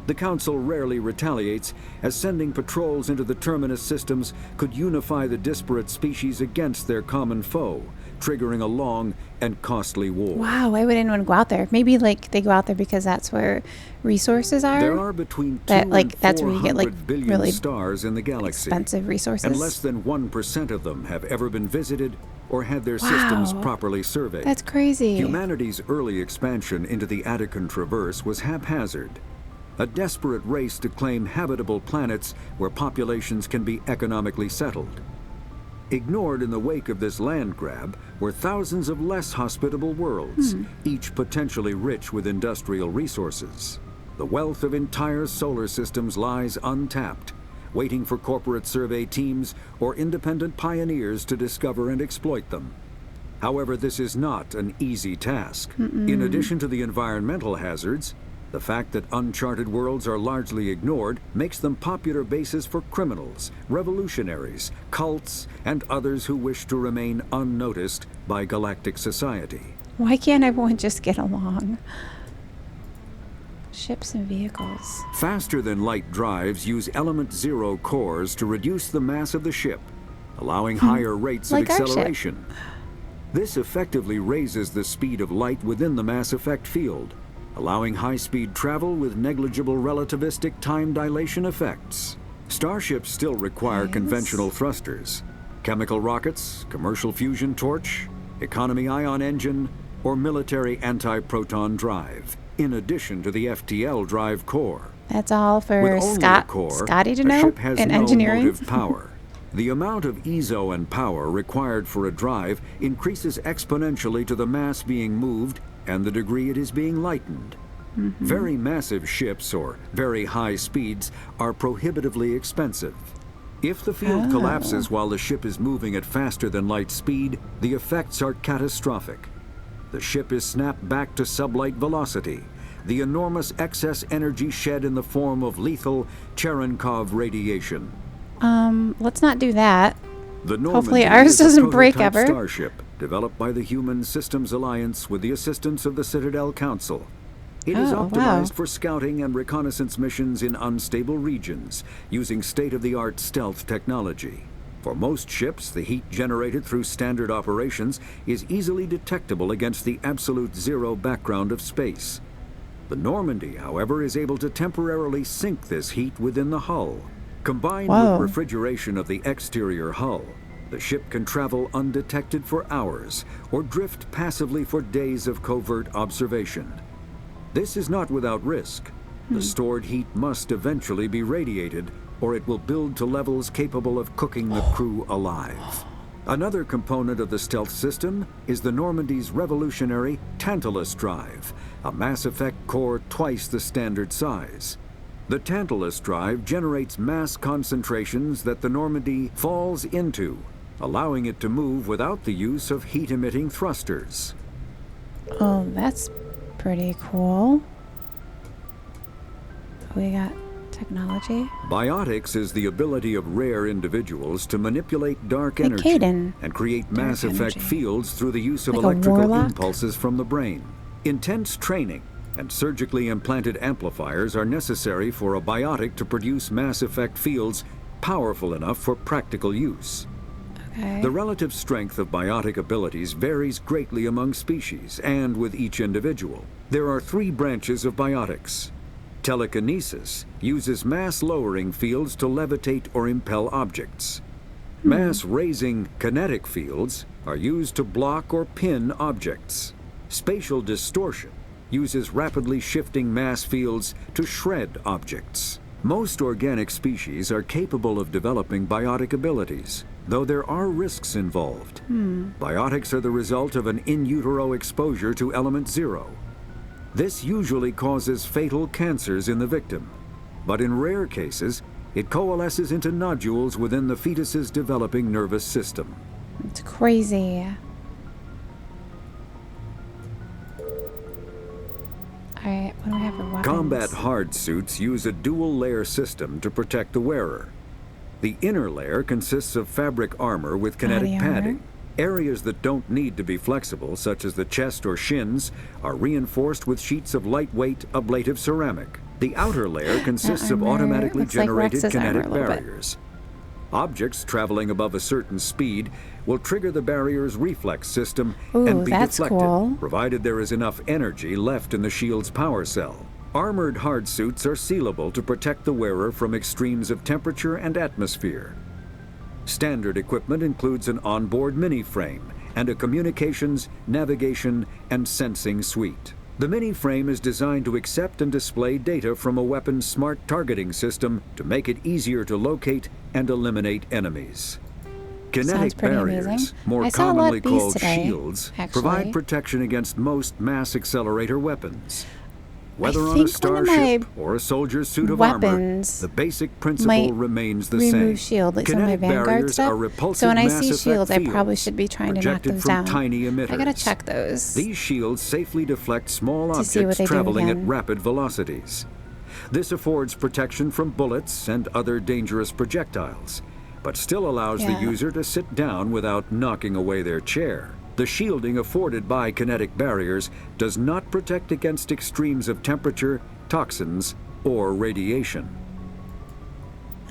Speaker 10: The Council rarely retaliates, as sending patrols into the terminus systems could unify the disparate species against their common foe, triggering a long and costly war.
Speaker 1: Wow, why would anyone go out there? Maybe like they go out there because that's where resources are.
Speaker 10: There are between 2
Speaker 1: that, like,
Speaker 10: and
Speaker 1: that's where you get like
Speaker 10: 400 billion
Speaker 1: really
Speaker 10: stars in the galaxy,
Speaker 1: expensive resources.
Speaker 10: and less than 1% of them have ever been visited or had their systems properly surveyed.
Speaker 1: That's crazy.
Speaker 10: Humanity's early expansion into the Attican Traverse was haphazard. A desperate race to claim habitable planets where populations can be economically settled. Ignored in the wake of this land grab were thousands of less hospitable worlds, each potentially rich with industrial resources. The wealth of entire solar systems lies untapped, waiting for corporate survey teams or independent pioneers to discover and exploit them. However, this is not an easy task. In addition to the environmental hazards, the fact that uncharted worlds are largely ignored makes them popular bases for criminals, revolutionaries, cults, and others who wish to remain unnoticed by galactic society.
Speaker 1: Why can't everyone just get along? Ships and vehicles.
Speaker 10: Faster-than-light drives use element 0 cores to reduce the mass of the ship, allowing higher rates
Speaker 1: Like
Speaker 10: of
Speaker 1: our ship.
Speaker 10: acceleration. This effectively raises the speed of light within the mass effect field, allowing high-speed travel with negligible relativistic time dilation effects. Starships still require conventional thrusters, chemical rockets, commercial fusion torch, economy ion engine, or military anti-proton drive, in addition to the FTL drive core.
Speaker 1: That's all for
Speaker 10: With only a core,
Speaker 1: Scotty to
Speaker 10: a
Speaker 1: know
Speaker 10: ship has
Speaker 1: in
Speaker 10: no
Speaker 1: engineering.
Speaker 10: motive power. The amount of EZO and power required for a drive increases exponentially to the mass being moved and the degree it is being lightened. Very massive ships or very high speeds are prohibitively expensive. If the field collapses while the ship is moving at faster than light speed, the effects are catastrophic. The ship is snapped back to sublight velocity, the enormous excess energy shed in the form of lethal Cherenkov radiation.
Speaker 1: Let's not do that.
Speaker 10: The
Speaker 1: Hopefully
Speaker 10: Normandy
Speaker 1: ours
Speaker 10: is a
Speaker 1: doesn't break
Speaker 10: prototype
Speaker 1: ever.
Speaker 10: starship developed by the Human Systems Alliance with the assistance of the Citadel Council. It is
Speaker 1: Oh,
Speaker 10: optimized
Speaker 1: wow.
Speaker 10: for scouting and reconnaissance missions in unstable regions, using state-of-the-art stealth technology. For most ships, the heat generated through standard operations is easily detectable against the absolute zero background of space. The Normandy, however, is able to temporarily sink this heat within the hull. Combined
Speaker 1: Whoa.
Speaker 10: with refrigeration of the exterior hull, the ship can travel undetected for hours or drift passively for days of covert observation. This is not without risk. The stored heat must eventually be radiated, or it will build to levels capable of cooking the crew alive. Another component of the stealth system is the Normandy's revolutionary Tantalus drive, a Mass Effect core twice the standard size. The Tantalus drive generates mass concentrations that the Normandy falls into, allowing it to move without the use of heat-emitting thrusters.
Speaker 1: Oh, that's pretty cool. We got technology.
Speaker 10: Biotics is the ability of rare individuals to manipulate dark
Speaker 1: Like
Speaker 10: energy
Speaker 1: Kaiden.
Speaker 10: and create Mass Effect fields through the use of
Speaker 1: Like a
Speaker 10: electrical
Speaker 1: warlock?
Speaker 10: impulses from the brain. Intense training and surgically implanted amplifiers are necessary for a biotic to produce Mass Effect fields powerful enough for practical use.
Speaker 1: Okay.
Speaker 10: The relative strength of biotic abilities varies greatly among species and with each individual. There are 3 branches of biotics. Telekinesis uses mass-lowering fields to levitate or impel objects. Mass-raising kinetic fields are used to block or pin objects. Spatial distortion uses rapidly shifting mass fields to shred objects. Most organic species are capable of developing biotic abilities, though there are risks involved. Biotics are the result of an in utero exposure to element 0. This usually causes fatal cancers in the victim, but in rare cases, it coalesces into nodules within the fetus's developing nervous system.
Speaker 1: It's crazy. Alright, what do we have for weapons?
Speaker 10: Combat hard suits use a dual-layer system to protect the wearer. The inner layer consists of fabric armor with kinetic
Speaker 1: Body armor.
Speaker 10: padding. Areas that don't need to be flexible, such as the chest or shins, are reinforced with sheets of lightweight ablative ceramic. The outer layer consists of
Speaker 1: armor
Speaker 10: automatically
Speaker 1: looks like
Speaker 10: generated
Speaker 1: Wrex's armor
Speaker 10: kinetic
Speaker 1: a little bit.
Speaker 10: barriers. Objects traveling above a certain speed will trigger the barrier's reflex system and be deflected, provided there is enough energy left in the shield's power cell. Armored hardsuits are sealable to protect the wearer from extremes of temperature and atmosphere. Standard equipment includes an onboard mini-frame and a communications, navigation, and sensing suite. The mini-frame is designed to accept and display data from a weapon's smart targeting system to make it easier to locate and eliminate enemies. Kinetic barriers, more commonly called shields, provide protection against most mass accelerator weapons. Whether on a starship or a soldier's suit of armor, the basic principle remains the same.
Speaker 1: Remove shield, like some of my Vanguard stuff. So when I see shields, I probably should be trying to knock them down.
Speaker 10: Tiny emitters.
Speaker 1: I gotta check those.
Speaker 10: These shields safely deflect small objects traveling at rapid velocities. This affords protection from bullets and other dangerous projectiles, but still allows the user to sit down without knocking away their chair. The shielding afforded by kinetic barriers does not protect against extremes of temperature, toxins, or radiation.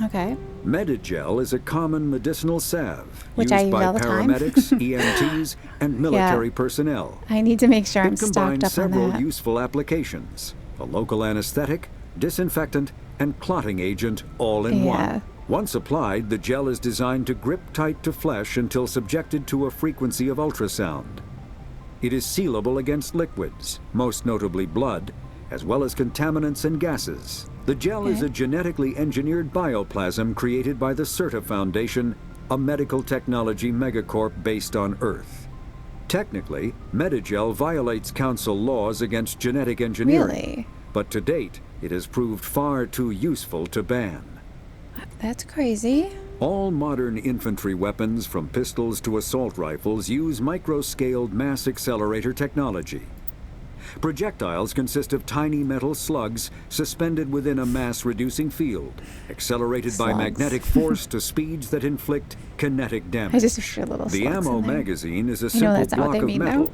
Speaker 1: Okay.
Speaker 10: Medigel is a common medicinal salve
Speaker 1: used
Speaker 10: by
Speaker 1: paramedics,
Speaker 10: EMTs, and military personnel.
Speaker 1: I need to make sure I'm stocked up on that.
Speaker 10: It combines several useful applications: a local anesthetic, disinfectant, and clotting agent all in one. Once applied, the gel is designed to grip tight to flesh until subjected to a frequency of ultrasound. It is sealable against liquids, most notably blood, as well as contaminants and gases. The gel is a genetically engineered bioplasm created by the CERTA Foundation, a medical technology megacorp based on Earth. Technically, Medigel violates Council laws against genetic engineering, but to date, it has proved far too useful to ban.
Speaker 1: That's crazy.
Speaker 10: All modern infantry weapons, from pistols to assault rifles, use micro-scaled mass accelerator technology. Projectiles consist of tiny metal slugs suspended within a mass-reducing field, accelerated by magnetic force to speeds that inflict kinetic damage.
Speaker 1: I just hear little slugs
Speaker 10: The ammo magazine is a simple block of metal.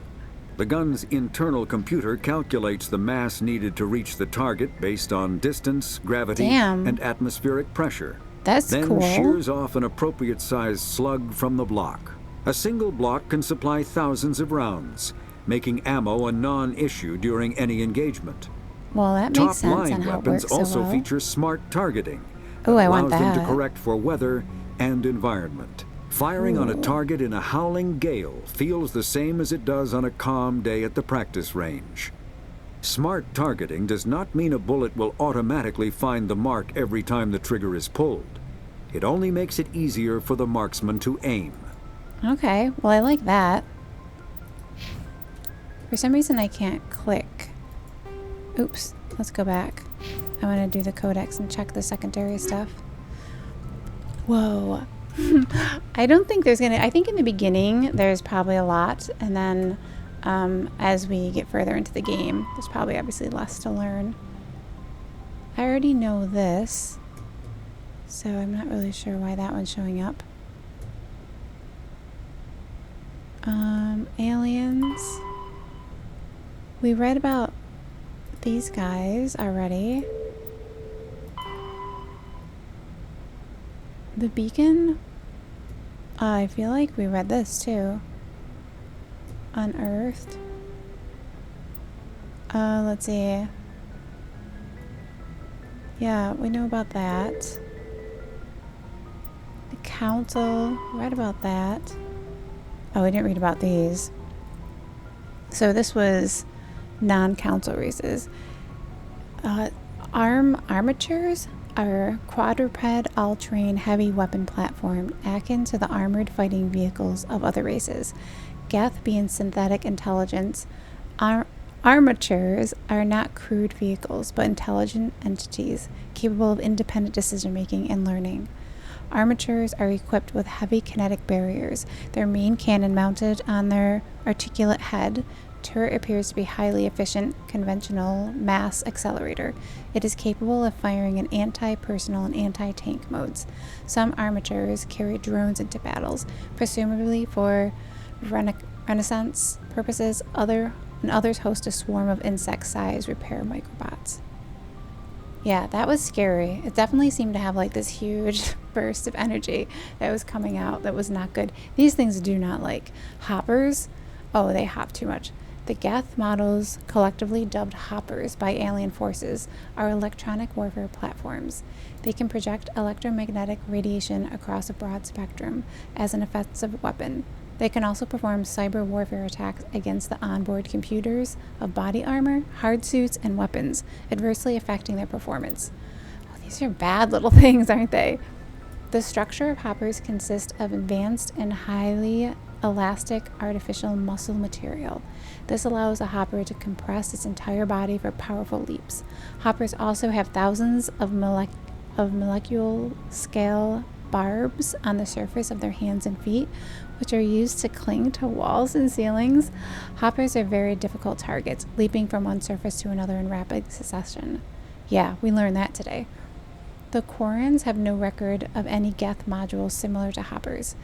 Speaker 10: The gun's internal computer calculates the mass needed to reach the target based on distance, gravity, and atmospheric pressure.
Speaker 1: That's cool.
Speaker 10: Then shears off an appropriate-sized slug from the block. A single block can supply thousands of rounds, making ammo a non-issue during any engagement.
Speaker 1: Well, that makes sense on how it works so well.
Speaker 10: Top-line weapons also feature smart targeting.
Speaker 1: Oh, I want that.
Speaker 10: Allows them to correct for weather and environment. Firing on a target in a howling gale feels the same as it does on a calm day at the practice range. Smart targeting does not mean a bullet will automatically find the mark every time the trigger is pulled. It only makes it easier for the marksman to aim.
Speaker 1: Okay, well, I like that. For some reason, I can't click. Oops, let's go back. I want to do the Codex and check the secondary stuff. Whoa. I don't think there's I think in the beginning there's probably a lot, and then as we get further into the game, there's probably obviously less to learn. I already know this, so I'm not really sure why that one's showing up. Aliens. We read about these guys already. The beacon? I feel like we read this too. Unearthed. Let's see. Yeah, we know about that. The council. Read about that. Oh, we didn't read about these. So this was non-council races. Armatures are quadruped, all-terrain, heavy weapon platform akin to the armored fighting vehicles of other races. Geth being synthetic intelligence. Armatures are not crude vehicles, but intelligent entities capable of independent decision-making and learning. Armatures are equipped with heavy kinetic barriers. Their main cannon mounted on their articulate head. Turret appears to be highly efficient, conventional mass accelerator. It is capable of firing in anti-personal and anti-tank modes. Some armatures carry drones into battles, presumably for renaissance purposes. Others host a swarm of insect-sized repair microbots. Yeah, that was scary. It definitely seemed to have like this huge burst of energy that was coming out that was not good. These things do not like hoppers. Oh, they hop too much. The Geth models, collectively dubbed hoppers by alien forces, are electronic warfare platforms. They can project electromagnetic radiation across a broad spectrum as an offensive weapon. They can also perform cyber warfare attacks against the onboard computers of body armor, hard suits, and weapons, adversely affecting their performance. Oh, these are bad little things, aren't they? The structure of hoppers consists of advanced and highly elastic artificial muscle material. This allows a hopper to compress its entire body for powerful leaps. Hoppers also have thousands of molecular scale barbs on the surface of their hands and feet, which are used to cling to walls and ceilings. Hoppers are very difficult targets, leaping from one surface to another in rapid succession. Yeah, we learned that today. The Quarrens have no record of any Geth modules similar to hoppers.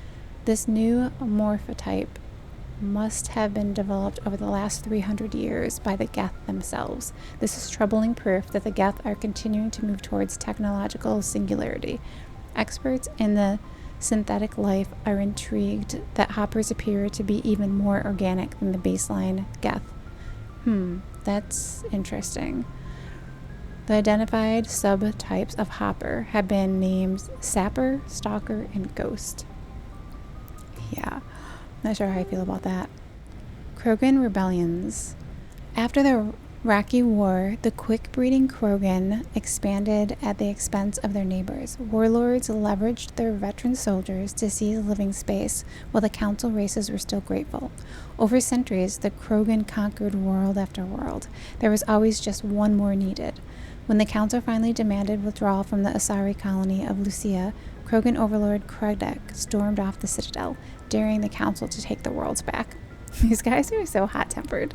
Speaker 1: This new morphotype must have been developed over the last 300 years by the Geth themselves. This is troubling proof that the Geth are continuing to move towards technological singularity. Experts in the synthetic life are intrigued that hoppers appear to be even more organic than the baseline Geth. That's interesting. The identified subtypes of hopper have been named Sapper, Stalker, and Ghost. Yeah, not sure how I feel about that. Krogan rebellions. After the Raki War, the quick-breeding Krogan expanded at the expense of their neighbors. Warlords leveraged their veteran soldiers to seize living space, while the council races were still grateful. Over centuries, the Krogan conquered world after world. There was always just one more needed. When the council finally demanded withdrawal from the Asari colony of Lucia, Krogan overlord Codex stormed off the Citadel, daring the council to take the worlds back. These guys are so hot-tempered.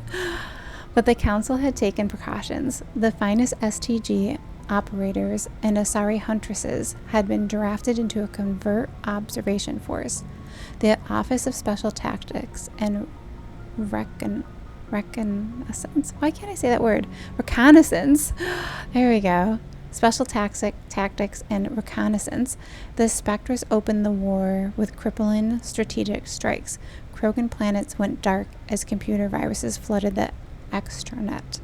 Speaker 1: But the council had taken precautions. The finest STG operators and Asari huntresses had been drafted into a covert observation force. The Office of Special Tactics and Reconnaissance. Why can't I say that word? Reconnaissance. There we go. Special Tactics and Reconnaissance. The Spectres opened the war with crippling strategic strikes. Krogan planets went dark as computer viruses flooded the extranet.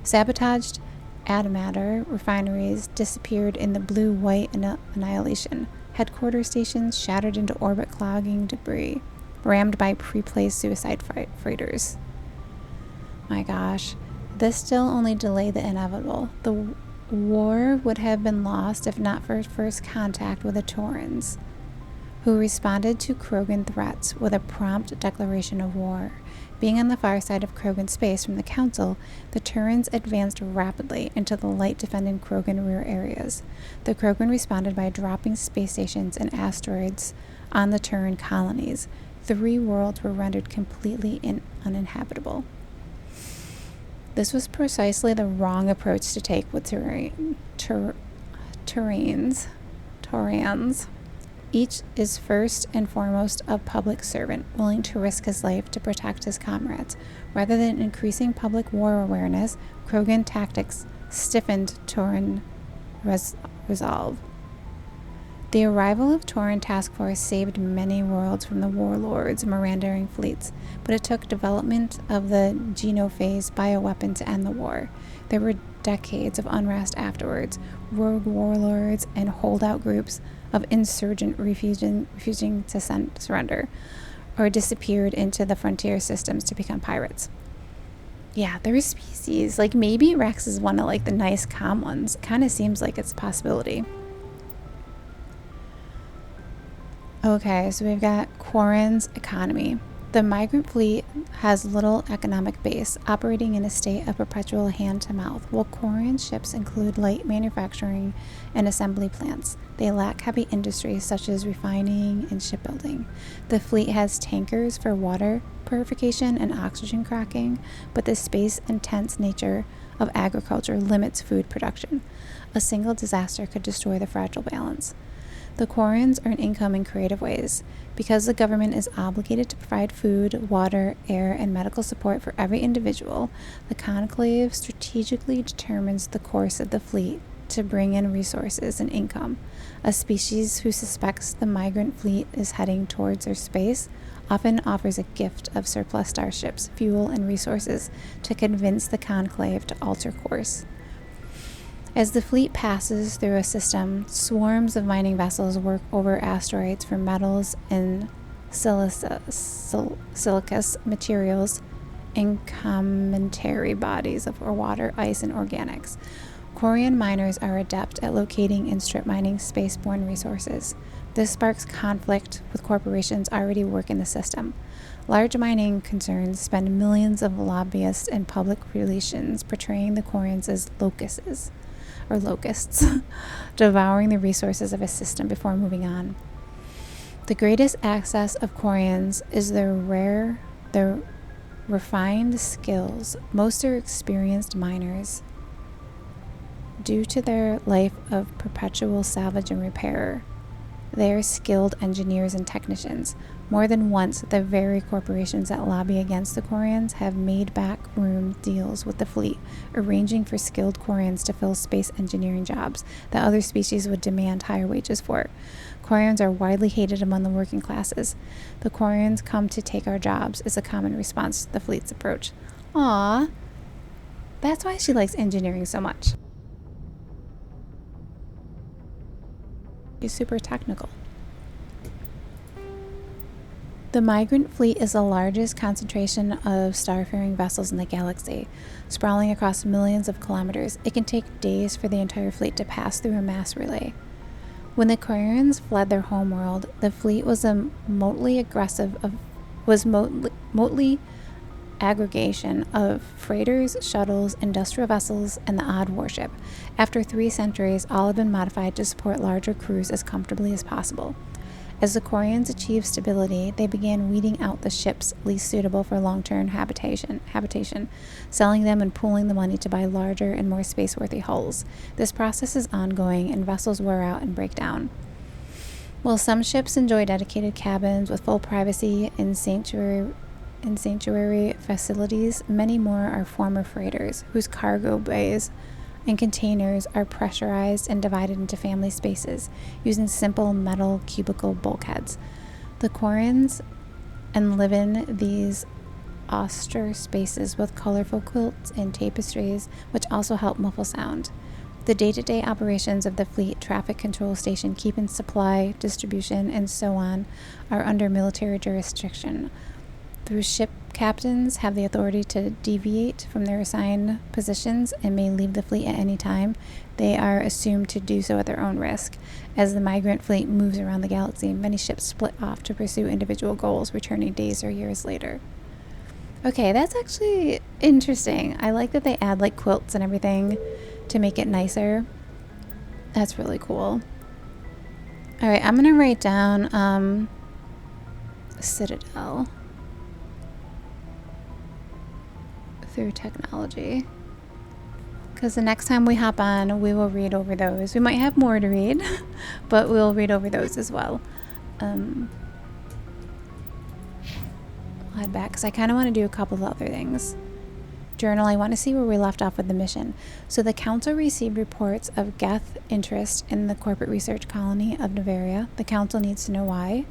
Speaker 1: Sabotaged antimatter refineries disappeared in the blue-white annihilation. Headquarters stations shattered into orbit-clogging debris, rammed by pre-placed suicide freighters. My gosh, this still only delayed the inevitable. The war would have been lost if not for first contact with the Taurans, who responded to Krogan threats with a prompt declaration of war. Being on the far side of Krogan space from the Council, the Taurans advanced rapidly into the light-defending Krogan rear areas. The Krogan responded by dropping space stations and asteroids on the Tauran colonies. 3 worlds were rendered completely uninhabitable. This was precisely the wrong approach to take with Taurans. Each is first and foremost a public servant, willing to risk his life to protect his comrades. Rather than increasing public war awareness, Krogan tactics stiffened Tauran resolve. The arrival of Tauran Task Force saved many worlds from the warlords' Mirandering fleets, but it took development of the Genophage bioweapon to end the war. There were decades of unrest afterwards, rogue warlords and holdout groups of insurgent refusing to surrender, or disappeared into the frontier systems to become pirates. Yeah, there are species. Like, maybe Wrex is one of, like, the nice, calm ones. Kind of seems like it's a possibility. Okay, so we've got Quarren's economy. The migrant fleet has little economic base, operating in a state of perpetual hand-to-mouth, while Quarren's ships include light manufacturing and assembly plants. They lack heavy industries such as refining and shipbuilding. The fleet has tankers for water purification and oxygen cracking, but the space-intense nature of agriculture limits food production. A single disaster could destroy the fragile balance. The Quarrens earn income in creative ways. Because the government is obligated to provide food, water, air, and medical support for every individual, the Conclave strategically determines the course of the fleet to bring in resources and income. A species who suspects the migrant fleet is heading towards their space often offers a gift of surplus starships, fuel, and resources to convince the Conclave to alter course. As the fleet passes through a system, swarms of mining vessels work over asteroids for metals and silicous materials and cometary bodies of water, ice, and organics. Quarian miners are adept at locating and strip mining spaceborne resources. This sparks conflict with corporations already work in the system. Large mining concerns spend millions of lobbyists and public relations portraying the Quarians as locusts, devouring the resources of a system before moving on. The greatest access of Quarians is their refined skills. Most are experienced miners. Due to their life of perpetual salvage and repair, they are skilled engineers and technicians. More than once, the very corporations that lobby against the Quarians have made backroom deals with the fleet, arranging for skilled Quarians to fill space engineering jobs that other species would demand higher wages for. Quarians are widely hated among the working classes. The Quarians come to take our jobs is a common response to the fleet's approach. Aww. That's why she likes engineering so much. She's super technical. The migrant fleet is the largest concentration of starfaring vessels in the galaxy, sprawling across millions of kilometers. It can take days for the entire fleet to pass through a mass relay. When the Quarians fled their homeworld, the fleet was a motley aggregation of freighters, shuttles, industrial vessels, and the odd warship. After 3 centuries, all have been modified to support larger crews as comfortably as possible. As the Quarians achieved stability, they began weeding out the ships least suitable for long-term habitation, selling them and pooling the money to buy larger and more space-worthy hulls. This process is ongoing, and vessels wear out and break down. While some ships enjoy dedicated cabins with full privacy and sanctuary facilities, many more are former freighters whose cargo bays and containers are pressurized and divided into family spaces using simple metal cubicle bulkheads. The Quarians live in these austere spaces with colorful quilts and tapestries, which also help muffle sound. The day-to-day operations of the fleet, traffic control station, keeping supply, distribution, and so on are under military jurisdiction. Through ship captains have the authority to deviate from their assigned positions and may leave the fleet at any time. They are assumed to do so at their own risk. As the migrant fleet moves around the galaxy, many ships split off to pursue individual goals, returning days or years later. Okay, that's actually interesting. I like that they add like quilts and everything to make it nicer. That's really cool. Alright, I'm gonna write down Citadel through technology, because the next time we hop on, we will read over those. We might have more to read, but we'll read over those as well. I'll head back because I kind of want to do a couple of other things. Journal, I want to see where we left off with the mission. So the Council received reports of Geth interest in the corporate research colony of Nevaria. The Council needs to know why.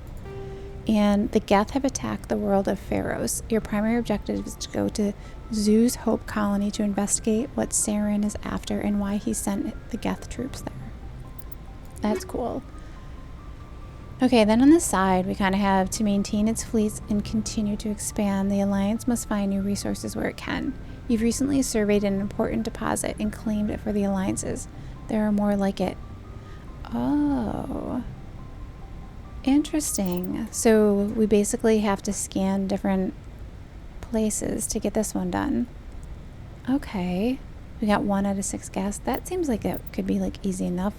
Speaker 1: And the Geth have attacked the world of Pharos. Your primary objective is to go to Zoo's Hope colony to investigate what Saren is after and why he sent the Geth troops there. That's cool. Okay, then on the side, we kind of have to maintain its fleets and continue to expand. The Alliance must find new resources where it can. You've recently surveyed an important deposit and claimed it for the Alliances. There are more like it. Oh. Interesting. So we basically have to scan different places to get this one done. Okay. We got 1 out of 6 guests. That seems like it could be like easy enough,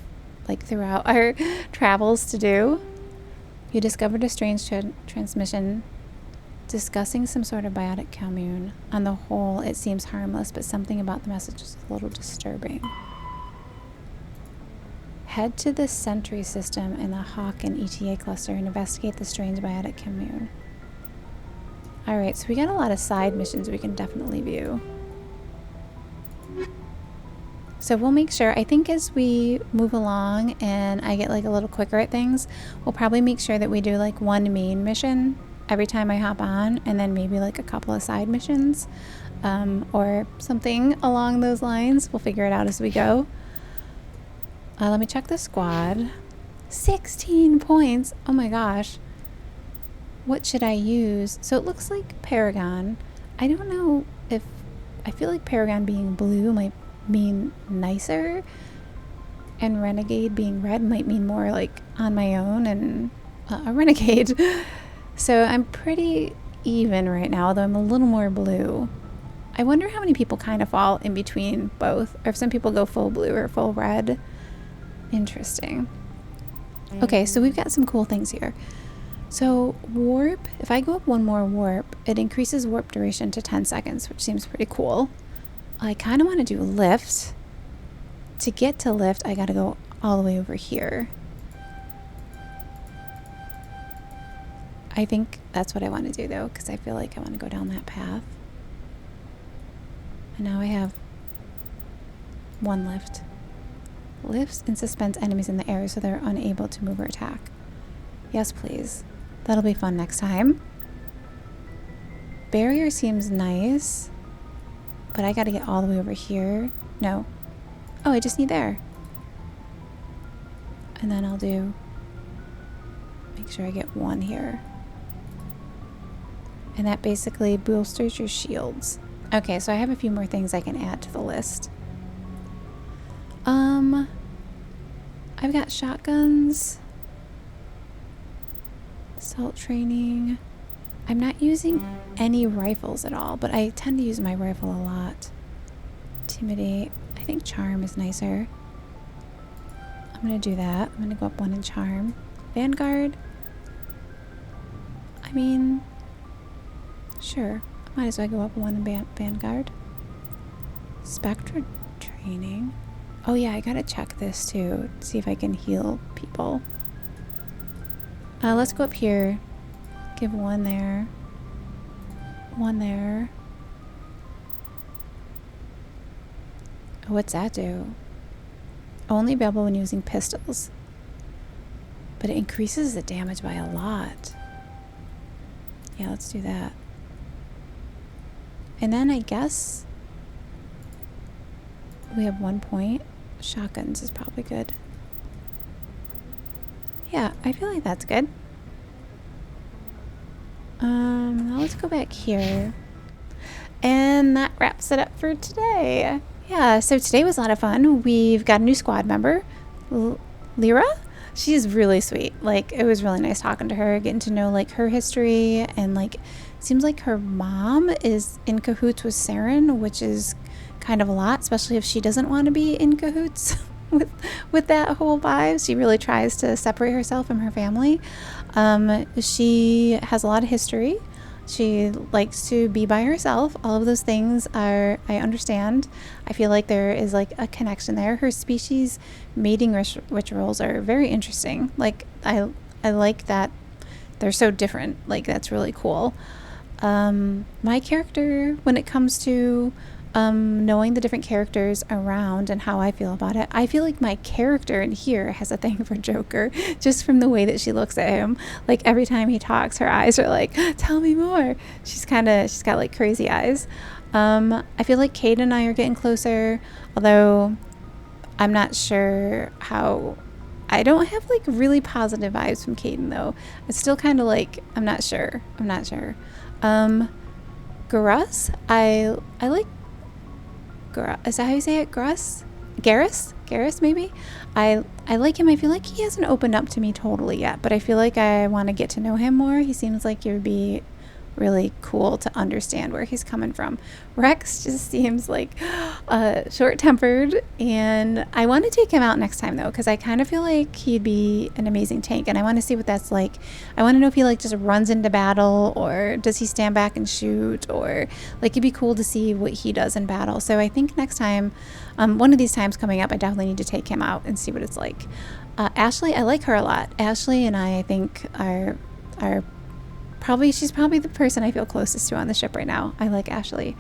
Speaker 1: like throughout our travels to do. You discovered a strange transmission discussing some sort of biotic commune. On the whole, it seems harmless, but something about the message is a little disturbing. Head to the Sentry system in the Hawk and ETA cluster and investigate the strange biotic commune. Alright, so we got a lot of side missions we can definitely view. So we'll make sure, I think as we move along and I get like a little quicker at things, we'll probably make sure that we do like one main mission every time I hop on, and then maybe like a couple of side missions, or something along those lines. We'll figure it out as we go. Let me check the squad. 16 points. Oh my gosh. What should I use? So it looks like Paragon. I don't know if, I feel like Paragon being blue might mean nicer, and Renegade being red might mean more like on my own and a Renegade. So I'm pretty even right now, although I'm a little more blue. I wonder how many people kind of fall in between both, or if some people go full blue or full red. Interesting. Okay, so we've got some cool things here. So warp, if I go up one more warp, it increases warp duration to 10 seconds, which seems pretty cool. I kind of want to do lift. To get to lift, I got to go all the way over here. I think that's what I want to do though, because I feel like I want to go down that path. And now I have one lift. Lifts and suspends enemies in the air so they're unable to move or attack. Yes, please. That'll be fun next time. Barrier seems nice, but I gotta get all the way over here. No. Oh, I just need there. And then I'll do, make sure I get one here. And that basically bolsters your shields. Okay, so I have a few more things I can add to the list. I've got shotguns, assault training. I'm not using any rifles at all, but I tend to use my rifle a lot. Intimidate. I think charm is nicer. I'm gonna do that. I'm gonna go up one in charm. Vanguard. I mean, sure. Might as well go up one in Vanguard. Spectra training. Oh yeah, I gotta check this too, see if I can heal people. Let's go up here. Give one there. One there. Oh, what's that do? Only available when using pistols. But it increases the damage by a lot. Yeah, let's do that. And then I guess we have 1 point. Shotguns is probably good. Yeah, I feel like that's good. Now let's go back here. And that wraps it up for today. Yeah, so today was a lot of fun. We've got a new squad member, Liara. She's really sweet. Like, it was really nice talking to her, getting to know like her history, and like seems like her mom is in cahoots with Saren, which is kind of a lot, especially if she doesn't want to be in cahoots with that whole vibe. She really tries to separate herself from her family. She has a lot of history. She likes to be by herself. All of those things I understand. I feel like there is like a connection there. Her species mating rituals are very interesting. Like I like that they're so different. Like that's really cool. My character, when it comes to knowing the different characters around and how I feel about it, I feel like my character in here has a thing for Joker, just from the way that she looks at him. Like every time he talks, her eyes are like, tell me more. She's got like crazy eyes. I feel like Kaiden and I are getting closer, although I'm not sure how. I don't have like really positive vibes from Kaiden though. It's still kind of like, I'm not sure. Garrus, I like. Is that how you say it? Garrus, maybe? I like him. I feel like he hasn't opened up to me totally yet, but I feel like I want to get to know him more. He seems like it would be really cool to understand where he's coming from. Wrex just seems like short-tempered, and I want to take him out next time though, because I kind of feel like he'd be an amazing tank, and I want to see what that's like. I want to know if he like just runs into battle, or does he stand back and shoot, or like it'd be cool to see what he does in battle. So I think next time, one of these times coming up, I definitely need to take him out and see what it's like. Ashley, I like her a lot. Ashley and I think are she's probably the person I feel closest to on the ship right now. I like Ashley.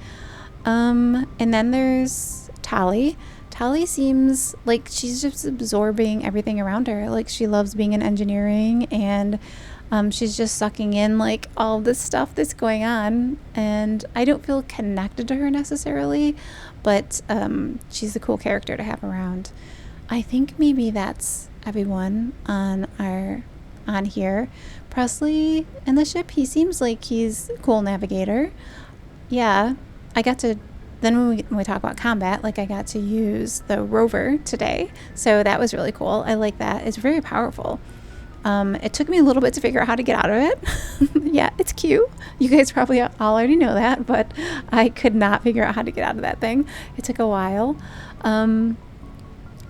Speaker 1: And then there's Tali. Tali seems like she's just absorbing everything around her. Like, she loves being in engineering, and she's just sucking in like all this stuff that's going on, and I don't feel connected to her necessarily, but she's a cool character to have around. I think maybe that's everyone on here. Presley in the ship, he seems like he's a cool navigator. Yeah, I got to, then when we talk about combat, like, I got to use the rover today, so that was really cool. I like that. It's very powerful. It took me a little bit to figure out how to get out of it. Yeah, it's cute. You guys probably all already know that, but I could not figure out how to get out of that thing. It took a while.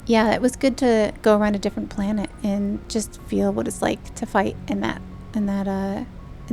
Speaker 1: Yeah, it was good to go around a different planet and just feel what it's like to fight in that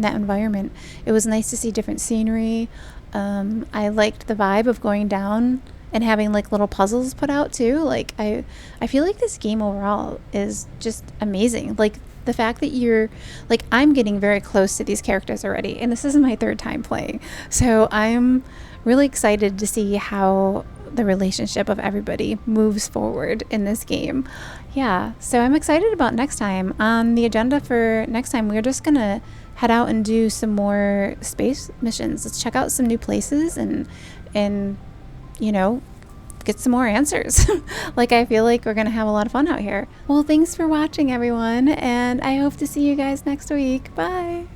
Speaker 1: environment. It was nice to see different scenery. I liked the vibe of going down and having like little puzzles put out too. Like, I feel like this game overall is just amazing. Like, the fact that you're like, I'm getting very close to these characters already, and this is my 3rd time playing, so I'm really excited to see how the relationship of everybody moves forward in this game. Yeah, so I'm excited about next time. On the agenda for next time, we're just gonna head out and do some more space missions. Let's check out some new places and you know, get some more answers. Like, I feel like we're gonna have a lot of fun out here. Well, thanks for watching, everyone, and I hope to see you guys next week. Bye.